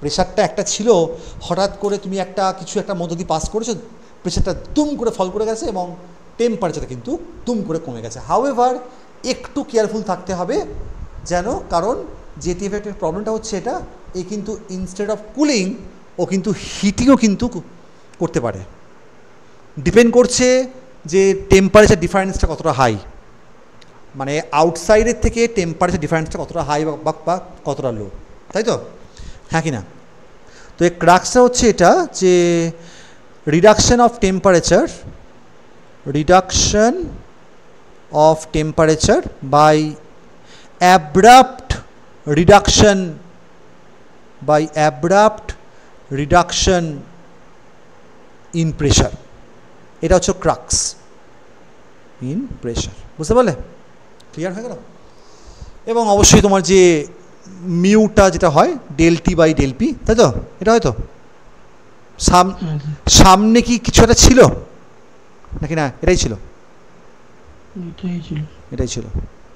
প্রেশারটা একটা ছিল, হঠাৎ করে তুমি একটা কিছু একটা মধ্য দিয়ে পাস করেছো, প্রেশারটা দুম করে ফল করে গেছে এবং টেম্পারেচারটা কিন্তু দুম করে কমে গেছে। হাউএভার একটু কেয়ারফুল থাকতে হবে যেন, কারণ জেটি এফেক্টের প্রবলেমটা হচ্ছে এটা, এ কিন্তু ইনস্টেড অফ কুলিং ও কিন্তু হিটিংও কিন্তু করতে পারে, ডিপেন্ড করছে যে টেম্পারেচার ডিফারেন্সটা কতটা হাই, মানে আউটসাইডের থেকে টেম্পারেচার ডিফারেন্সটা কতটা হাই বা কতটা লো, তাই তো? হ্যাঁ কি না? তো এই ক্রাক্সটা হচ্ছে এটা যে reduction of temperature by abrupt reduction in pressure, এটা হচ্ছে ক্রাক্স ইন প্রেশার। বুঝতে পারলে? ক্লিয়ার হয়ে গেল? এবং অবশ্যই তোমার যে মিউটা যেটা হয় del T by del P, তাই তো? এটা হয়তো সামনে কি কিছু একটা ছিল নাকি না? এটাই ছিল,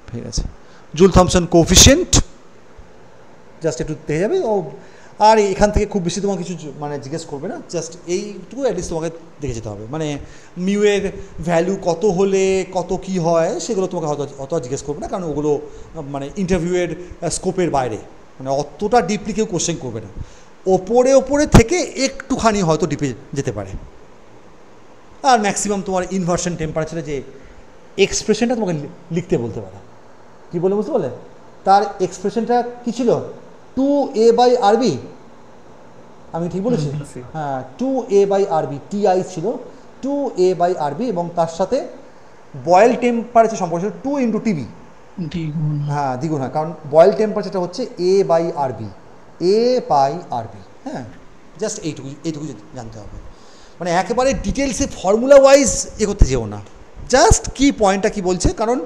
ঠিক আছে। জুল থমসন কোএফিসিয়েন্ট জাস্ট একটু দেখে যাবে, ও আর এখান থেকে খুব বেশি তোমাকে কিছু মানে জিজ্ঞেস করবে না, জাস্ট এইটুকু অ্যাটলিস্ট তোমাকে দেখে যেতে হবে, মানে মিউয়ের ভ্যালু কত হলে কত কি হয় সেগুলো তোমাকে হয়তো অত জিজ্ঞেস করবে না, কারণ ওগুলো মানে ইন্টারভিউয়ের স্কোপের বাইরে, মানে অতটা ডিপলি কেউ কোশ্চেন করবে না, ওপরে থেকে একটুখানি হয়তো ডিপে যেতে পারে। আর ম্যাক্সিমাম তোমার ইনভার্সন টেম্পারেচারে যে এক্সপ্রেশনটা তোমাকে লিখতে বলতে পারে, কী বলে বুঝতে পারলে? তার এক্সপ্রেশনটা কী ছিল? 2a/RB, আমি ঠিক বলেছি? হ্যাঁ, 2a/RB, TI ছিল 2a/RB, এবং তার সাথে বয়েল টেম্পারেচার সম্পর্ক সেটা 2 × TB। দ্বিগুণ। হ্যাঁ দ্বিগুণ, হয়, কারণ বয়েল টেম্পারেচারটা হচ্ছে A/RB, A/RB। হ্যাঁ, জাস্ট এইটুকু জানতে হবে, মানে একেবারে ডিটেলসে ফর্মুলা ওয়াইজ করতে যেও না, জাস্ট কি পয়েন্টটা কি বলছে, কারণ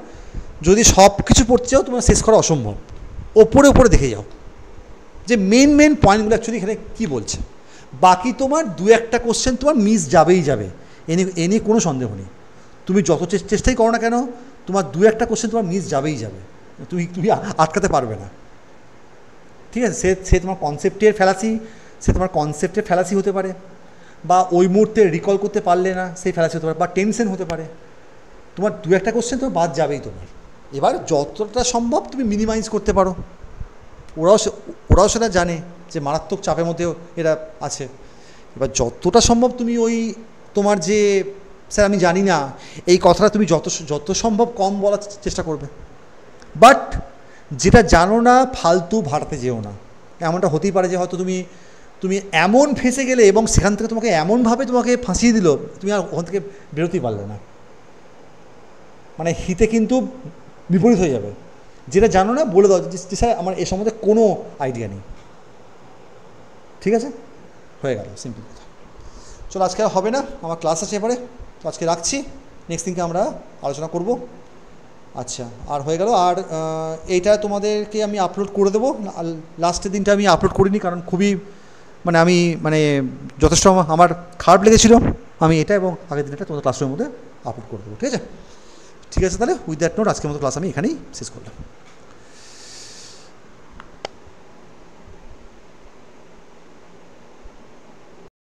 যদি সব কিছু পড়তে চাও তোমার শেষ করা অসম্ভব, ওপরে দেখে যাও যে মেন পয়েন্টগুলো অ্যাকচুয়ালি এখানে কী বলছে। বাকি তোমার 2-1টা কোশ্চেন তোমার মিস যাবেই যাবে, এ নিয়ে কোনো সন্দেহ নেই। তুমি যত চেষ্টাই করো না কেন, তোমার 2-1টা কোশ্চেন তোমার মিস যাবেই যাবে, তুমি আটকাতে পারবে না। ঠিক আছে, সে তোমার কনসেপ্টের ফ্যালাসি হতে পারে, বা ওই মুহূর্তে রিকল করতে পারলে না সেই ফ্যালাসি হতে পারে, বা টেনশন হতে পারে। তোমার 2-1টা কোশ্চেন তোমার বাদ যাবেই তোমার। এবার যতটা সম্ভব তুমি মিনিমাইজ করতে পারো, ওরাও সেটা জানে যে মারাত্মক চাপের মধ্যেও এরা আছে। এবার যতটা সম্ভব তুমি ওই তোমার যে স্যার আমি জানি না এই কথাটা তুমি যত সম্ভব কম বলার চেষ্টা করবে, বাট যেটা জানো না ফালতু ভাড়াতে যেও না। এমনটা হতেই পারে যে হয়তো তুমি এমন ফেঁসে গেলে এবং সেখান থেকে তোমাকে এমনভাবে ফাঁসিয়ে দিল, তুমি আর ওখান থেকে বেরোতেই পারলে না, মানে হিতে কিন্তু বিপরীত হয়ে যাবে। যেটা জানো না বলে দাও যে স্যার আমার এ সম্বন্ধে কোনো আইডিয়া নেই। ঠিক আছে, হয়ে গেল, সিম্পল কথা। চলো আজকে আর হবে না, আমার ক্লাস আছে এবারে, তো আজকে রাখছি, নেক্সট দিনকে আমরা আলোচনা করব। আচ্ছা, আর হয়ে গেল। আর এইটা তোমাদেরকে আমি আপলোড করে দেবো, লাস্টের দিনটা আমি আপলোড করিনি কারণ খুবই আমি যথেষ্ট আমার খারাপ লেগেছিলো। আমি এটা এবং আগের দিনটা তোমাদের ক্লাসরুমের মধ্যে আপলোড করে দেবো। ঠিক আছে, তাহলে উইথ দ্যাট নোট আজকের মতো ক্লাস আমি এখানেই শেষ করলাম।